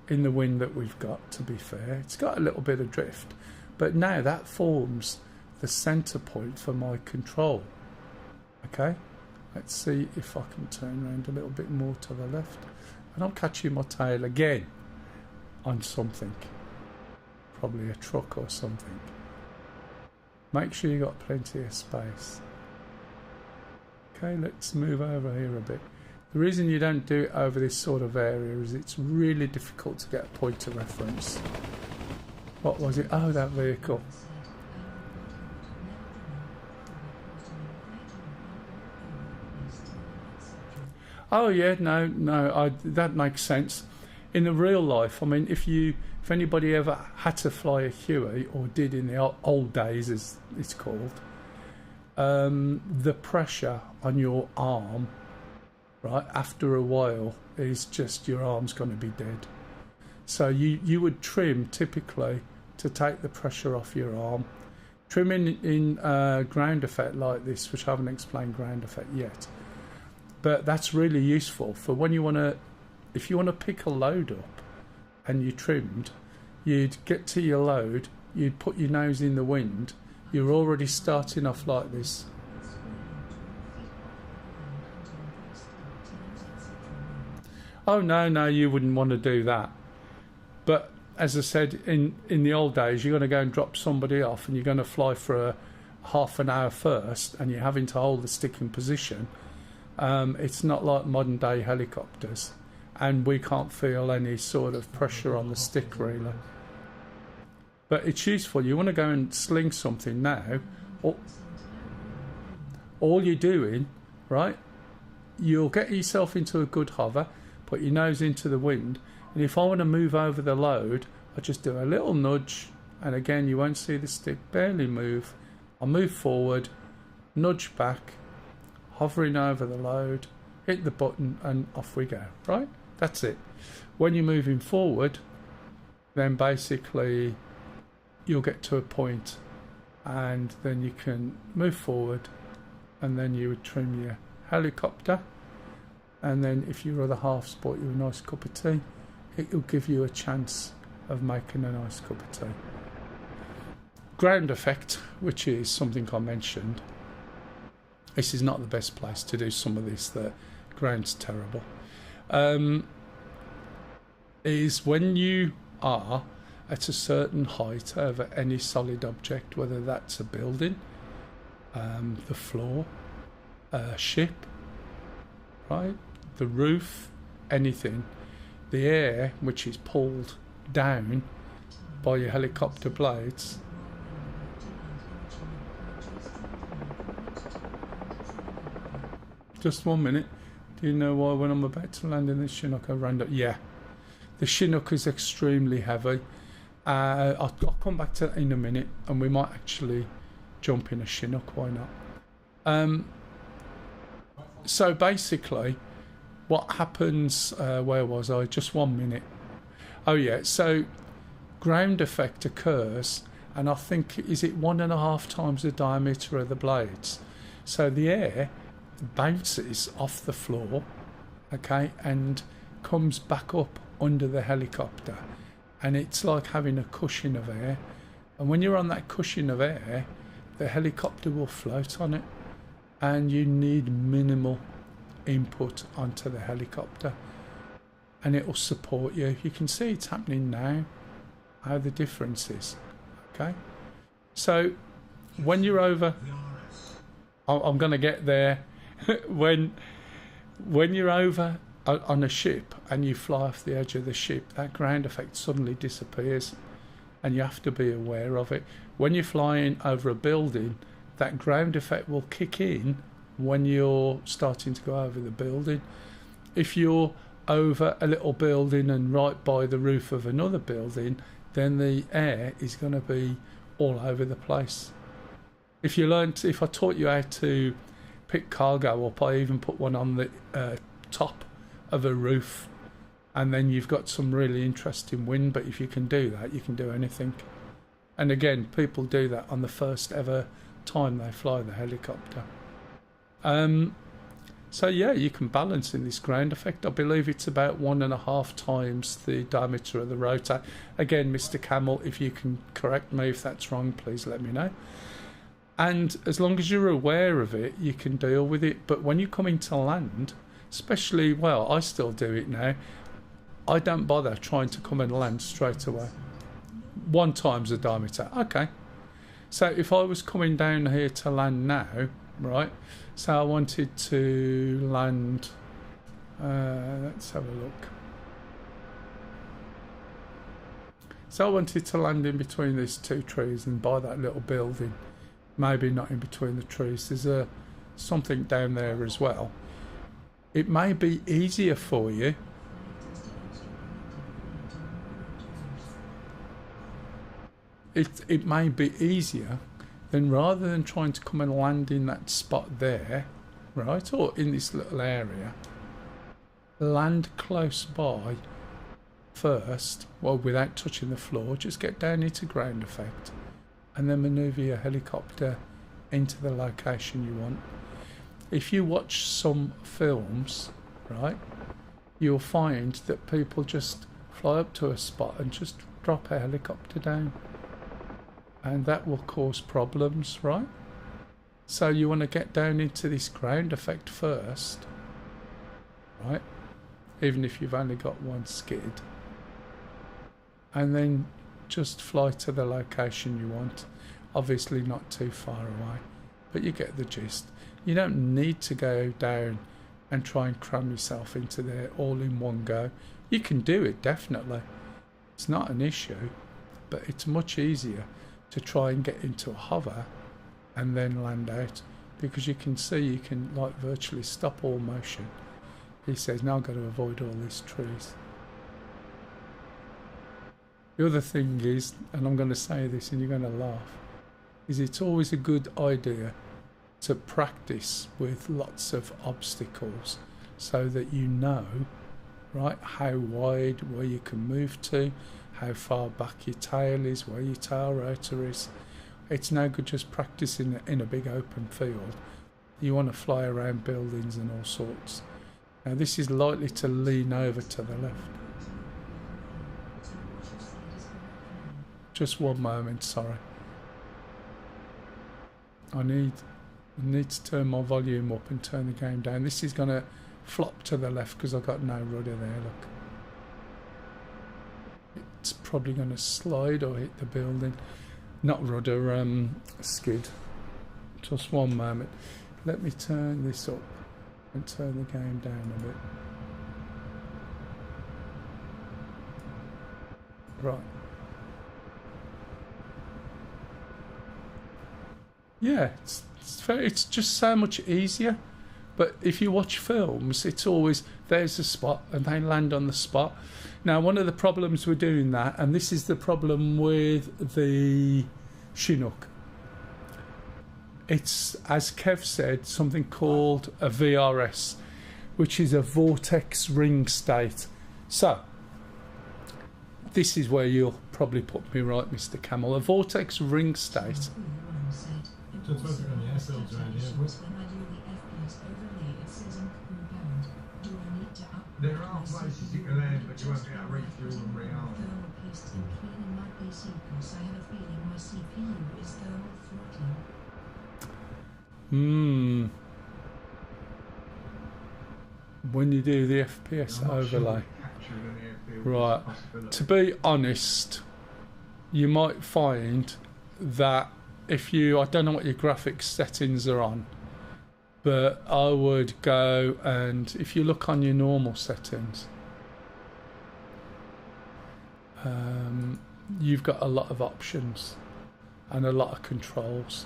in the wind that we've got, to be fair. It's got a little bit of drift. But now that forms the centre point for my control. Okay? Let's see if I can turn around a little bit more to the left. And I'm catching my tail again on something. Probably a truck or something. Make sure you've got plenty of space. Okay, let's move over here a bit. The reason you don't do it over this sort of area is it's really difficult to get a point of reference. What was it? Oh, that vehicle. Oh yeah, no, that makes sense. In the real life, I mean, if anybody ever had to fly a Huey, or did in the old days, as it's called, the pressure on your arm, right, after a while, is just your arm's going to be dead. So you would trim typically to take the pressure off your arm. Trimming in ground effect like this, which I haven't explained ground effect yet, but that's really useful for when you want to, if you want to pick a load up and you trimmed, you'd get to your load, you'd put your nose in the wind, you're already starting off like this. Oh no, you wouldn't want to do that. But as I said, in the old days, you're going to go and drop somebody off and you're going to fly for a half an hour first, and you're having to hold the stick in position. It's not like modern day helicopters, and we can't feel any sort of pressure on the stick really. But it's useful. You want to go and sling something now, all you're doing, right, you'll get yourself into a good hover, put your nose into the wind, and if I want to move over the load, I just do a little nudge, and again you won't see the stick barely move. I'll move forward, nudge back, hovering over the load, hit the button, and off we go, right? That's it. When you're moving forward, then basically you'll get to a point, and then you can move forward, and then you would trim your helicopter, and then if your other half's bought you a nice cup of tea, it'll give you a chance of making a nice cup of tea. Ground effect, which is something I mentioned, this is not the best place to do some of this, the ground's terrible, is when you are at a certain height over any solid object, whether that's a building, the floor, a ship, right, the roof, anything, the air which is pulled down by your helicopter blades. Just 1 minute. Do you know why when I'm about to land in the Chinook I ran up? Yeah, the Chinook is extremely heavy. I'll come back to that in a minute, and we might actually jump in a Chinook, why not? So basically what happens, where was I? Just 1 minute. Oh yeah, so ground effect occurs, and I think, is it 1.5 times the diameter of the blades? So the air bounces off the floor, okay, and comes back up under the helicopter, and it's like having a cushion of air, and when you're on that cushion of air, the helicopter will float on it, and you need minimal input onto the helicopter. and it will support you. You can see it's happening now, how the difference is. Okay, so when you're over, I'm going to get there. when you're over on a ship and you fly off the edge of the ship, that ground effect suddenly disappears, and you have to be aware of it. When you're flying over a building, that ground effect will kick in when you're starting to go over the building. If you're over a little building and right by the roof of another building, then the air is going to be all over the place. If I taught you how to pick cargo up, I even put one on the top of a roof, and then you've got some really interesting wind. But if you can do that, you can do anything. And again, people do that on the first ever time they fly the helicopter. So yeah, you can balance in this ground effect. I believe it's about 1.5 times the diameter of the rotor. Again, Mr. Camel, if you can correct me if that's wrong, please let me know. And as long as you're aware of it, you can deal with it. But when you come into land, especially, well, I still do it now, I don't bother trying to come and land straight away. 1 times the diameter. Okay. So if I was coming down here to land now, right, so I wanted to land, let's have a look. So I wanted to land in between these 2 trees and by that little building. Maybe not in between the trees. There's something down there as well. It may be easier for you. It may be easier then, rather than trying to come and land in that spot there, right, or in this little area, land close by first, well, without touching the floor. Just get down into ground effect and then manoeuvre your helicopter into the location you want. If you watch some films, right, you'll find that people just fly up to a spot and just drop a helicopter down, and that will cause problems, right? So you want to get down into this ground effect first, right, even if you've only got 1 skid, and then just fly to the location you want. Obviously not too far away, but you get the gist. You don't need to go down and try and cram yourself into there all in one go. You can do it, definitely. It's not an issue, but it's much easier to try and get into a hover and then land out, because you can see you can like virtually stop all motion. He says, now I've got to avoid all these trees. The other thing is, and I'm going to say this and you're going to laugh, is it's always a good idea to practice with lots of obstacles so that you know, right, how wide, where you can move to, how far back your tail is, where your tail rotor is. It's no good just practicing in a big open field. You want to fly around buildings and all sorts. Now this is likely to lean over to the left. Just 1 moment, sorry. I need to turn my volume up and turn the game down. This is going to flop to the left because I've got no rudder there, look. It's probably going to slide or hit the building. Not rudder, skid. Just 1 moment. Let me turn this up and turn the game down a bit. Right. Yeah, it's just so much easier. But if you watch films, it's always there's a spot and they land on the spot. Now, one of the problems with doing that, and this is the problem with the Chinook, it's, as Kev said, something called a VRS, which is a vortex ring state. So this is where you'll probably put me right, Mr. Camel. A vortex ring state. Just focus on the airfields around here. There are places you can land, but you won't be able to refuel and rearm. When you do the FPS I'm not overlay. Sure capture Right. To be honest, you might find that if you, I don't know what your graphics settings are on, but I would go and if you look on your normal settings, you've got a lot of options and a lot of controls.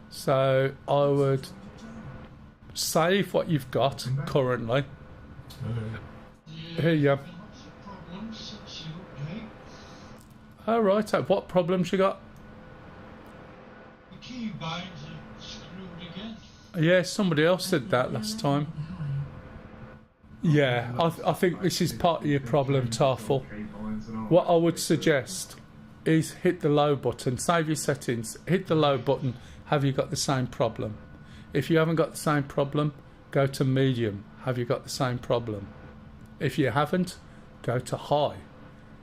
So I would save what you've got currently. Here you go. All right. What problems you got? The keybinds are screwed again. Yeah, somebody else said that last time. Yeah, I think this is part of your problem, Tarful. What I would suggest is hit the low button, save your settings, hit the low button. Have you got the same problem? If you haven't got the same problem, go to medium. Have you got the same problem? If you haven't, go to high.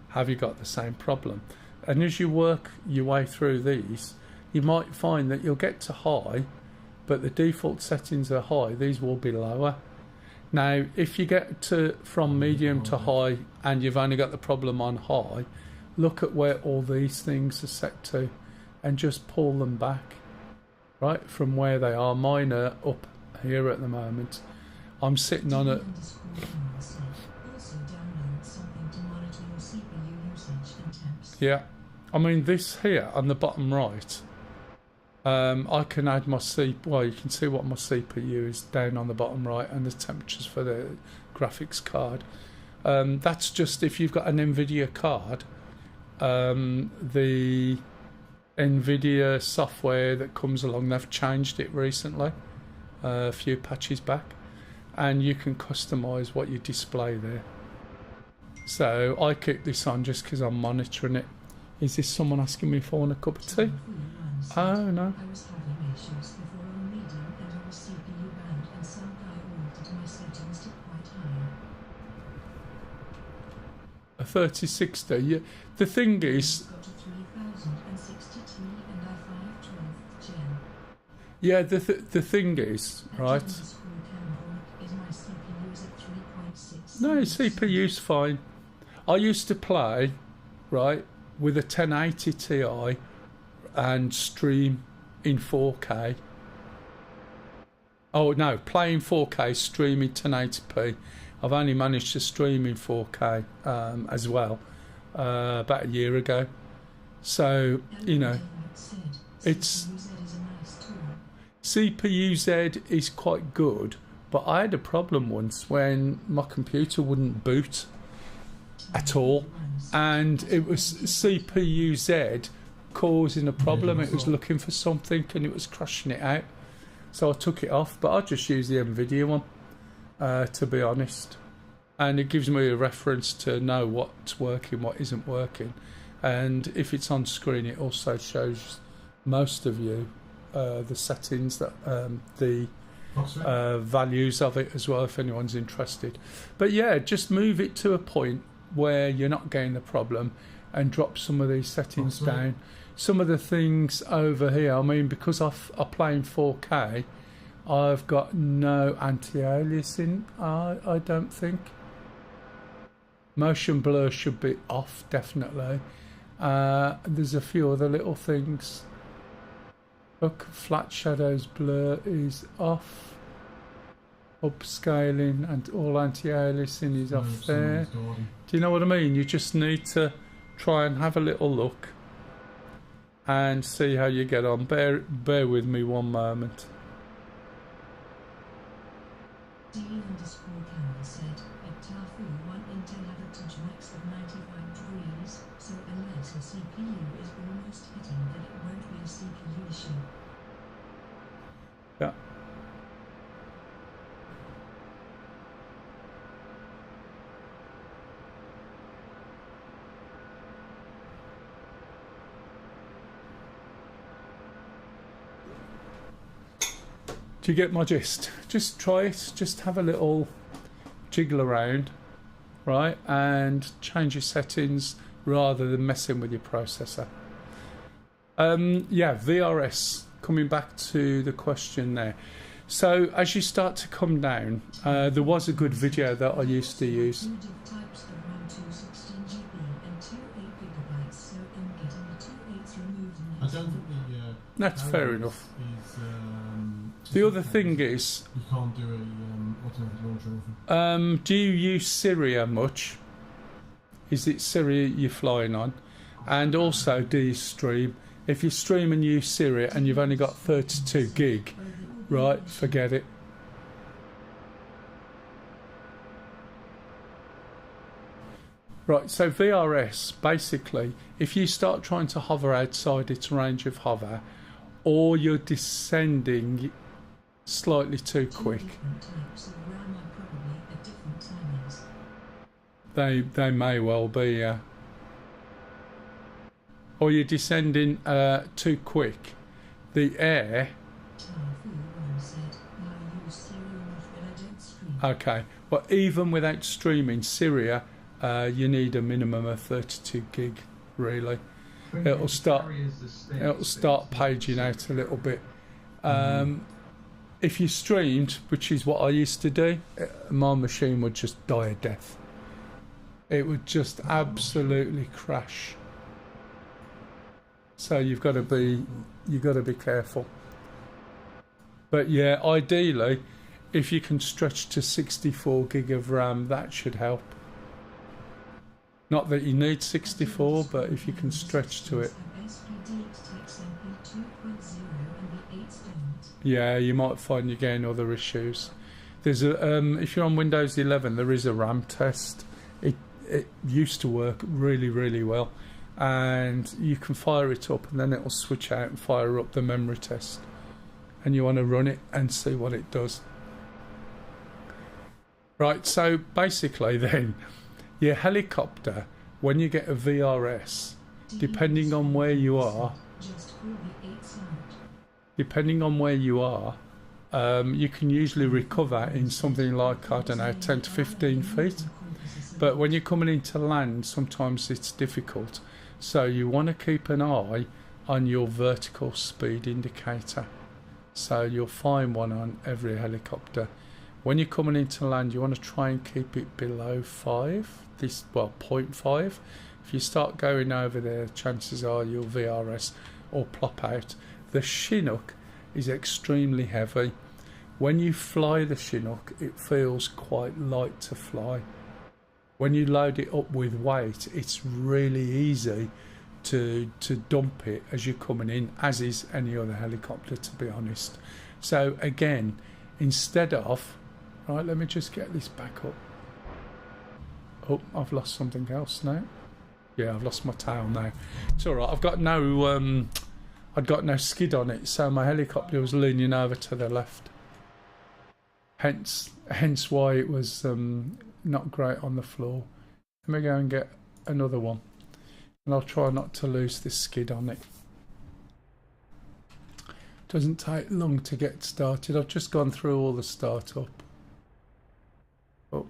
Have you got the same problem? And as you work your way through these, you might find that you'll get to high, but the default settings are high. These will be lower. Now, if you get to from medium to high and you've only got the problem on high, look at where all these things are set to and just pull them back, right, from where they are. Mine are up here at the moment. I'm sitting on it. Yeah, I mean this here on the bottom right, I can add my well, you can see what my CPU is down on the bottom right and the temperatures for the graphics card. That's just if you've got an NVIDIA card, the NVIDIA software that comes along, they've changed it recently, a few patches back, and you can customize what you display there. So I keep this on just because I'm monitoring it. Is this someone asking me if I want a cup of tea? Oh no. I was having issues before on medium and I was CPU banned and some guy altered my settings to quite high. A 3060. Yeah. The thing is, Got to 3062 and I 512th gen. yeah. The thing is, right? Is my CPU is at 3.6. No, CPU's fine. I used to play, right, with a 1080 Ti and stream in 4K. Oh no, playing 4K, streaming 1080p. I've only managed to stream in 4K as well about a year ago. So, you know, it's CPU-Z is quite good, but I had a problem once when my computer wouldn't boot at all, and it was CPU-Z causing a problem. It was looking for something and it was crashing it out, so I took it off. But I just use the NVIDIA one, to be honest, and it gives me a reference to know what's working, what isn't working, and if it's on screen it also shows most of you the settings, that the values of it as well, if anyone's interested. But yeah, just move it to a point where you're not getting the problem and drop some of these settings down. Some of the things over here, I mean, because I'm playing 4K, I've got no anti-aliasing, I don't think. Motion blur should be off, definitely. There's a few other little things. Look, flat shadows blur is off. Upscaling and all anti-aliasing is off there. Do you know what I mean? You just need to try and have a little look and see how you get on. Bear with me one moment. D_Campbell said, at Tafu 1 Intel have a touch max of 95 degrees, so unless a CPU is almost hitting, then it won't be a CPU issue. Yeah. Do you get my gist? Just try it. Just have a little jiggle around, right, and change your settings rather than messing with your processor. Yeah, VRS. Coming back to the question there. So as you start to come down, there was a good video that I used to use. That's fair Is, enough. the The other thing is, you can't do a automatic launcher with them. do you use Syria much? Is it Syria you're flying on? And also, do you stream? If you stream and use Syria and you've only got 32 gig, right, forget it. Right, so VRS, basically, if you start trying to hover outside its range of hover, or you're descending slightly too quick, Different types of RAM are probably at different timings. they may well be, yeah. Or you're descending too quick, the air. Tafu1 said, I use serial enough when I don't stream. Okay, well, even without streaming Syria, you need a minimum of 32 gig, really. It'll start paging out a little bit. If you streamed, which is what I used to do, my machine would just die a death. It would just absolutely crash. So you've got to be careful. But yeah, ideally, if you can stretch to 64 gig of RAM, that should help. Not that you need 64, but if you can stretch to it. Yeah, you might find you're getting other issues. There's a if you're on Windows 11, there is a RAM test. It used to work really, really well, and you can fire it up, and then it'll switch out and fire up the memory test. And you want to run it and see what it does. Right, so basically then, your helicopter, when you get a VRS, depending on where you are, you can usually recover in something like, I don't know, 10 to 15 feet. But when you're coming into land, sometimes it's difficult. So you want to keep an eye on your vertical speed indicator. So you'll find one on every helicopter. When you're coming into land, you want to try and keep it below 0.5. If you start going over there, chances are you'll VRS or plop out. The Chinook is extremely heavy. When you fly the Chinook, it feels quite light to fly. When you load it up with weight, it's really easy to dump it as you're coming in, as is any other helicopter, to be honest. So again, instead of... Right, let me just get this back up. Oh, I've lost something else now. Yeah, I've lost my tail now. It's alright, I'd got no skid on it, so my helicopter was leaning over to the left. Hence why it was not great on the floor. Let me go and get another one, and I'll try not to lose this skid on it. Doesn't take long to get started. I've just gone through all the startup. Oh,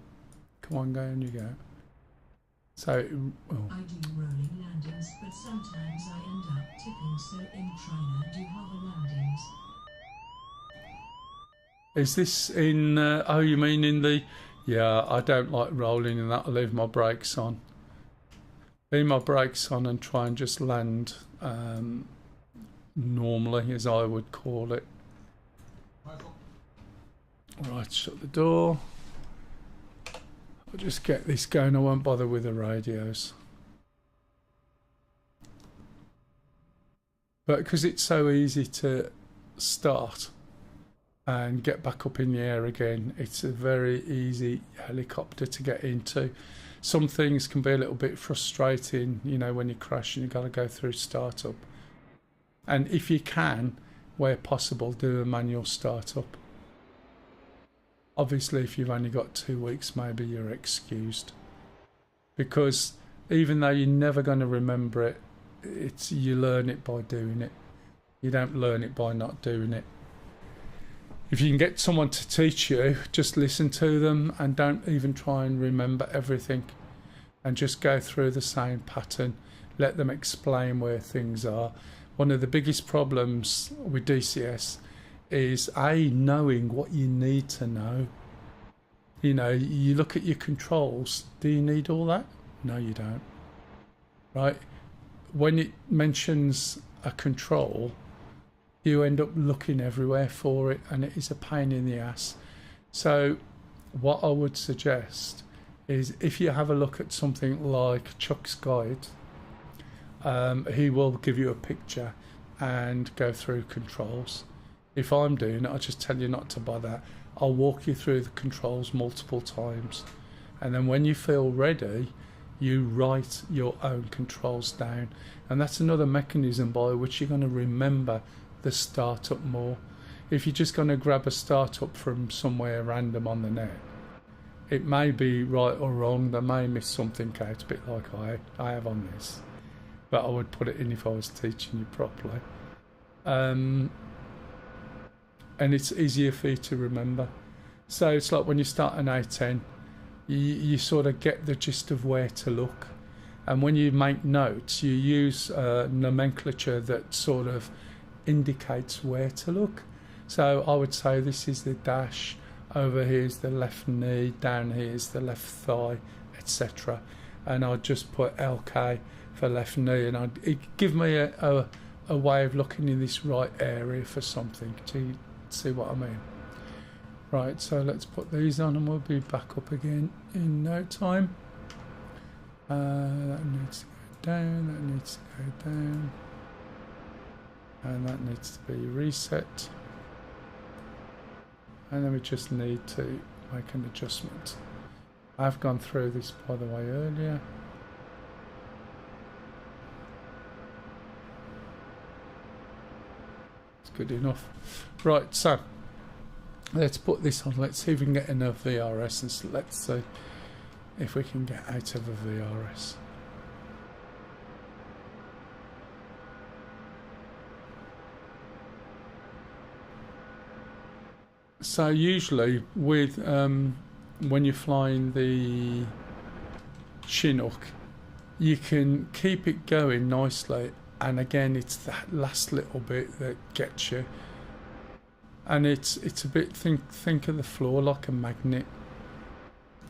come on, go and you go. So, I do rolling landings, but sometimes I end up tipping, so in China do hover landings. is this in, oh, you mean in the... Yeah, I don't like rolling in that. I leave my brakes on. Leave my brakes on and try and just land normally, as I would call it. Right, shut the door. I'll just get this going. I won't bother with the radios. But because it's so easy to start and get back up in the air again, it's a very easy helicopter to get into. Some things can be a little bit frustrating, you know, when you crash and you've got to go through startup. And if you can, where possible, do a manual startup. Obviously, if you've only got 2 weeks, maybe you're excused. Because even though you're never going to remember it, you learn it by doing it. You don't learn it by not doing it. If you can get someone to teach you, just listen to them and don't even try and remember everything. And just go through the same pattern. Let them explain where things are. One of the biggest problems with DCS is knowing what you need to know. You know, you look at your controls. Do you need all that? No, you don't. Right? When it mentions a control, you end up looking everywhere for it, and it is a pain in the ass. So what I would suggest is, if you have a look at something like Chuck's guide, he will give you a picture and go through controls. If I'm doing it, I'll just tell you not to bother. I'll walk you through the controls multiple times, and then when you feel ready, you write your own controls down, and that's another mechanism by which you're going to remember the startup more. If you're just going to grab a startup from somewhere random on the net, it may be right or wrong. They may miss something out, a bit like I have on this, but I would put it in if I was teaching you properly. And it's easier for you to remember. So it's like when you start an A10, you sort of get the gist of where to look, and when you make notes, you use nomenclature that sort of indicates where to look. So I would say this is the dash, over here is the left knee, down here is the left thigh, etc. And I'd just put LK for left knee, and it'd give me a way of looking in this right area for something. Do you see what I mean? Right, so let's put these on and we'll be back up again in no time. That needs to go down, that needs to go down, and that needs to be reset. And then we just need to make an adjustment. I've gone through this, by the way, earlier. It's good enough. Right, so let's put this on. Let's see if we can get enough VRS, and let's see if we can get out of a VRS. So usually with when you're flying the Chinook, you can keep it going nicely, and again it's that last little bit that gets you. And it's a bit, think of the floor like a magnet,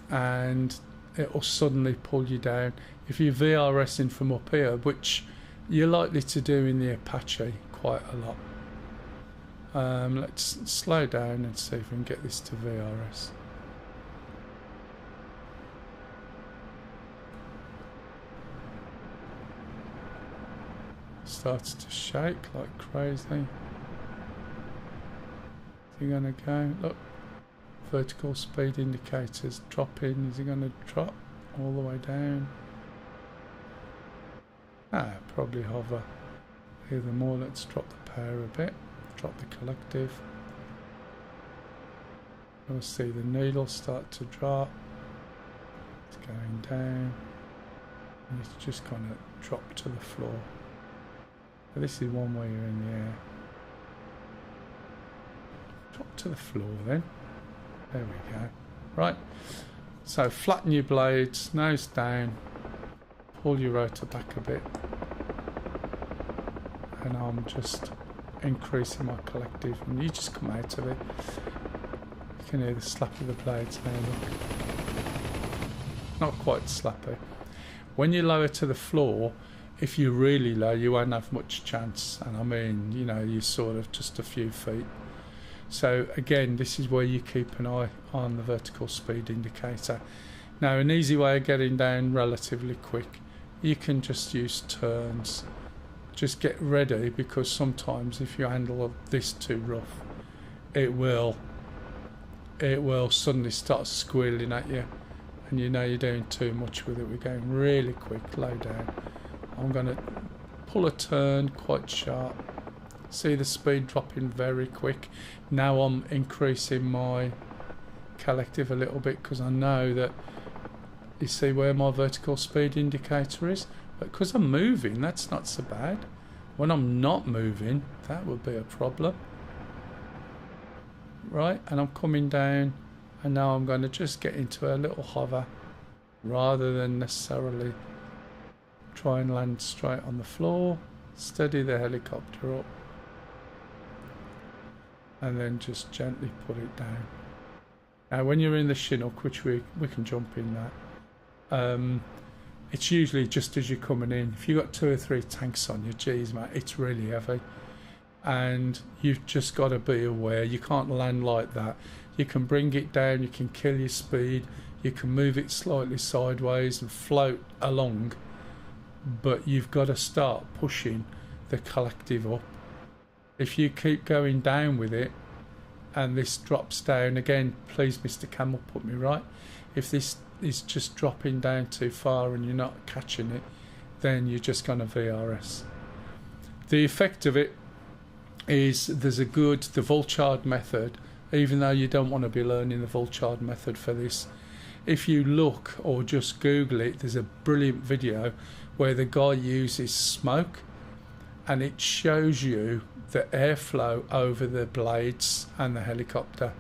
and it will suddenly pull you down. If you're VRSing from up here, which you're likely to do in the Apache quite a lot, let's slow down and see if we can get this to VRS. Starts to shake like crazy. Is he going to go? Look, vertical speed indicators dropping. Is he going to drop all the way down? Probably hover. Either more. Let's drop the power a bit. Drop the collective. We'll see the needle start to drop. It's going down, and it's just going to drop to the floor. So this is one way you're in the air. Drop to the floor then. There we go. Right. So flatten your blades, nose down, pull your rotor back a bit, and I'm just increasing my collective, and you just come out of it. You can hear the slap of the blades now, look. Not quite slappy. When you lower to the floor, if you're really low, you won't have much chance, and I mean, you know, you're sort of just a few feet. So again, this is where you keep an eye on the vertical speed indicator. Now, an easy way of getting down relatively quick, you can just use turns. Just get ready, because sometimes if you handle this too rough, it will suddenly start squealing at you, and you know you're doing too much with it. We're going really quick, low down. I'm going to pull a turn quite sharp. See the speed dropping very quick. Now I'm increasing my collective a little bit, because I know that, you see where my vertical speed indicator is? But because I'm moving, that's not so bad. When I'm not moving, that would be a problem. Right, and I'm coming down, and now I'm going to just get into a little hover, rather than necessarily try and land straight on the floor. Steady the helicopter up, and then just gently put it down. Now when you're in the Chinook, which we can jump in that, it's usually just as you're coming in. If you've got 2 or 3 tanks on you, geez mate, it's really heavy. and you've just got to be aware you can't land like that. You can bring it down, you can kill your speed, you can move it slightly sideways and float along, but you've got to start pushing the collective up. If you keep going down with it and this drops down again, please Mr. Camel, put me right, if this is just dropping down too far and you're not catching it, then you're just going to VRS. The effect of it is there's the Vulchard method, even though you don't want to be learning the Vulchard method for this. If you look or just Google it, there's a brilliant video where the guy uses smoke and it shows you the airflow over the blades and the helicopter.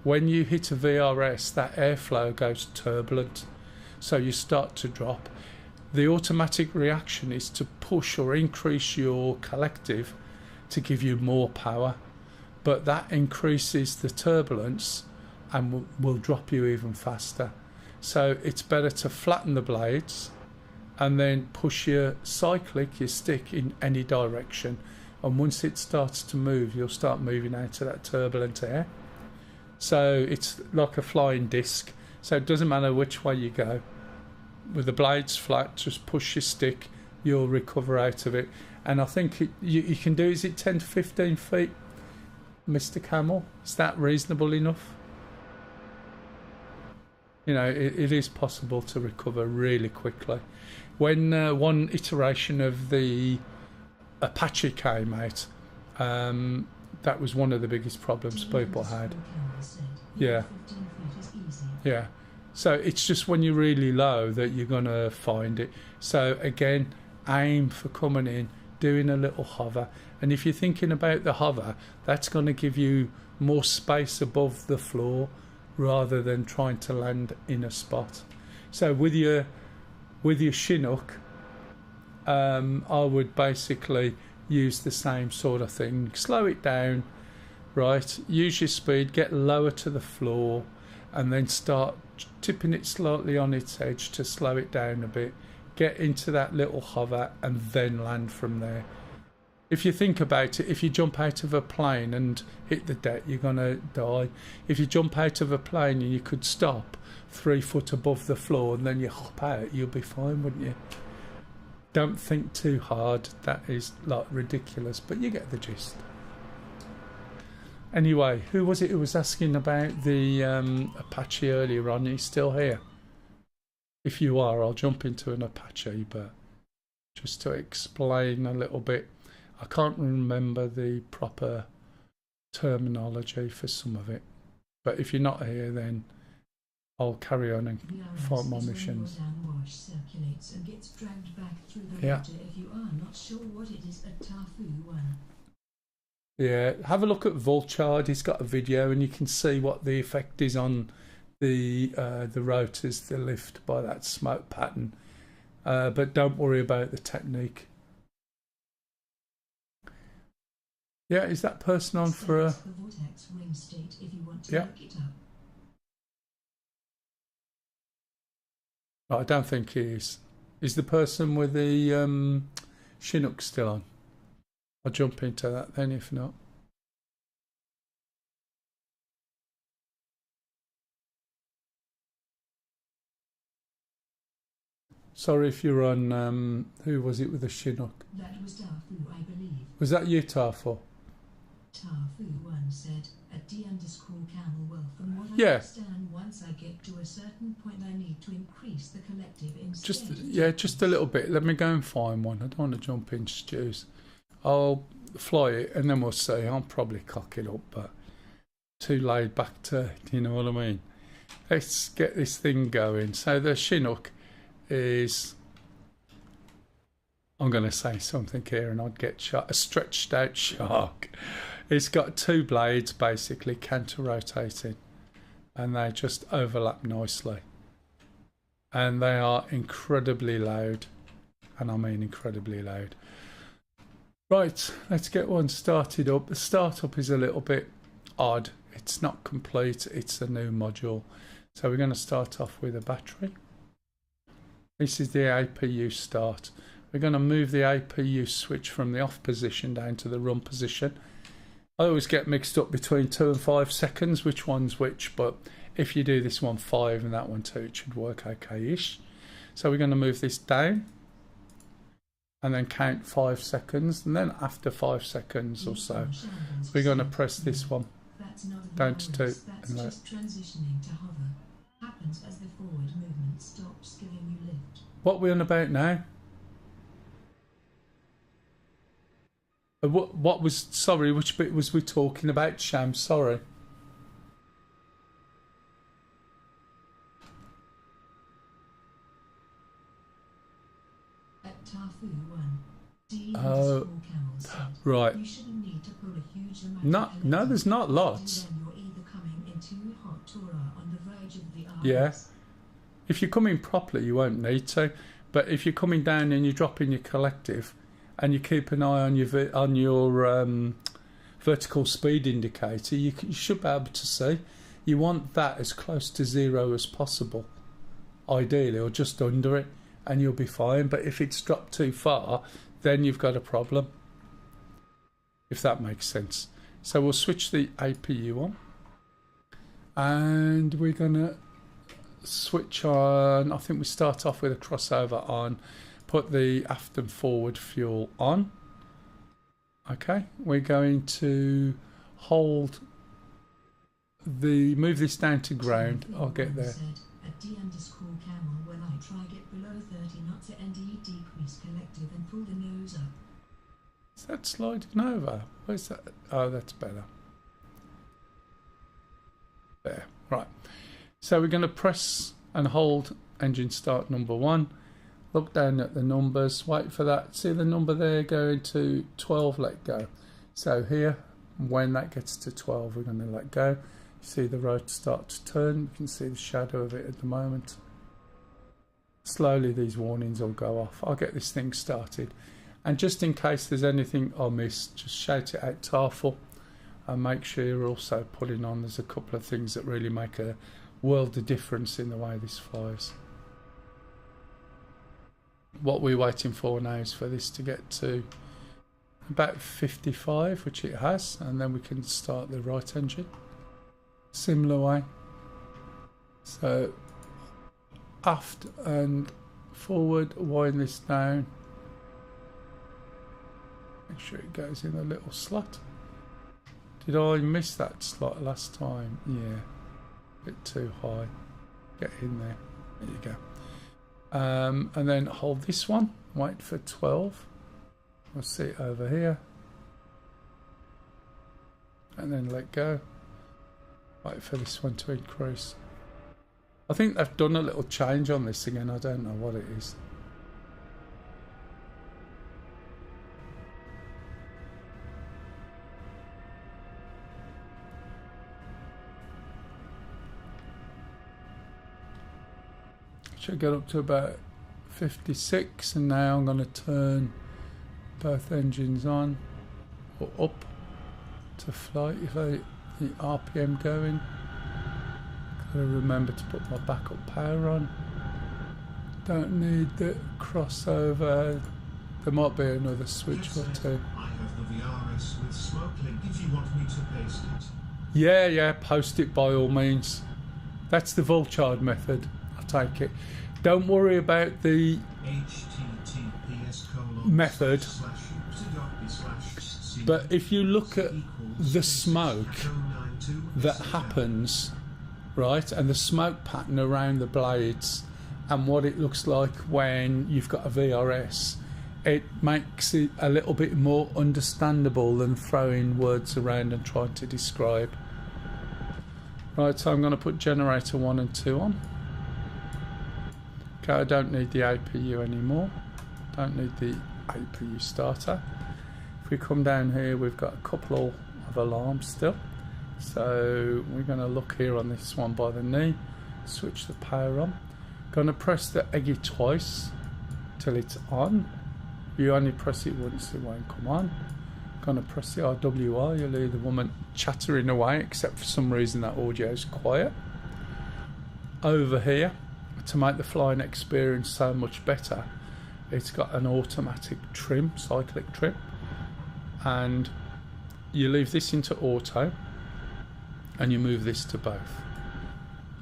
When you hit a VRS, that airflow goes turbulent, so you start to drop. The automatic reaction is to push or increase your collective to give you more power, but that increases the turbulence and will drop you even faster. So it's better to flatten the blades and then push your cyclic, your stick, in any direction, and once it starts to move, you'll start moving out of that turbulent air. So it's like a flying disc, so it doesn't matter which way you go. With the blades flat, just push your stick, you'll recover out of it. And I think you can do, is it 10 to 15 feet, Mr. Camel? Is that reasonable enough? You know, it is possible to recover really quickly. When one iteration of the Apache came out, that was one of the biggest problems people had. Yeah. Yeah. So it's just when you're really low that you're going to find it. So again, aim for coming in, doing a little hover. And if you're thinking about the hover, that's going to give you more space above the floor rather than trying to land in a spot. So with your Chinook, I would basically use the same sort of thing. Slow it down, right? Use your speed, get lower to the floor, and then start tipping it slightly on its edge to slow it down a bit. Get into that little hover and then land from there. If you think about it, if you jump out of a plane and hit the deck, you're going to die. If you jump out of a plane and you could stop 3 foot above the floor and then you hop out, you'll be fine, wouldn't you? Don't think too hard. That is like ridiculous, but you get the gist. Anyway, who was it who was asking about the Apache earlier on? He's still here. If you are, I'll jump into an Apache, but just to explain a little bit, I can't remember the proper terminology for some of it. But if you're not here, then I'll carry on and fight my missions. Downwash circulates and gets dragged back through the Yeah. water. If you are not sure what it is, a Tafu one. Yeah, have a look at Vulchard. He's got a video, and you can see what the effect is on the rotors, the lift by that smoke pattern. But don't worry about the technique. Yeah, is that person on for a? The vortex ring state if you want to Yeah. look it up. I don't think he is. Is the person with the Chinook still on? I'll jump into that then if not. Sorry if you're on, who was it with the Chinook? That was Tafu, I believe. Was that you, Tarful? Tafu one said, at D_Camel. Well, from what I Yeah. understand, once I get to a certain point, I need to increase the collective instead. Just a little bit. Let me go and find one. I don't want to jump in stews. I'll fly it and then we'll see. I'll probably cock it up, but too laid back to, you know what I mean? Let's get this thing going. So the Chinook is, I'm going to say something here and I'd get shot. A stretched out shark. It's got two blades basically counter-rotating and they just overlap nicely. And they are incredibly loud. And I mean incredibly loud. Right, let's get one started up. The startup is a little bit odd. It's not complete, it's a new module. So we're going to start off with a battery. This is the APU start. We're going to move the APU switch from the off position down to the run position. I always get mixed up between 2 and 5 seconds, which one's which, but if you do this one 5 and that one 2, it should work okay-ish. So we're going to move this down and then count 5 seconds, and then after 5 seconds or so, we're going to press this one down to 2. That's just transitioning to hover. Happens as the forward movement stops giving you lift. What are we on about now? What was, sorry, which bit was we talking about, Sham? Sorry. At Tafu 1, D Oh, Camel said, right. you shouldn't need to pull a huge amount No, of no, there's not lots. Then you're either coming in too hot Torah on the verge of the eyes. Yeah. If you're coming properly, you won't need to. But if you're coming down and you're dropping your collective, and you keep an eye on your vertical speed indicator, you should be able to see. You want that as close to 0 as possible, ideally, or just under it, and you'll be fine. But if it's dropped too far, then you've got a problem, if that makes sense. So we'll switch the APU on, and we're going to switch on, I think we start off with a crossover on, put the aft and forward fuel on. Okay, we're going to move this down to ground. I'll get there. At D_Camel, when I try get below 30 knots at NDE decrease collective and pull the nose up. Is that sliding over? Where's that? Oh, that's better. There, right. So we're going to press and hold engine start number 1. Look down at the numbers, wait for that. See the number there going to 12, let go. So here, when that gets to 12, we're going to let go. You see the rotor start to turn. You can see the shadow of it at the moment. Slowly these warnings will go off. I'll get this thing started. And just in case there's anything I missed, just shout it out Tarful, and make sure you're also putting on. There's a couple of things that really make a world of difference in the way this flies. What we're waiting for now is for this to get to about 55, which it has, and then we can start the right engine. Similar way. So aft and forward, wind this down. Make sure it goes in a little slot. Did I miss that slot last time? Yeah, a bit too high. Get in there. There you go. And then hold this one, wait for 12. We'll see it over here. And then let go. Wait for this one to increase. I think they've done a little change on this again. I don't know what it is. Should get up to about 56, and now I'm going to turn both engines on or up to flight. If the RPM going, gotta remember to put my backup power on. Don't need the crossover. There might be another switch or two. I have the VRS with smoke link if you want me to paste it. Yeah, post it by all means. That's the Vulchard method. Take it. Don't worry about the method, but if you look at the smoke that happens, right, and the smoke pattern around the blades and what it looks like when you've got a VRS, it makes it a little bit more understandable than throwing words around and trying to describe. Right, so I'm going to put generator 1 and 2 on. Okay, I don't need the APU anymore. Don't need the APU starter. If we come down here, we've got a couple of alarms still. So we're going to look here on this one by the knee. Switch the power on. Going to press the EGGY twice till it's on. If you only press it once, it won't come on. Going to press the RWR. You'll hear the woman chattering away, except for some reason that audio is quiet. Over here, to make the flying experience so much better, it's got an automatic trim, cyclic trim, and you leave this into auto and you move this to both,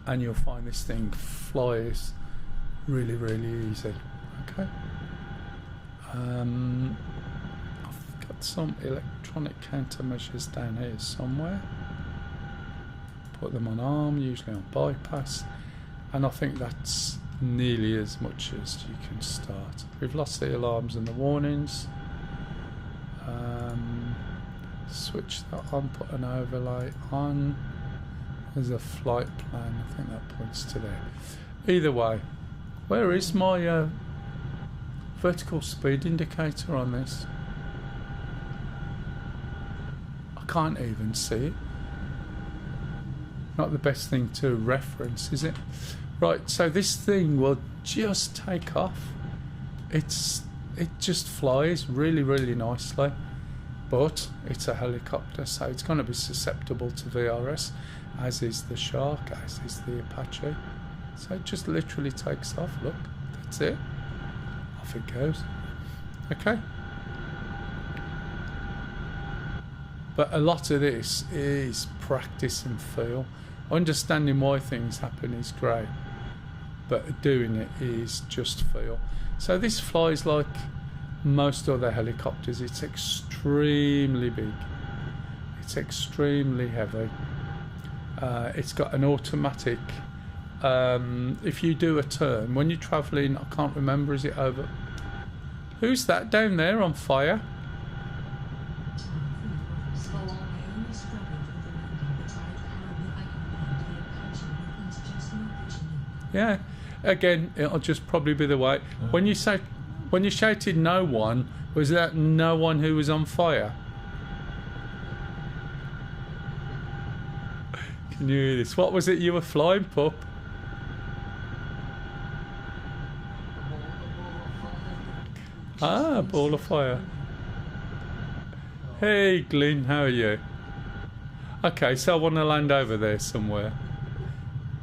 and you'll find this thing flies really, really easy. Okay. I've got some electronic countermeasures down here somewhere. Put them on arm, usually on bypass, and I think that's nearly as much as you can start. We've lost the alarms and the warnings. Switch that on, put an overlay on. There's a flight plan, I think that points to there. Either way, where is my vertical speed indicator on this? I can't even see it. Not the best thing to reference, is it? Right, so this thing will just take off. It just flies really, really nicely, but it's a helicopter, so it's going to be susceptible to VRS, as is the Shark, as is the Apache. So it just literally takes off. Look, that's it. Off it goes. Okay. But a lot of this is practice and feel. Understanding why things happen is great, but doing it is just feel. So this flies like most other helicopters. It's extremely big. It's extremely heavy. It's got an automatic. If you do a turn, when you're travelling, I can't remember, is it over? Who's that down there on fire? Yeah, again, it'll just probably be the way. When you shouted no one, was that no one who was on fire? Can you hear this? What was it you were flying, pup? Ah, ball of fire. Hey, Glyn, how are you? Okay, so I want to land over there somewhere.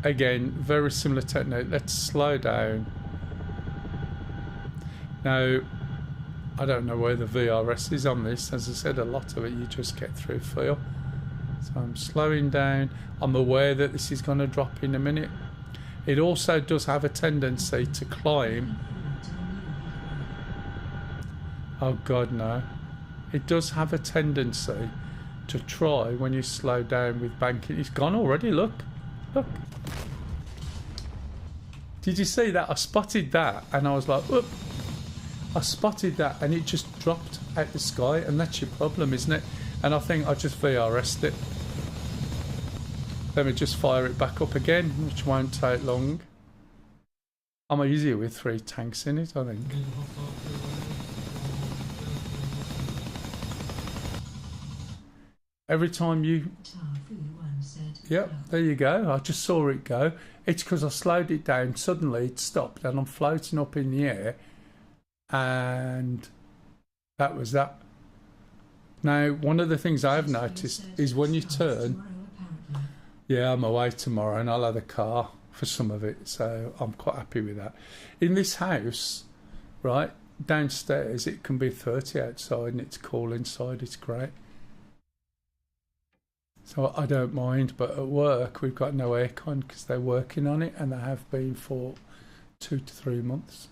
Again, very similar technique. Let's slow down. Now, I don't know where the VRS is on this. As I said, a lot of it you just get through feel. So I'm slowing down. I'm aware that this is going to drop in a minute. It also does have a tendency to climb. Oh God, no. It does have a tendency to try when you slow down with banking. It's gone already, look. Look. Did you see that? I spotted that and I was like, whoop. I spotted that and it just dropped out the sky, and that's your problem, isn't it? And I think I just VRS'd it. Let me just fire it back up again, which won't take long. I'm easier with 3 tanks in it, I think. Every time you... Yep, there you go. I just saw it go. It's because I slowed it down. Suddenly it stopped and I'm floating up in the air. And that was that. Now, one of the things I have noticed is when you turn... Yeah, I'm away tomorrow and I'll have a car for some of it. So I'm quite happy with that. In this house, right, downstairs, it can be 30 outside and it's cool inside. It's great. So I don't mind, but at work we've got no aircon because they're working on it, and they have been for 2 to 3 months.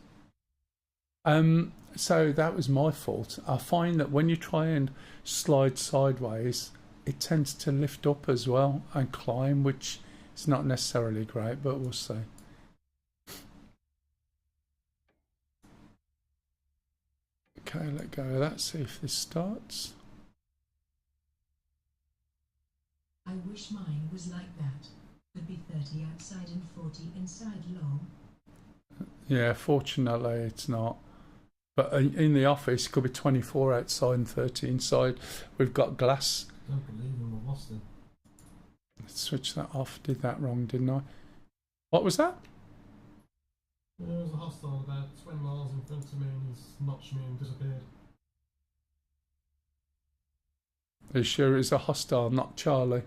So that was my fault. I find that when you try and slide sideways, it tends to lift up as well and climb, which is not necessarily great, but we'll see. Okay, let go of that, see if this starts. I wish mine was like that. Could be 30 outside and 40 inside long. Yeah, fortunately it's not. But in the office, it could be 24 outside and 30 inside. We've got glass. I don't believe him, I lost him. Let's switch that off. Did that wrong, didn't I? What was that? There was a hostile about 20 miles in front of me and he's notched me and disappeared. Are you sure it's a hostile, not Charlie?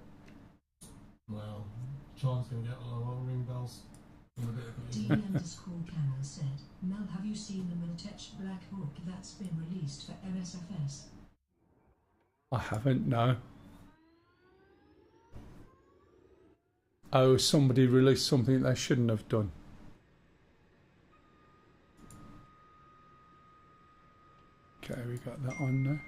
Well, Charlie's going to get a lot of ring bells. D_Camel said, Mel, have you seen the Mintech Black Hawk that's been released for MSFS? I haven't, no. Oh, somebody released something they shouldn't have done. Okay, we got that on there.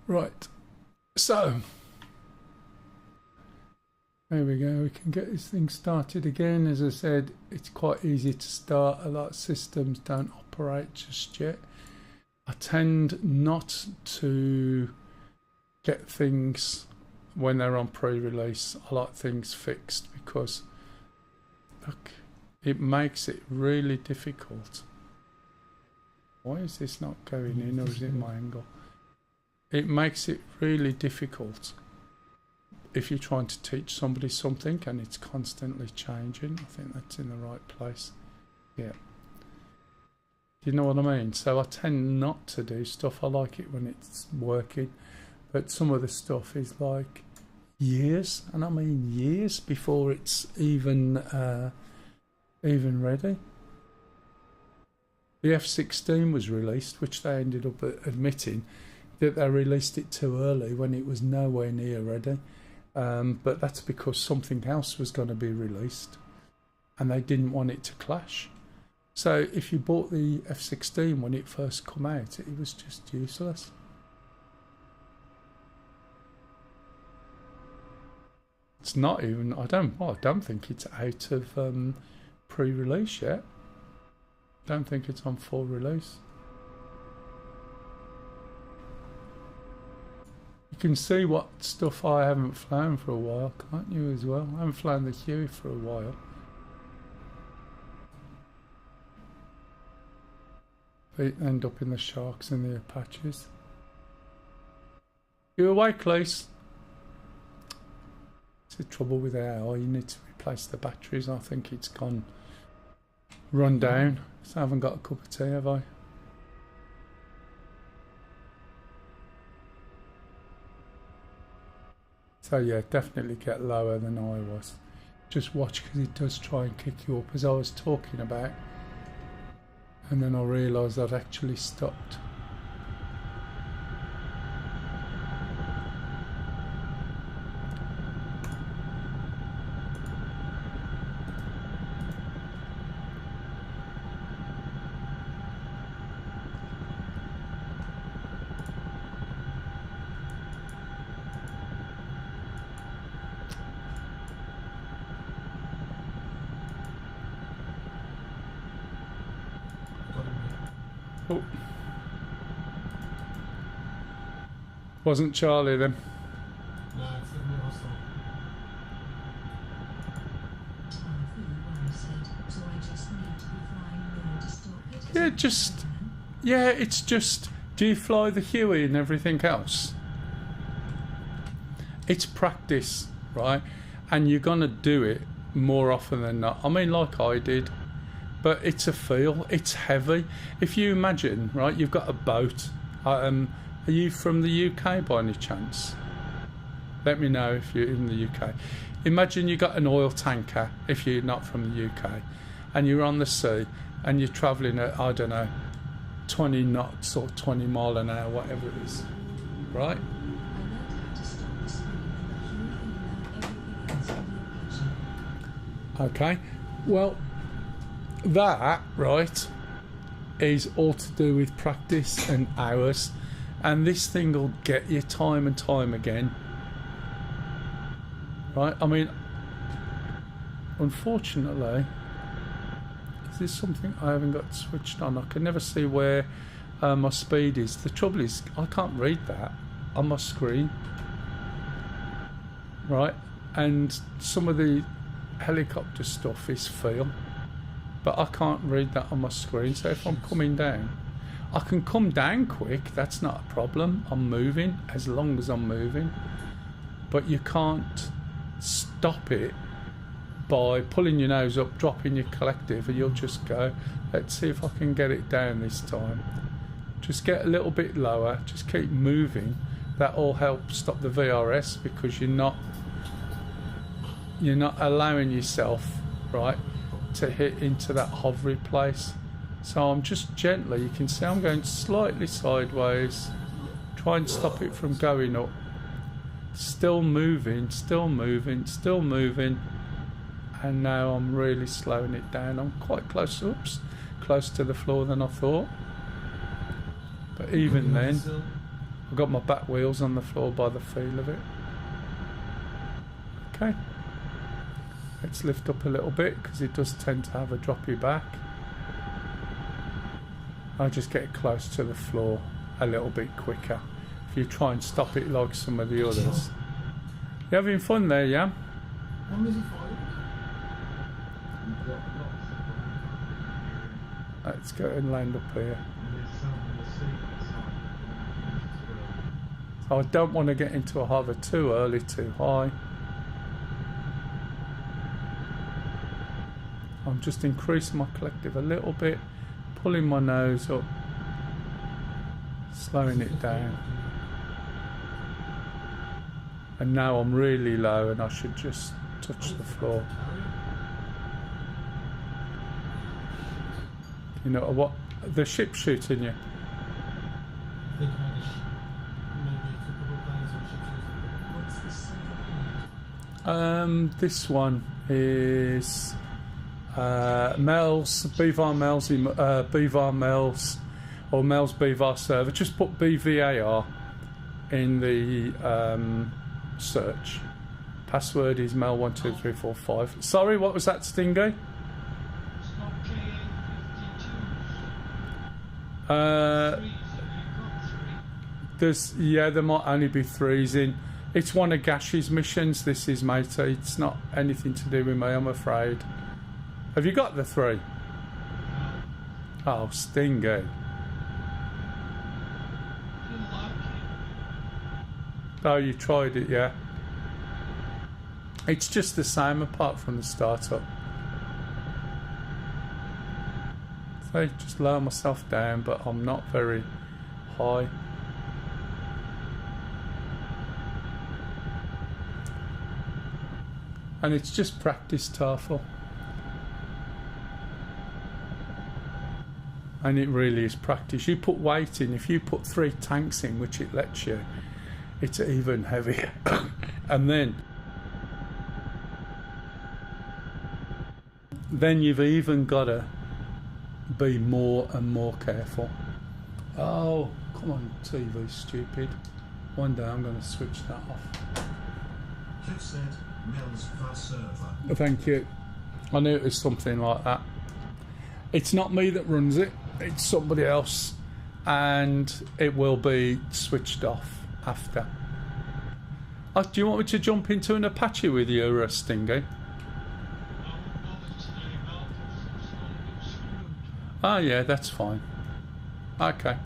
Right, so there we go, we can get this thing started again. As I said, it's quite easy to start. A lot of systems don't operate just yet. I tend not to get things when they're on pre-release. I like things fixed because, look, it makes it really difficult. Why is this not going in, or is it my angle? It makes it really difficult if you're trying to teach somebody something and it's constantly changing. I think that's in the right place. Yeah. You know what I mean? So I tend not to do stuff. I like it when it's working. But some of the stuff is like years, and I mean years before it's even ready. The F-16 was released, which they ended up admitting that they released it too early when it was nowhere near ready. But that's because something else was going to be released and they didn't want it to clash. So if you bought the F-16 when it first come out, it was just useless. It's not even, I don't think it's out of pre-release yet. Don't think it's on full release. You can see what stuff I haven't flown for a while, can't you, as well? I haven't flown the Huey for a while. They end up in the Sharks and the Apaches. You awake, Lise? It's the trouble with AI, you need to replace the batteries. I think it's gone run down, so I haven't got a cup of tea, have I? So yeah, definitely get lower than I was. Just watch, because it does try and kick you up, as I was talking about. And then I realised I'd actually stopped. Oh. Wasn't Charlie then? No, it's definitely hostile. Yeah, it's just, do you fly the Huey and everything else? It's practice, right? And you're going to do it more often than not. I mean, like I did. But it's a feel. It's heavy. If you imagine, right, you've got a boat. Are you from the UK by any chance? Let me know if you're in the UK. Imagine you got an oil tanker, if you're not from the UK, and you're on the sea and you're travelling at, I don't know, 20 knots or 20 mile an hour, whatever it is, right? Okay, well, that, right, is all to do with practice and hours, and this thing will get you time and time again, right? I mean, unfortunately, is this something I haven't got switched on? I can never see where my speed is. The trouble is, I can't read that on my screen, right? And some of the helicopter stuff is feel, but I can't read that on my screen. So if I'm coming down, I can come down quick, that's not a problem. I'm moving as long as I'm moving, but you can't stop it by pulling your nose up, dropping your collective, and you'll just go, let's see if I can get it down this time. Just get a little bit lower, just keep moving. That will help stop the VRS, because you're not allowing yourself, right, to hit into that hovery place. So I'm just gently, you can see I'm going slightly sideways, try and stop it from going up. Still moving, still moving, still moving. And now I'm really slowing it down. I'm quite close, close to the floor than I thought. But even then, I've got my back wheels on the floor by the feel of it. Okay. Let's lift up a little bit, because it does tend to have a droppy back. I'll just get close to the floor a little bit quicker. If you try and stop it like some of the others. You having fun there, yeah? Let's go and land up here. So I don't want to get into a hover too early, too high. I'm just increasing my collective a little bit, pulling my nose up, slowing it down. And now I'm really low and I should just touch the floor. You know what? The ship's shooting you. This one is Mel's Bevar Mel's Bevar Mel's or Mel's Bevar server. Just put BVAR in the search. Password is Mel12345. Sorry, what was that, Stingy? There might only be 3s in. It's one of Gash's missions, this is, matey. It's not anything to do with me, I'm afraid. Have you got the 3? Oh, Stingy. Oh, you tried it, yeah? It's just the same apart from the startup. So just lower myself down, but I'm not very high. And it's just practice, Tarful. And it really is practice. You put weight in, if you put 3 tanks in, which it lets you, it's even heavier. And then you've even got to be more and more careful. Oh, come on, TV, stupid. One day I'm going to switch that off. Cliff said, Mel's VAR server. Thank you. I knew it was something like that. It's not me that runs it, it's somebody else, and it will be switched off after. Oh, do you want me to jump into an Apache with you, Stingy? Oh yeah, that's fine. Okay.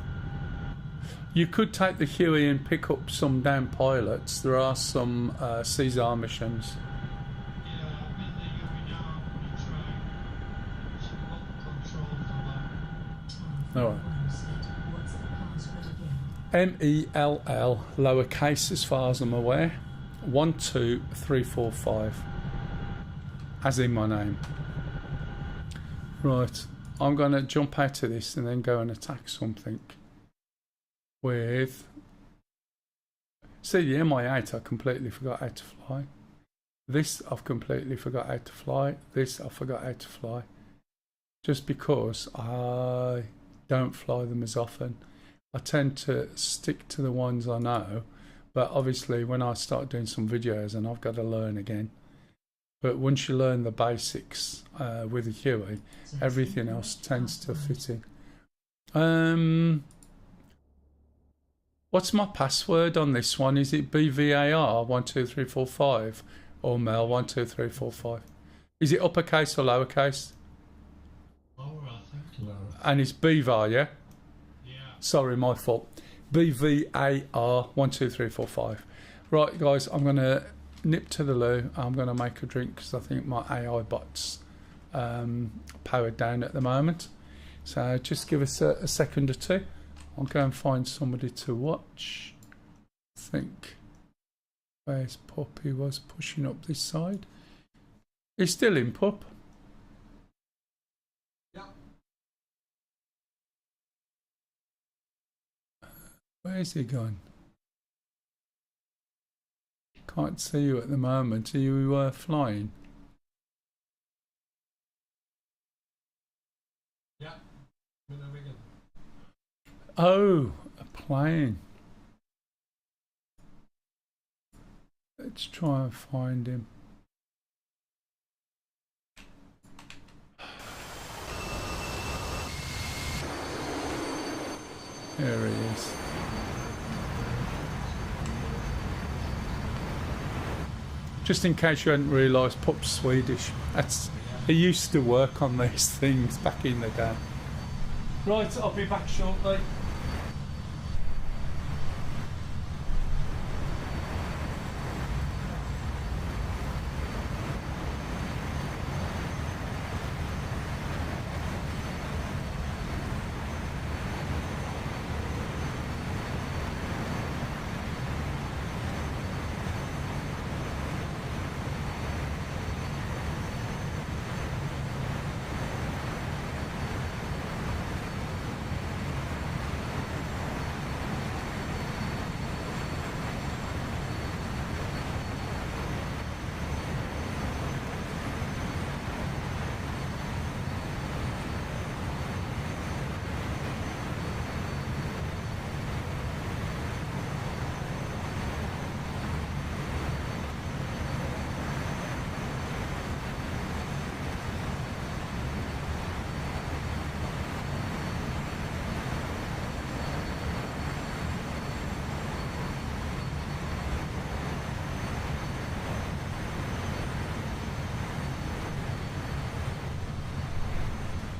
You could take the Huey and pick up some damn pilots. There are some Caesar missions. Yeah, I'm in the Huey now. I'm trying to see what the controls are like. Alright. What's the password again? MELL, lowercase as far as I'm aware. 12345. As in my name. Right. I'm going to jump out of this and then go and attack something with... See, the MI8 I completely forgot how to fly. This I've completely forgot how to fly. This I forgot how to fly. Just because I don't fly them as often. I tend to stick to the ones I know. But obviously when I start doing some videos and I've got to learn again. But once you learn the basics with a Huey, everything else tends to fit in. What's my password on this one? Is it BVAR12345 or Mel12345? Is it uppercase or lowercase? Lower, I think. And it's BVAR, yeah? Yeah. Sorry, my fault. BVAR12345. Right, guys, I'm going to nip to the loo. I'm going to make a drink because I think my AI bot's powered down at the moment. So just give us a second or two. I'll go and find somebody to watch. I think where's Pup? He was pushing up this side. He's still in, Pup. Yeah. Where's he gone? Can't see you at the moment. Are you flying? Yeah. I'm in a vegan. Oh, a plane. Let's try and find him. There he is. Just in case you hadn't realised, Pup's Swedish. He used to work on these things back in the day. Right, I'll be back shortly.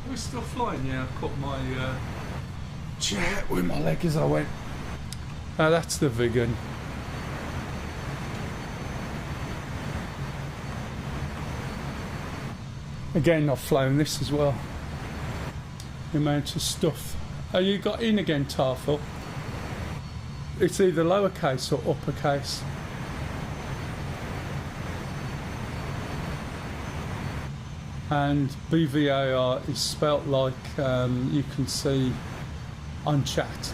We're still flying, yeah. I caught my chair with my leg as I went. Now that's the vegan. Again, I've flown this as well. The amount of stuff. Oh, you got in again, Tarful? It's either lowercase or uppercase. And BVAR is spelt like you can see on chat.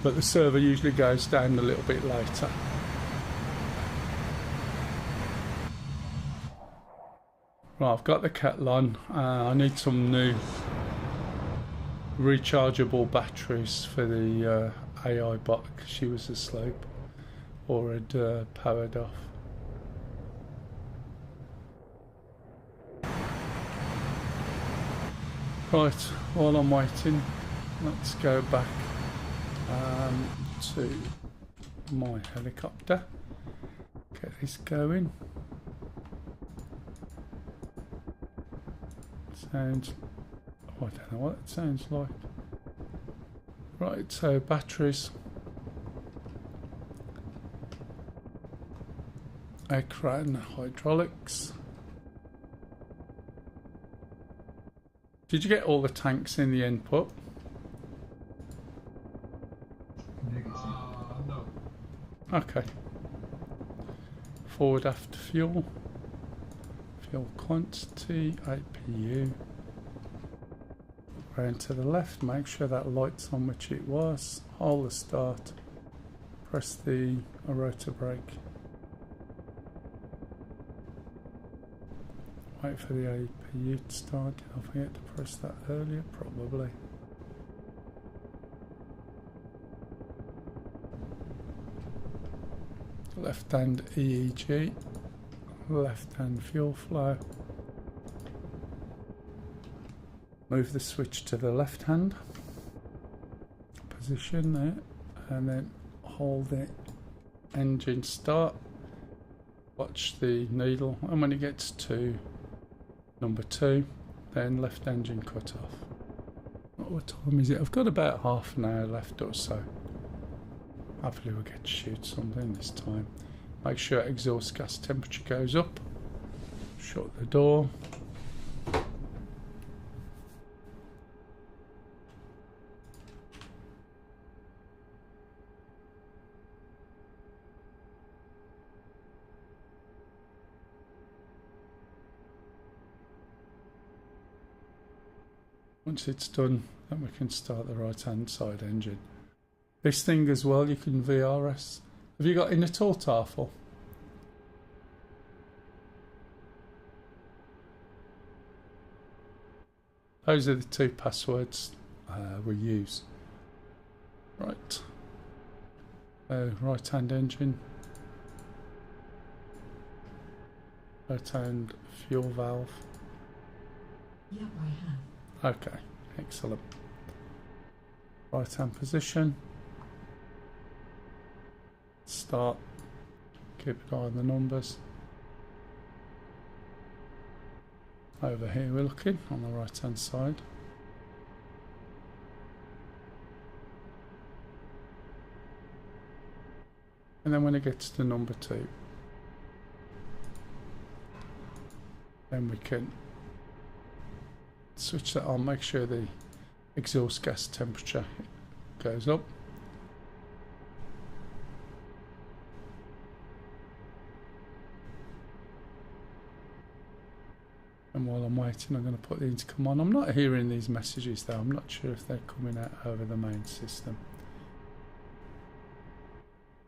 But the server usually goes down a little bit later. Right, I've got the kettle on. I need some new rechargeable batteries for the AI bot because she was asleep or had powered off. Right, while I'm waiting, let's go back to my helicopter. Get this going. Sounds, oh, I don't know what it sounds like. Right, so batteries. Aircraft and hydraulics. Did you get all the tanks in the end, Pup? No. Okay. Forward after fuel. Fuel quantity, APU. Round to the left, make sure that light's on, which it was. Hold the start. Press the rotor brake. Wait for the APU to start. Did I forget to press that earlier? Probably. Left hand EEG. Left hand fuel flow. Move the switch to the left hand position there, and then hold the engine start. Watch the needle, and when it gets to number 2, then left engine cut off. What time is it? I've got about half an hour left or so. Hopefully we'll get to shoot something this time. Make sure exhaust gas temperature goes up. Shut the door. Once it's done, then we can start the right hand side engine. This thing as well, you can VRS. Have you got in at all, Tarful? Those are the two passwords we use. Right. Right hand engine. Right hand fuel valve. Yep, I have. Okay, excellent. Right hand position. Start. Keep an eye on the numbers. Over here we're looking on the right hand side. And then when it gets to number 2, then we can switch that on, make sure the exhaust gas temperature goes up. And while I'm waiting, I'm going to put the intercom on. I'm not hearing these messages though. I'm not sure if they're coming out over the main system.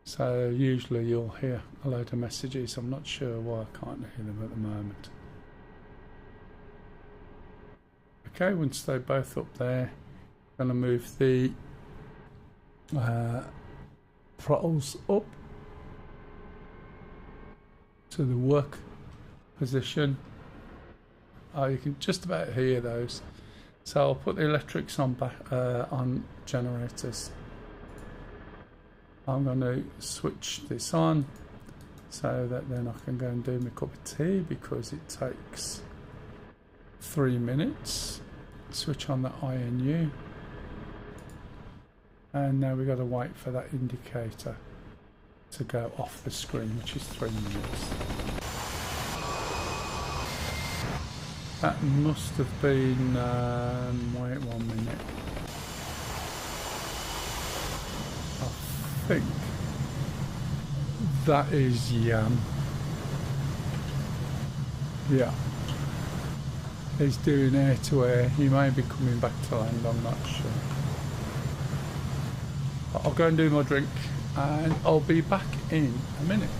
So usually you'll hear a load of messages. I'm not sure why I can't hear them at the moment. Okay, once they're both up there, I'm going to move the throttles up to the work position. You can just about hear those. So I'll put the electrics on on generators. I'm going to switch this on so that then I can go and do my cup of tea, because it takes 3 minutes. Switch on the INU, and now we've got to wait for that indicator to go off the screen, which is 3 minutes. That must have been wait 1 minute. I think that is Yam. Yeah. He's doing air to air. He may be coming back to land, I'm not sure. I'll go and do my drink and I'll be back in a minute.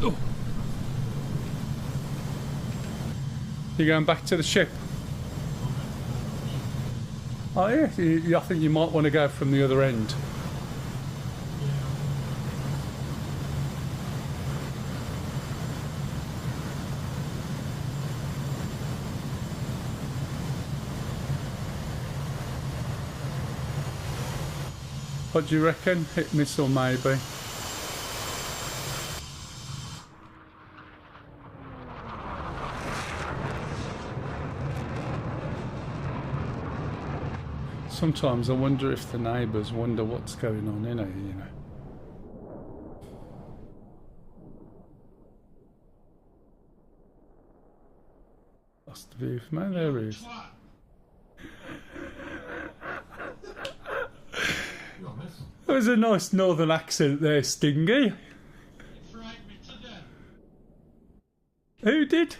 Oh. You going back to the ship? Oh yeah, I think you might want to go from the other end. What do you reckon? Hit missile maybe? Sometimes I wonder if the neighbours wonder what's going on in here, you know. Lost the view from me, there he is. Twat. There was a nice northern accent there, Stingy. You frightened me to death Who did?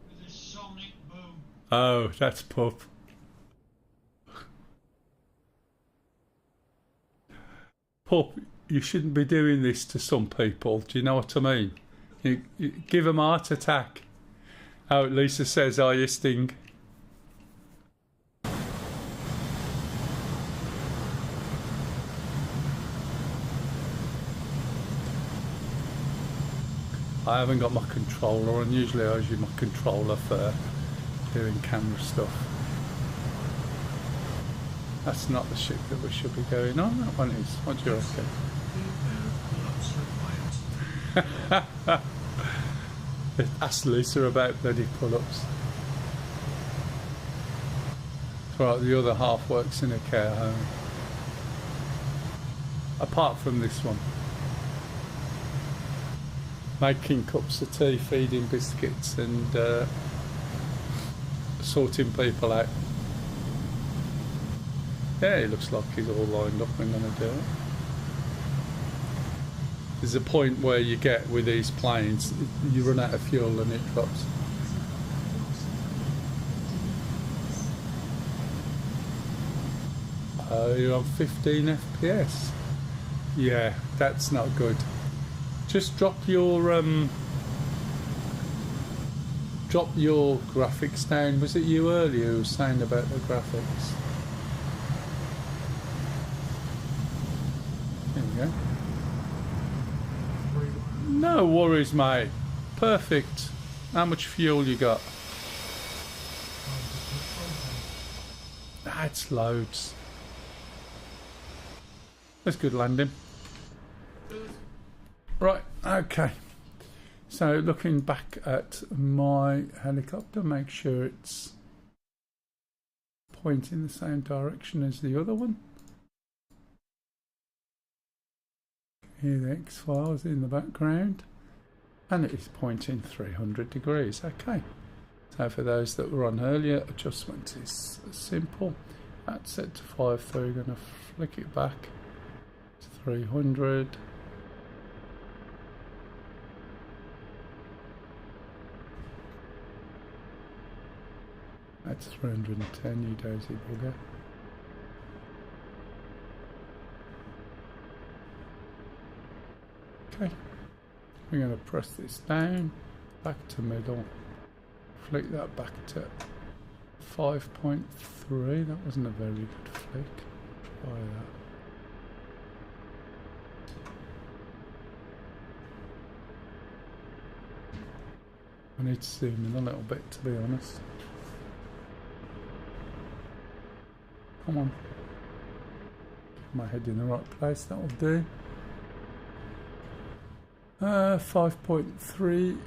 with this sonic boom. Oh, that's Pup. Pup, you shouldn't be doing this to some people. Do you know what I mean? You give them a heart attack. Oh, Lisa says, "Are you, Sting?" I haven't got my controller on. Usually I use my controller for doing camera stuff. That's not the ship that we should be going on. That one is. What do you reckon? Ask Lisa about bloody pull-ups. Right, the other half works in a care home. Apart from this one. Making cups of tea, feeding biscuits and sorting people out. Yeah, it looks like he's all lined up and going to do it. There's a point where you get with these planes, you run out of fuel and it drops. You're on 15 FPS. Yeah, that's not good. Just drop your graphics down. Was it you earlier who was saying about the graphics? There we go. No worries, mate. Perfect. How much fuel you got? That's loads. That's good landing. Right, okay. So looking back at my helicopter, make sure it's pointing the same direction as the other one. Here the X-Files in the background. And it is pointing 300 degrees. Okay. So for those that were on earlier, adjustment is simple. That's set to 5, so we're going to flick it back to 300. That's 310, you dozy bugger. Okay, we're going to press this down, back to middle, flick that back to 5.3, that wasn't a very good flick, try that. I need to zoom in a little bit, to be honest. Come on. Get my head in the right place, that'll do. 5.3.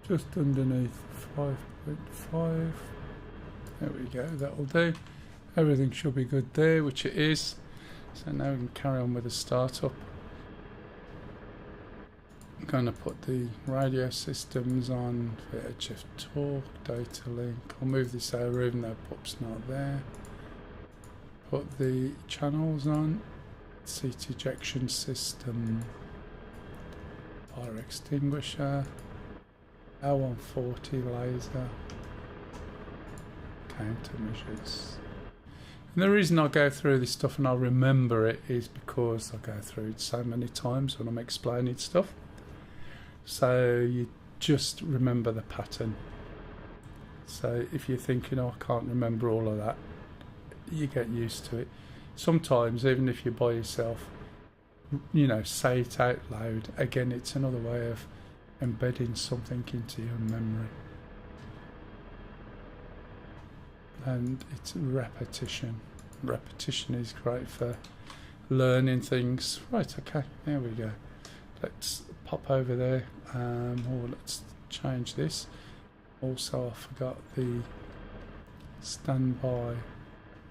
Just underneath 5.5. There we go, that'll do. Everything should be good there, which it is. So now we can carry on with the startup. I'm going to put the radio systems on, VHF talk, data link. I'll move this over even though Pup's not there. Put the channels on, seat ejection system, fire extinguisher, L140 laser, countermeasures. And the reason I go through this stuff and I remember it is because I go through it so many times when I'm explaining stuff. So you just remember the pattern. So if you're thinking, oh, I can't remember all of that, you get used to it. Sometimes, even if you're by yourself, you know, say it out loud. Again, it's another way of embedding something into your memory. And it's repetition. Repetition is great for learning things. Right, okay, there we go. Let's pop over there, or let's change this. Also, I forgot the standby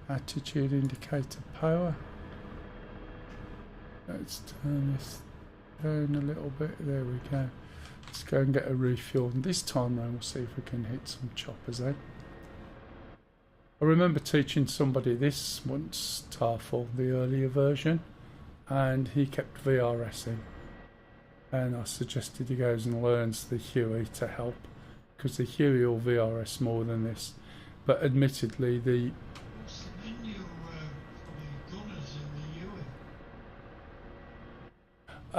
attitude indicator power. Let's turn this down a little bit. There we go. Let's go and get a refuel. And this time round, we'll see if we can hit some choppers, eh? I remember teaching somebody this once, Tarful, the earlier version, and he kept VRSing. And I suggested he goes and learns the Huey to help, because the Huey will VRS more than this. But admittedly, the What's the menu for the gunners in the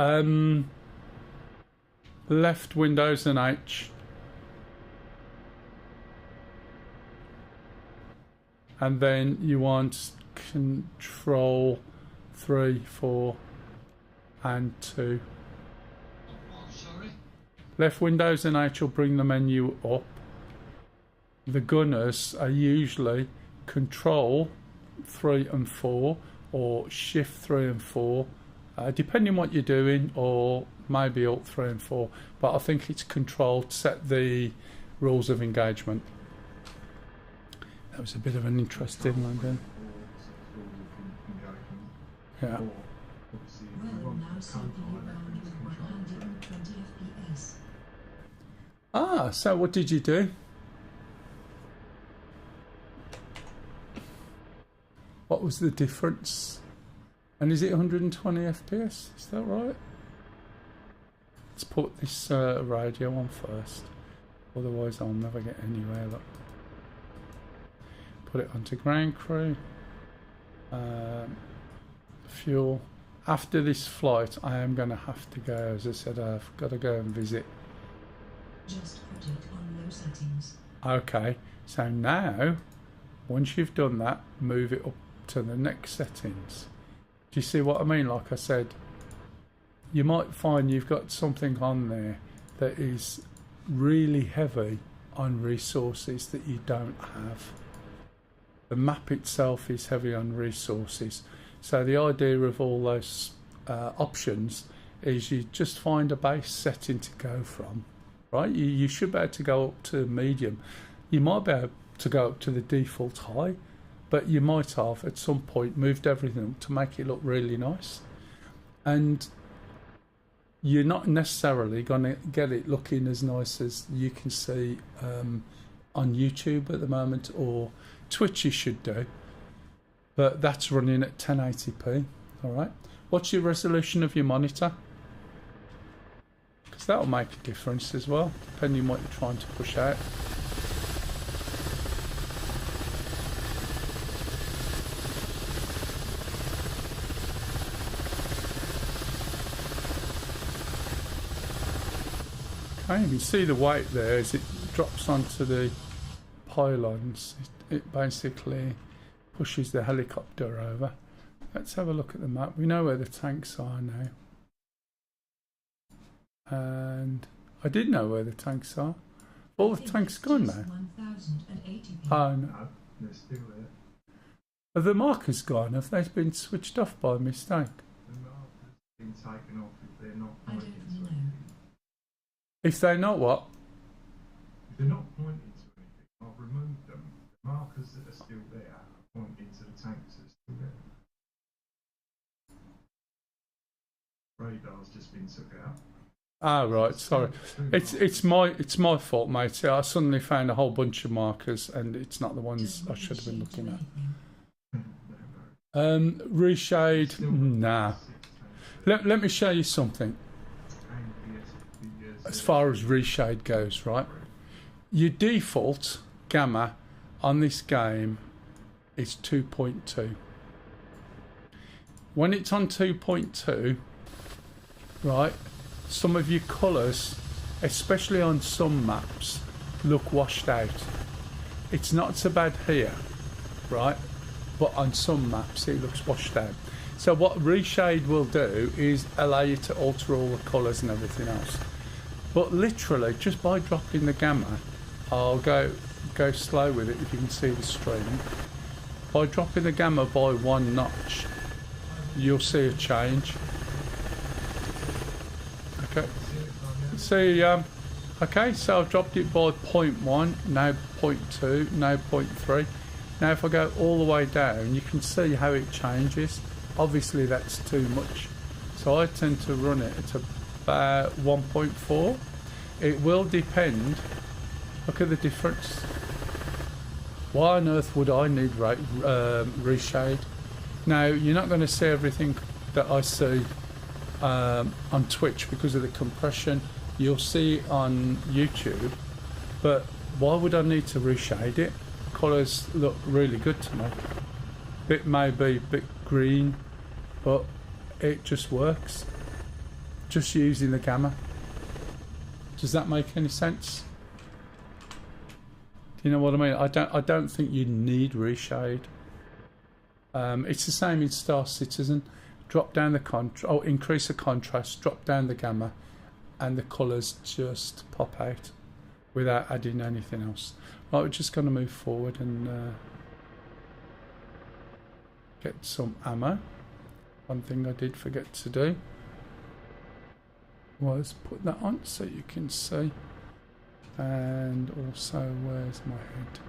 Huey? left Windows and H. And then you want Control 3, 4 and 2. Oh, sorry. Left Windows and H will bring the menu up. The gunners are usually Control 3 and 4 or Shift 3 and 4, depending what you're doing, or maybe Alt 3 and 4. But I think it's Control to set the rules of engagement. That was a bit of an interesting one then. Yeah. Well, now CPU bound with 120 FPS. Ah, so what did you do? What was the difference? And is it 120 FPS? Is that right? Let's put this radio on first. Otherwise I'll never get anywhere. Look. Put it onto ground crew. Fuel. After this flight I am going to have to go. As I said, I've got to go and visit. Just put it on low settings. Okay, so now once you've done that, move it up to the next settings. Do you see what I mean? Like I said, you might find you've got something on there that is really heavy on resources that you don't have. The map itself is heavy on resources. So the idea of all those options is you just find a base setting to go from, right? You should be able to go up to medium. You might be able to go up to the default high, but you might have at some point moved everything up to make it look really nice. And you're not necessarily going to get it looking as nice as you can see on YouTube at the moment, or Twitch you should do, but that's running at 1080p. Alright, what's your resolution of your monitor? Because that'll make a difference as well, depending on what you're trying to push out. Okay, you can see the weight there as it drops onto the pylons. It basically pushes the helicopter over. Let's have a look at the map. We know where the tanks are now. And I did know where the tanks are. All the tanks gone now. 1080p. Oh no. No, they're still there. Are the markers gone? Have they been switched off by mistake? The markers been taken off if they're not I don't pointing to really know. anything. If they're not what? If they're not pointing to anything, I've removed them. The markers that are still there are pointing to the tanks that are still there. Radar's just been took out. Ah, right. Sorry. It's my fault, mate. I suddenly found a whole bunch of markers, and it's not the ones I should have been looking at. Reshade. Nah. Let me show you something. As far as reshade goes, right? Your default gamma on this game is 2.2. When it's on 2.2, right, some of your colours, especially on some maps, look washed out. It's not so bad here, right, but on some maps it looks washed out. So what Reshade will do is allow you to alter all the colours and everything else. But literally, just by dropping the gamma, I'll go slow with it if you can see the stream. By dropping the gamma by 1 notch, you'll see a change. Okay. See, okay, so I've dropped it by 0.1, now 0.2, now 0.3. Now if I go all the way down, you can see how it changes. Obviously that's too much, so I tend to run it at about 1.4. It will depend. Look at the difference. Why on earth would I need reshade? Now you're not going to see everything that I see on Twitch because of the compression. You'll see it on YouTube, but why would I need to reshade it? Colours look really good to me. Bit maybe a bit green, but it just works. Just using the gamma. Does that make any sense? Do you know what I mean? I don't think you need reshade. It's the same in Star Citizen. Drop down the increase the contrast, drop down the gamma, and the colours just pop out without adding anything else. Right, we're just going to move forward and get some ammo. One thing I did forget to do was put that on so you can see. And also, where's my head?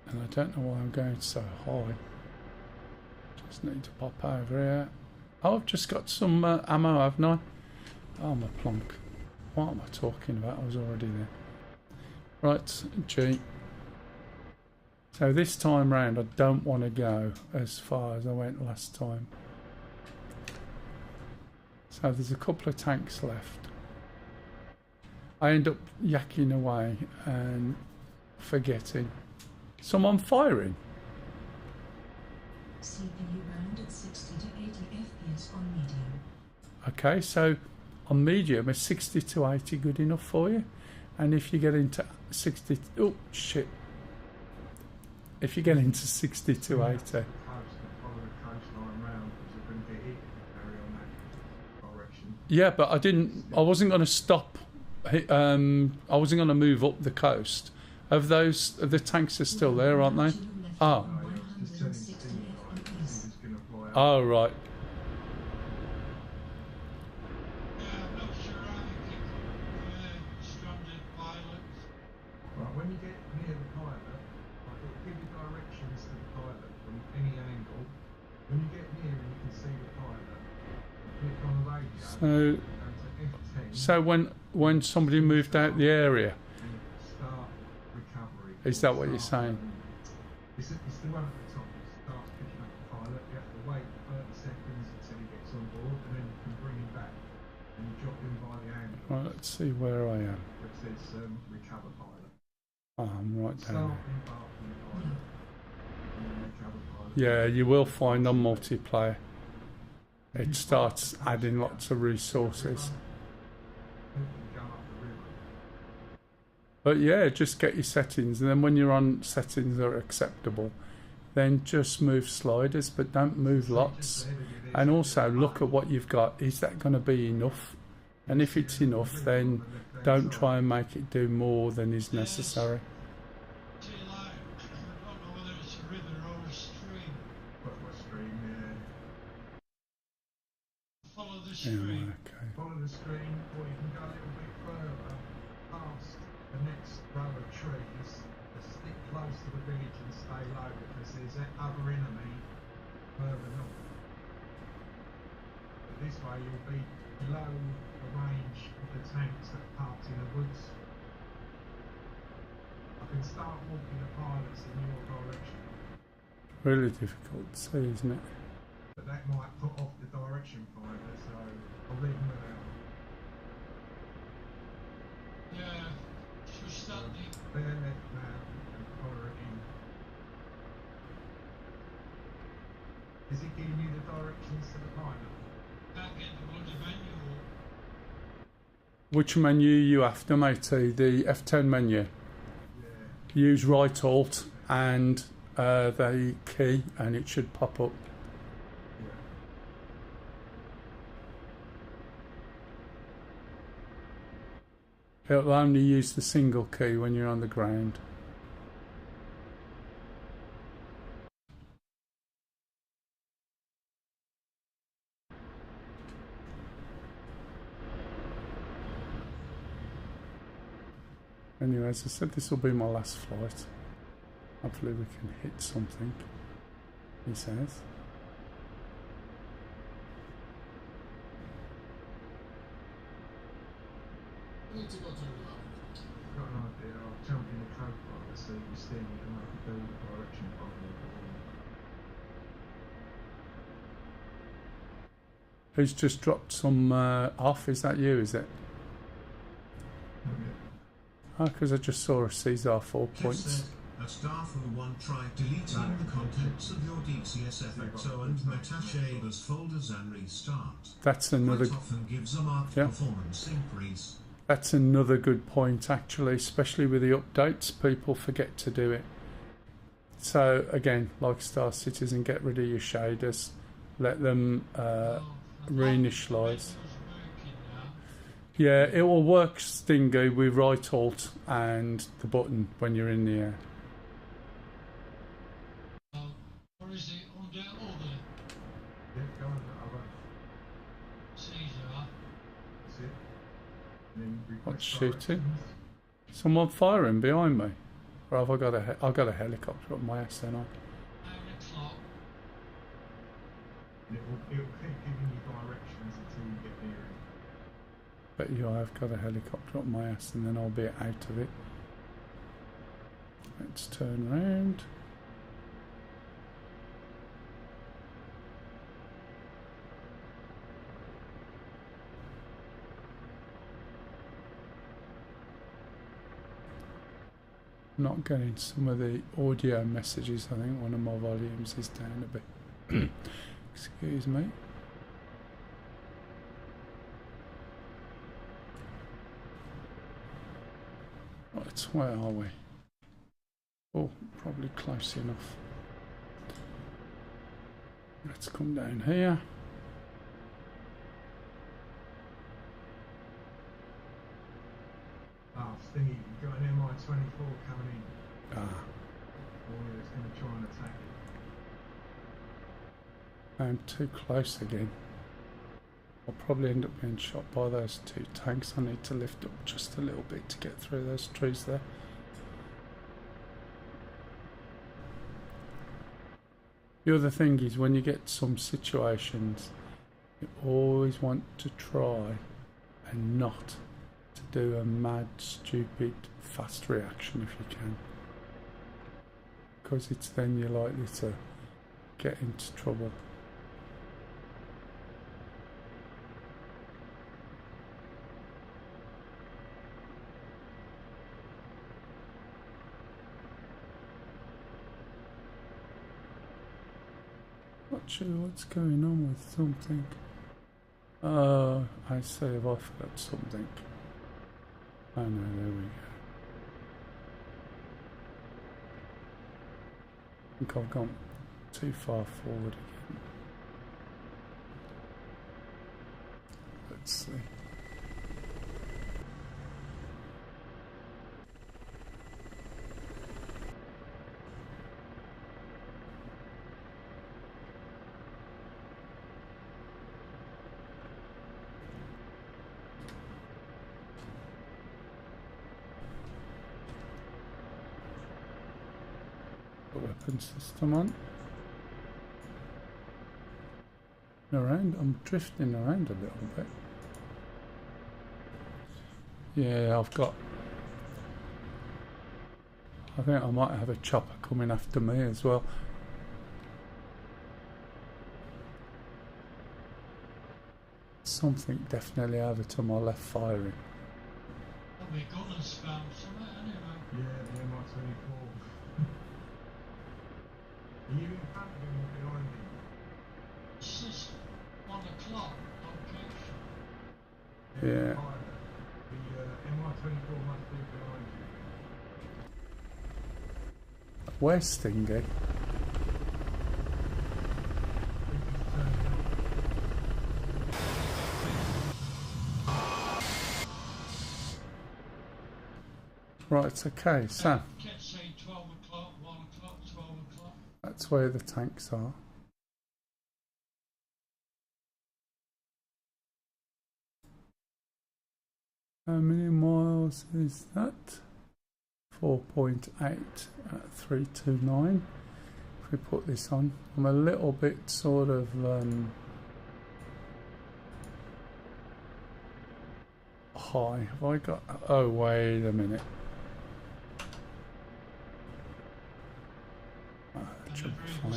And I don't know why I'm going so high. Just need to pop over here. Oh, I've just got some ammo, haven't I? Oh, my plonk. What am I talking about? I was already there. Right, G. So this time round, I don't want to go as far as I went last time. So there's a couple of tanks left. I end up yakking away and forgetting. Someone firing. CPU bound at 60 to 80 FPS on medium. Okay, so on medium, is 60 to 80 good enough for you? And if you get into 60, oh shit. If you get into 60 to 80. Yeah, but I wasn't going to stop. I wasn't going to move up the coast. Of those, the tanks are still there, aren't they? Oh. Oh, right. When you get near the pilot, it'll give you directions to the pilot from any angle. When you get near and you can see the pilot, click on the radio. So when somebody moved out the area, Start recovery. is that what you're saying? It's the one at the top. It starts picking up the pilot. You have to wait 30 seconds until he gets on board, and then you can bring him back and you drop him by the angle. Right, let's see where I am. It says recover pilot. Oh, I'm right down Start there. embarking the pilot. And then recover pilot. Yeah, you will find on multiplayer. It starts adding lots of resources. But yeah, just get your settings, and then when you're on settings that are acceptable, then just move sliders, but don't move lots. And also look at what you've got. Is that going to be enough? And if it's enough, then don't try and make it do more than is necessary. Too low. I don't know whether it's a river or a stream. Follow the stream. Okay. Follow the stream, or you can go a little bit further past the next row of trees, stick close to the village and stay low because there's that other enemy further north. But this way you'll be below the range of the tanks that are parked in the woods. I can start walking the pilots in your direction. Really difficult to see, isn't it? But that might put off the direction finder, so I'll leave them without. Yeah, just Is that the... Bear left now and collar it in. Is it giving you the directions to the pilot? Can't get the bloody manual. Which menu you after, matey? The F10 menu. Yeah. Use right alt and the key, and it should pop up. It'll only use the single key when you're on the ground. Anyway, as I said, this will be my last flight. Hopefully we can hit something, he says. I need to go turn it off. I've got an idea. I'll jump in the co-pilot so you steer me and I can build a direction properly. Who's just dropped some off? Is that you, is it? Oh, because I just saw a Caesar 4 Kev points. said, a staff who one tried deleting the contents of your DCS FXO and Metacheba's folders and restart. That's another. Quite often gives a marked Yeah. performance increase. That's another good point, actually, especially with the updates. People forget to do it. So again, like Star Citizen, get rid of your shaders, let them reinitialize. Yeah, it will work, Stingo, with right alt and the button when you're in the air. Or is it under other Yeah, go on that other. Caesar? That's it. And then request What's shooting? directions. Someone firing behind me, or have I got I got a helicopter up my ass? Then 9 o'clock. And it'll keep giving you directions until you get near it. but yeah, I've got a helicopter up my ass, and then I'll be out of it. Let's turn around. Not getting some of the audio messages. I think one of my volumes is down a bit. Excuse me. Right, where are we? Oh, probably close enough. Let's come down here. Ah, Stingy, you've got an MI-24 coming in. Ah, Oh yeah, it's going to try and attack it. I'm too close again. I'll probably end up being shot by those two tanks. I need to lift up just a little bit to get through those trees there. The other thing is, when you get some situations, you always want to try and not to do a mad, stupid, fast reaction if you can. Because it's then you're likely to get into trouble. Not sure what's going on with something. Oh, I say I've offered something. Oh no, there we go. I think I've gone too far forward again. Let's see. Weapon system on. Around, I'm drifting around a little bit. Yeah, I think I might have a chopper coming after me as well. Something definitely over to my left firing. I'll be gun and spam something anyway. Yeah, the MI24. Are you in front of him or behind him? It's just 1 o'clock location. Yeah. Pilot. The MI24 must be behind you. Where's Stingy? I think he's turning up. Right, okay, so Kept saying 12 o'clock, 1 o'clock, 12 o'clock. that's where the tanks are. How many miles is that? 4.8 at 329. If we put this on, I'm a little bit sort of high. Have I got? Oh, wait a minute. That should be fine.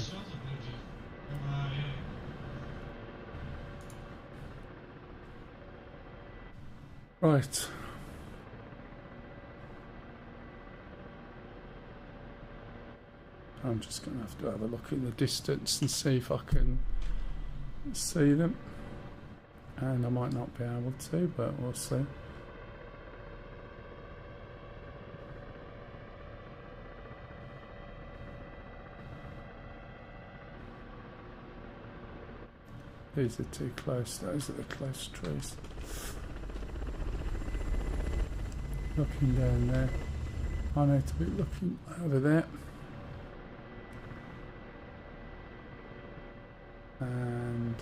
Right. I'm just going to have a look in the distance and see if I can see them. And I might not be able to, but we'll see. These are too close. Those are the close trees. Looking down there. I need to be looking over there. And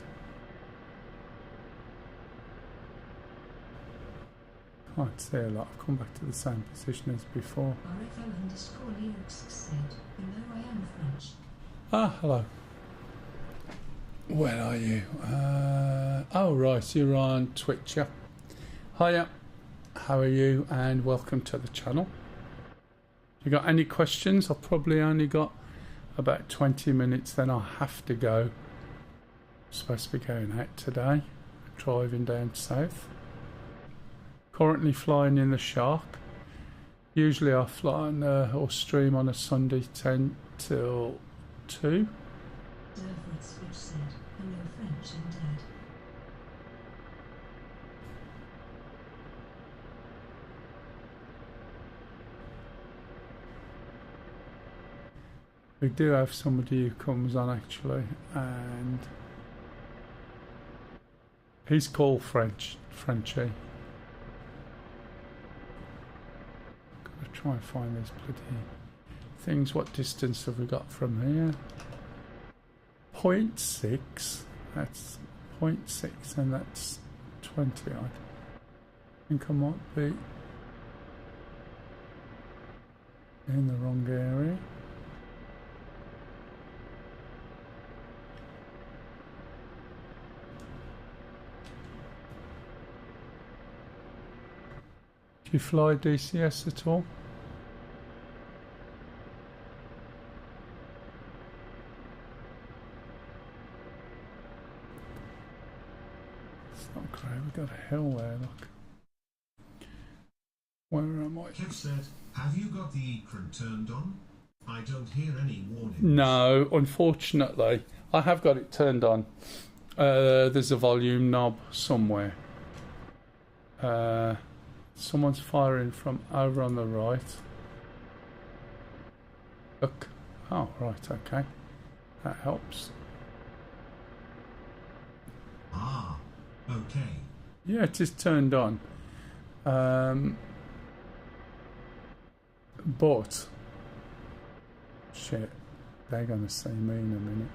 can't see a lot. I've come back to the same position as before. RFL_Leox said, "Hello, I am French." Ah, hello. Where are you? Oh, right, you're on Twitch, yeah. Hiya, how are you? And welcome to the channel. You got any questions? I've probably only got about 20 minutes, then I'll have to go. I'm supposed to be going out today, driving down south. Currently flying in the Shark. Usually I fly on, or stream on a Sunday 10 till 2. Derford Switch said, "Hello, French and Dad." We do have somebody who comes on actually, and he's called Frenchie. Gotta try and find these bloody things. What distance have we got from here? 0.6. That's 0.6, and that's 20 odd. I think I might be in the wrong area. Do you fly DCS at all? It's not great, we've got a hill there, look. Where am I? Kev said, "Have you got the ecran turned on? I don't hear any warnings." No, unfortunately. I have got it turned on. There's a volume knob somewhere. Someone's firing from over on the right. Look. Oh, right, okay. That helps. Ah, okay. Yeah, it is turned on. But shit, they're gonna see me in a minute.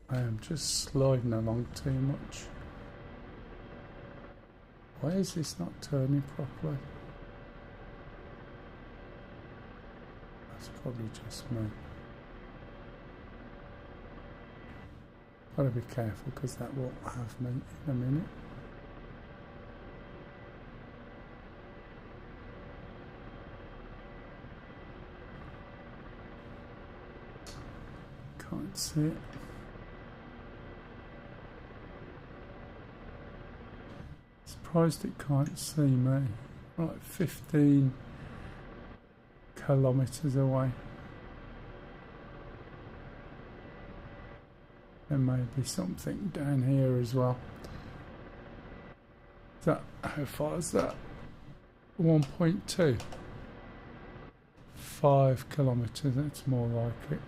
I am just sliding along too much. Why is this not turning properly? That's probably just me. Gotta be careful because that will have me in a minute. Can't see it. surprised it can't see me. Right, 15 kilometres away. There may be something down here as well. Is that, how far is that? 1.2. 5 kilometres, that's more like it.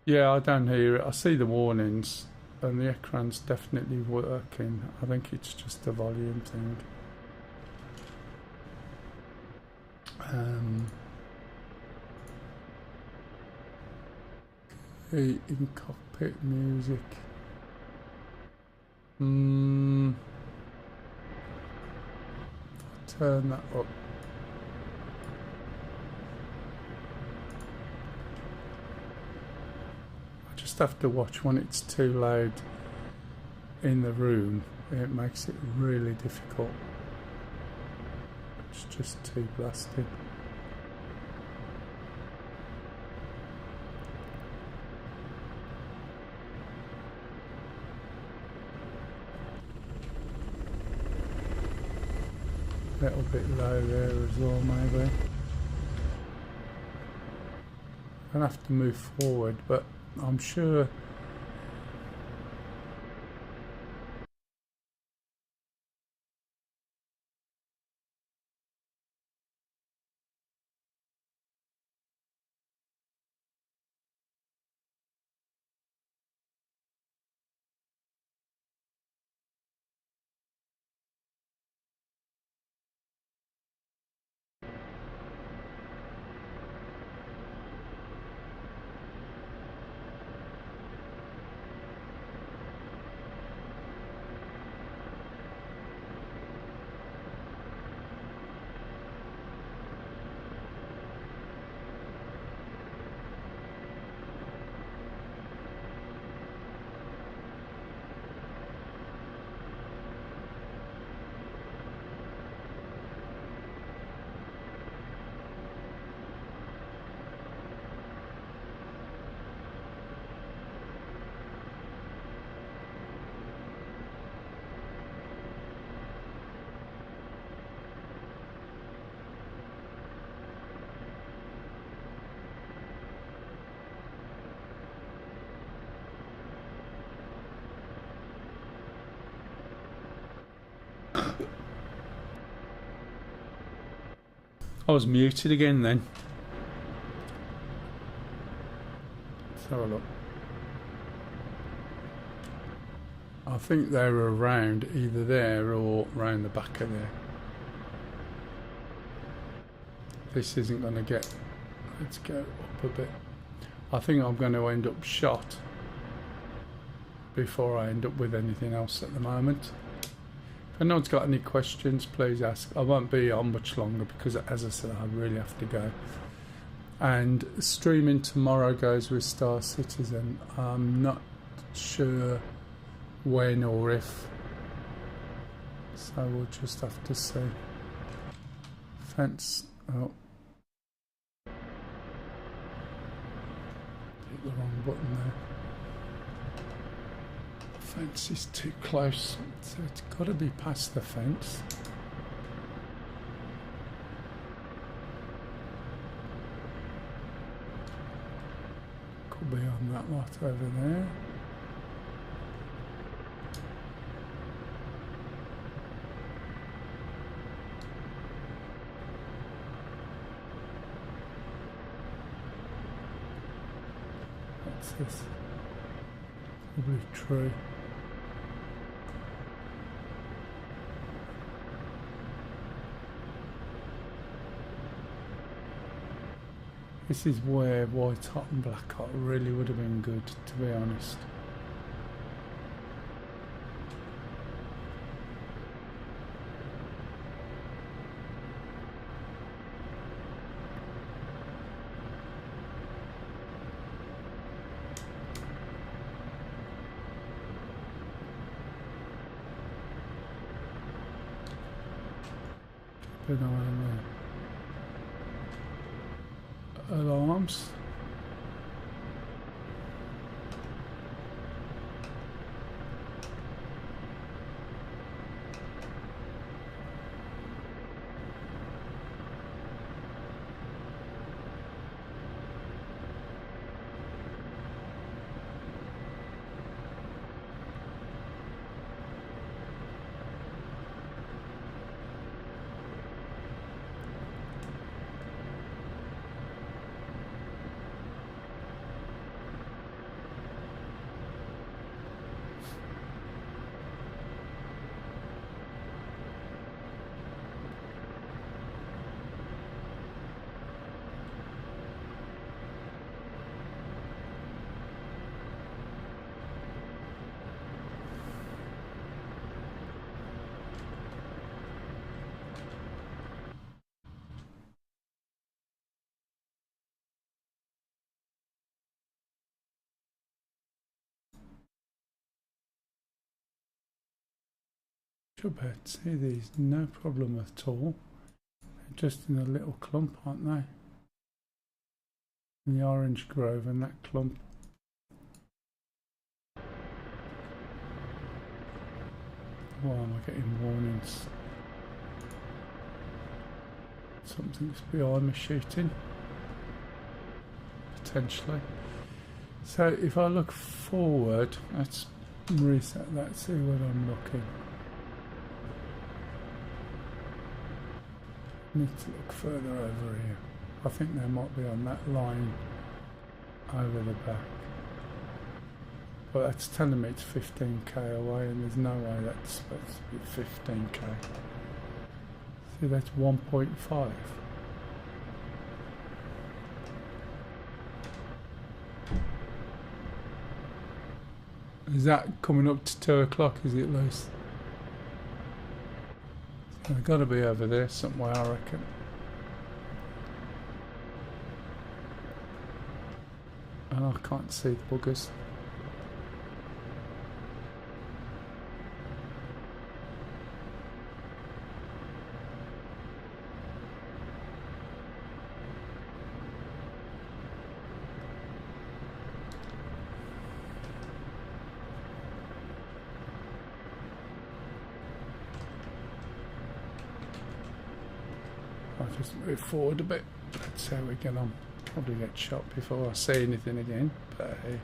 Yeah, I don't hear it. I see the warnings and the ecran's definitely working. I think it's just a volume thing. In cockpit music. Turn that up. I just have to watch when it's too loud in the room. It makes it really difficult. It's just too blasted. A little bit low there as well, maybe. I'm gonna have to move forward, but I'm sure. I was muted again then. Let's have a look. I think they were around either there or round the back of there. This isn't going to get... Let's go up a bit. I think I'm going to end up shot before I end up with anything else at the moment. If anyone's got any questions, please ask. I won't be on much longer because, as I said, I really have to go. And streaming tomorrow goes with Star Citizen. I'm not sure when or if, so we'll just have to see. Fence. Oh. Hit the wrong button there. Fence is too close, so it's got to be past the fence. Could be on that lot over there. What's this? Probably true. This is where white hot and black hot really would have been good, to be honest. Keep an eye on there. Alarms. Should be able to see these, no problem at all. They're just in a little clump, aren't they? In the orange grove and that clump. Why am I getting warnings? Something's behind me shooting. Potentially. So if I look forward, let's reset that, see where I'm looking. Need to look further over here. I think they might be on that line over the back. But that's telling me it's 15k away, and there's no way that's supposed to be 15k. See, that's 1.5. Is that coming up to 2 o'clock, is it, Luce? They've got to be over there somewhere, I reckon. And I can't see the buggers. I'll just move forward a bit. Let's see how we get on. Probably get shot before I say anything again, but hey.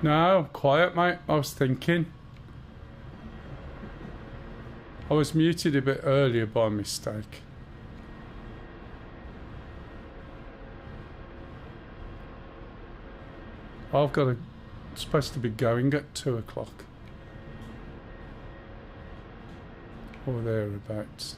No, quiet, mate. I was thinking. I was muted a bit earlier by mistake. I've got supposed to be going at 2 o'clock. Or thereabouts.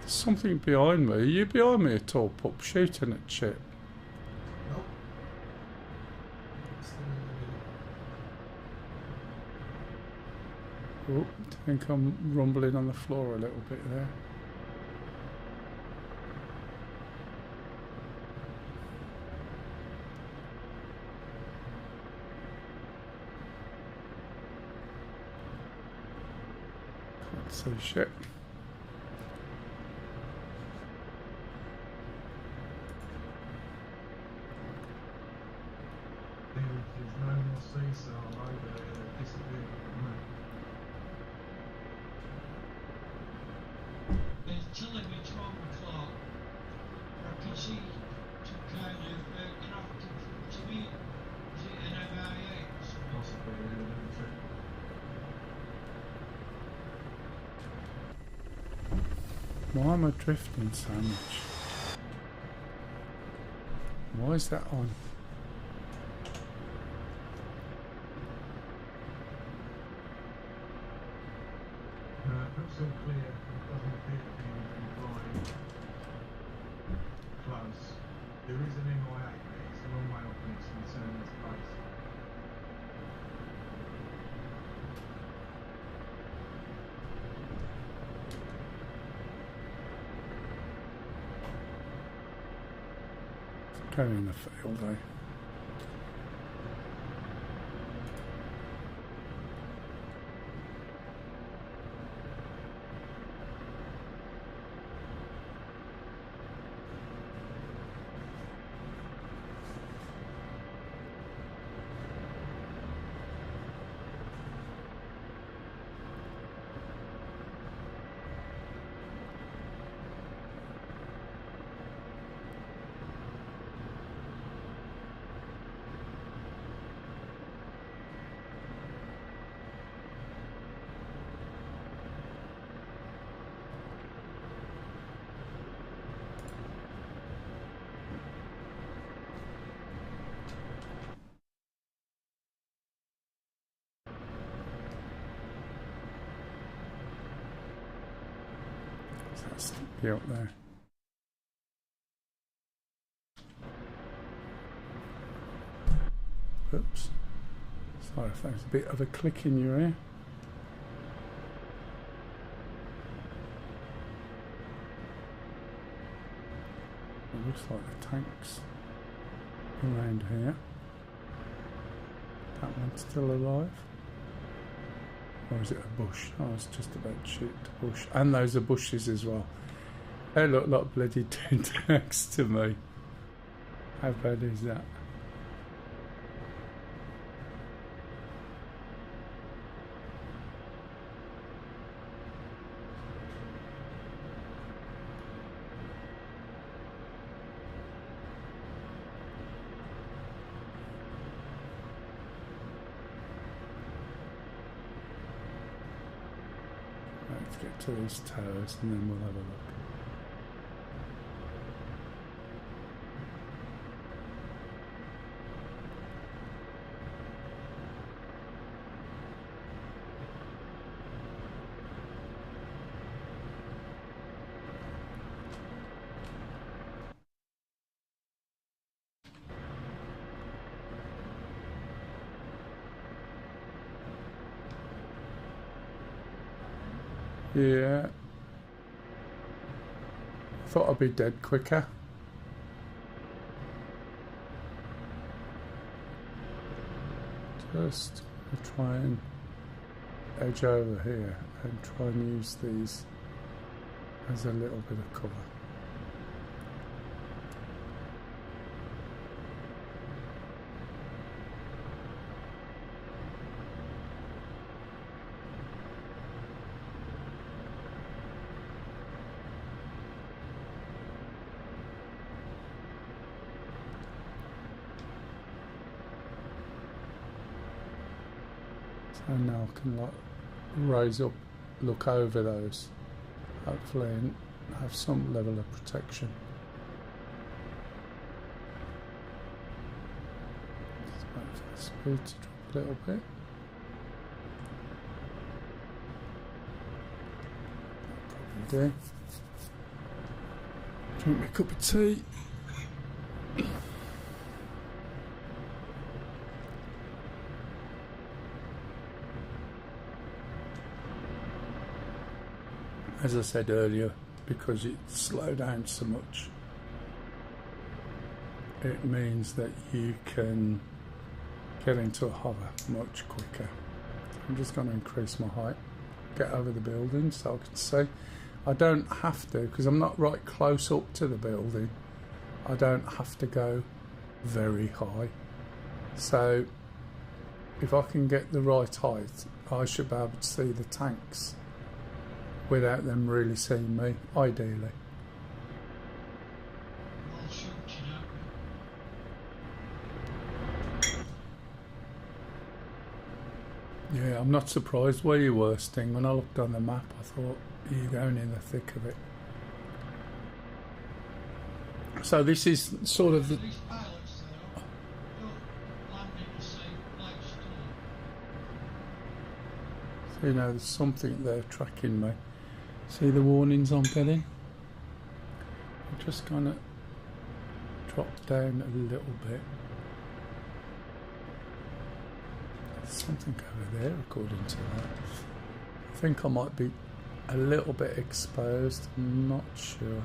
Something behind me. Are you behind me at all, pup? Shooting at shit. Nope. Oh, I think I'm rumbling on the floor a little bit there. Can't see shit. There's no more seesaw over there that disappeared from the map. It's telling me 12 o'clock. I can see some kind of craft in front of me. Is it an MI8? Possibly elementary. Why am I drifting so much? Why is that on? It looks all clear. It doesn't appear to be anything flying close. There is an MI8, but it's a long way off and it's concerning its place. Go in the field, eh? That's to be up there. Oops. Sorry if there's a bit of a click in your ear. It looks like the tanks around here. That one's still alive. Or is it a bush? I was just about to shoot the bush. And those are bushes as well. They look like bloody two tanks to me. How bad is that? Let's get to these towers and then we'll have a look. Yeah. Thought I'd be dead quicker. Just try and edge over here and try and use these as a little bit of cover. So now I can like raise up, look over those, hopefully, and have some level of protection. Just wait for the speed to drop a little bit. Probably do. Drink me a cup of tea. As I said earlier, because it slowed down so much, it means that you can get into a hover much quicker. I'm just going to increase my height, get over the building so I can see. I don't have to, because I'm not right close up to the building, I don't have to go very high. So if I can get the right height, I should be able to see the tanks without them really seeing me, ideally. I'll shoot you now. Yeah, I'm not surprised where you were, Sting. When I looked on the map, I thought you're going in the thick of it. So this is sort of the... These pilots though don't land in the same place, do So, you know, there's something there tracking me. See the warnings I'm getting? I'm just going to drop down a little bit. There's something over there according to that. I think I might be a little bit exposed, I'm not sure.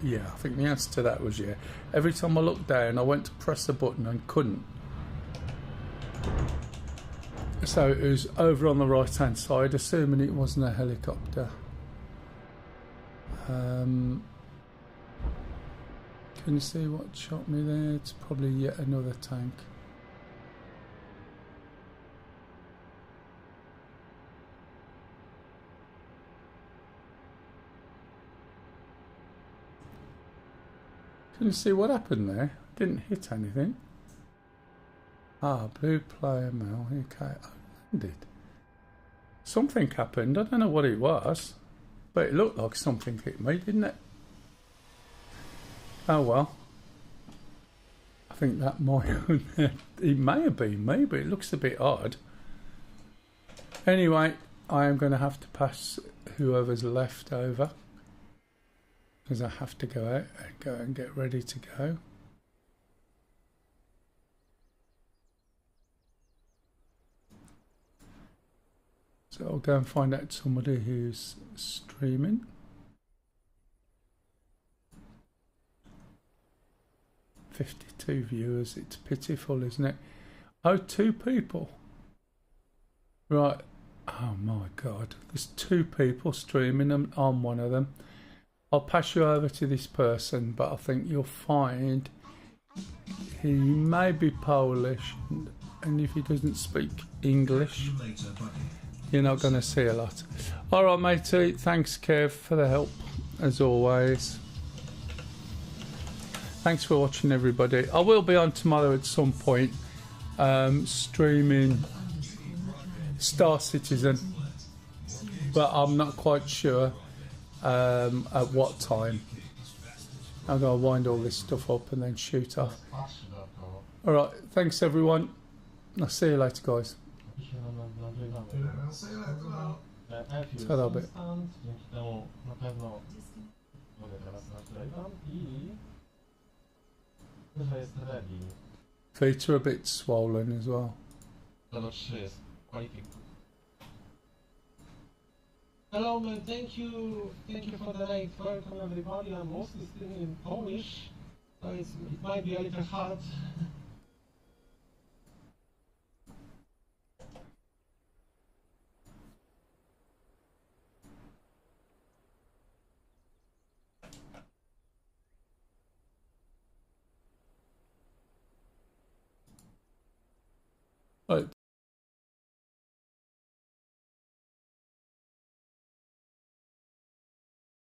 Yeah, I think the answer to that was yeah. Every time I looked down, I went to press a button and couldn't. So it was over on the right hand side, assuming it wasn't a helicopter. Can you see what shot me there? It's probably yet another tank. Can you see what happened there? Didn't hit anything. Ah, blue player mail. Okay, I landed. Something happened. I don't know what it was, but it looked like something hit me, didn't it? Oh well. I think that might. It may have been me, but it looks a bit odd. Anyway, I am going to have to pass whoever's left over because I have to go out and go and get ready to go. So I'll go and find out somebody who's streaming. "52 viewers, it's pitiful, isn't it?" Oh, 2 people. Right. Oh my God. There's 2 people streaming and I'm one of them. I'll pass you over to this person, but I think you'll find he may be Polish, and if he doesn't speak English, you're not going to see a lot. All right, matey. Thanks, Kev, for the help, as always. Thanks for watching, everybody. I will be on tomorrow at some point, streaming Star Citizen, but I'm not quite sure at what time. I'm going to wind all this stuff up and then shoot off. Alright, thanks everyone. I'll see you later, guys. Co robię? Feet are a bit swollen as well. Hello man, thank you for the night. Welcome everybody. I'm mostly speaking in Polish, so it might be a little hard. Right,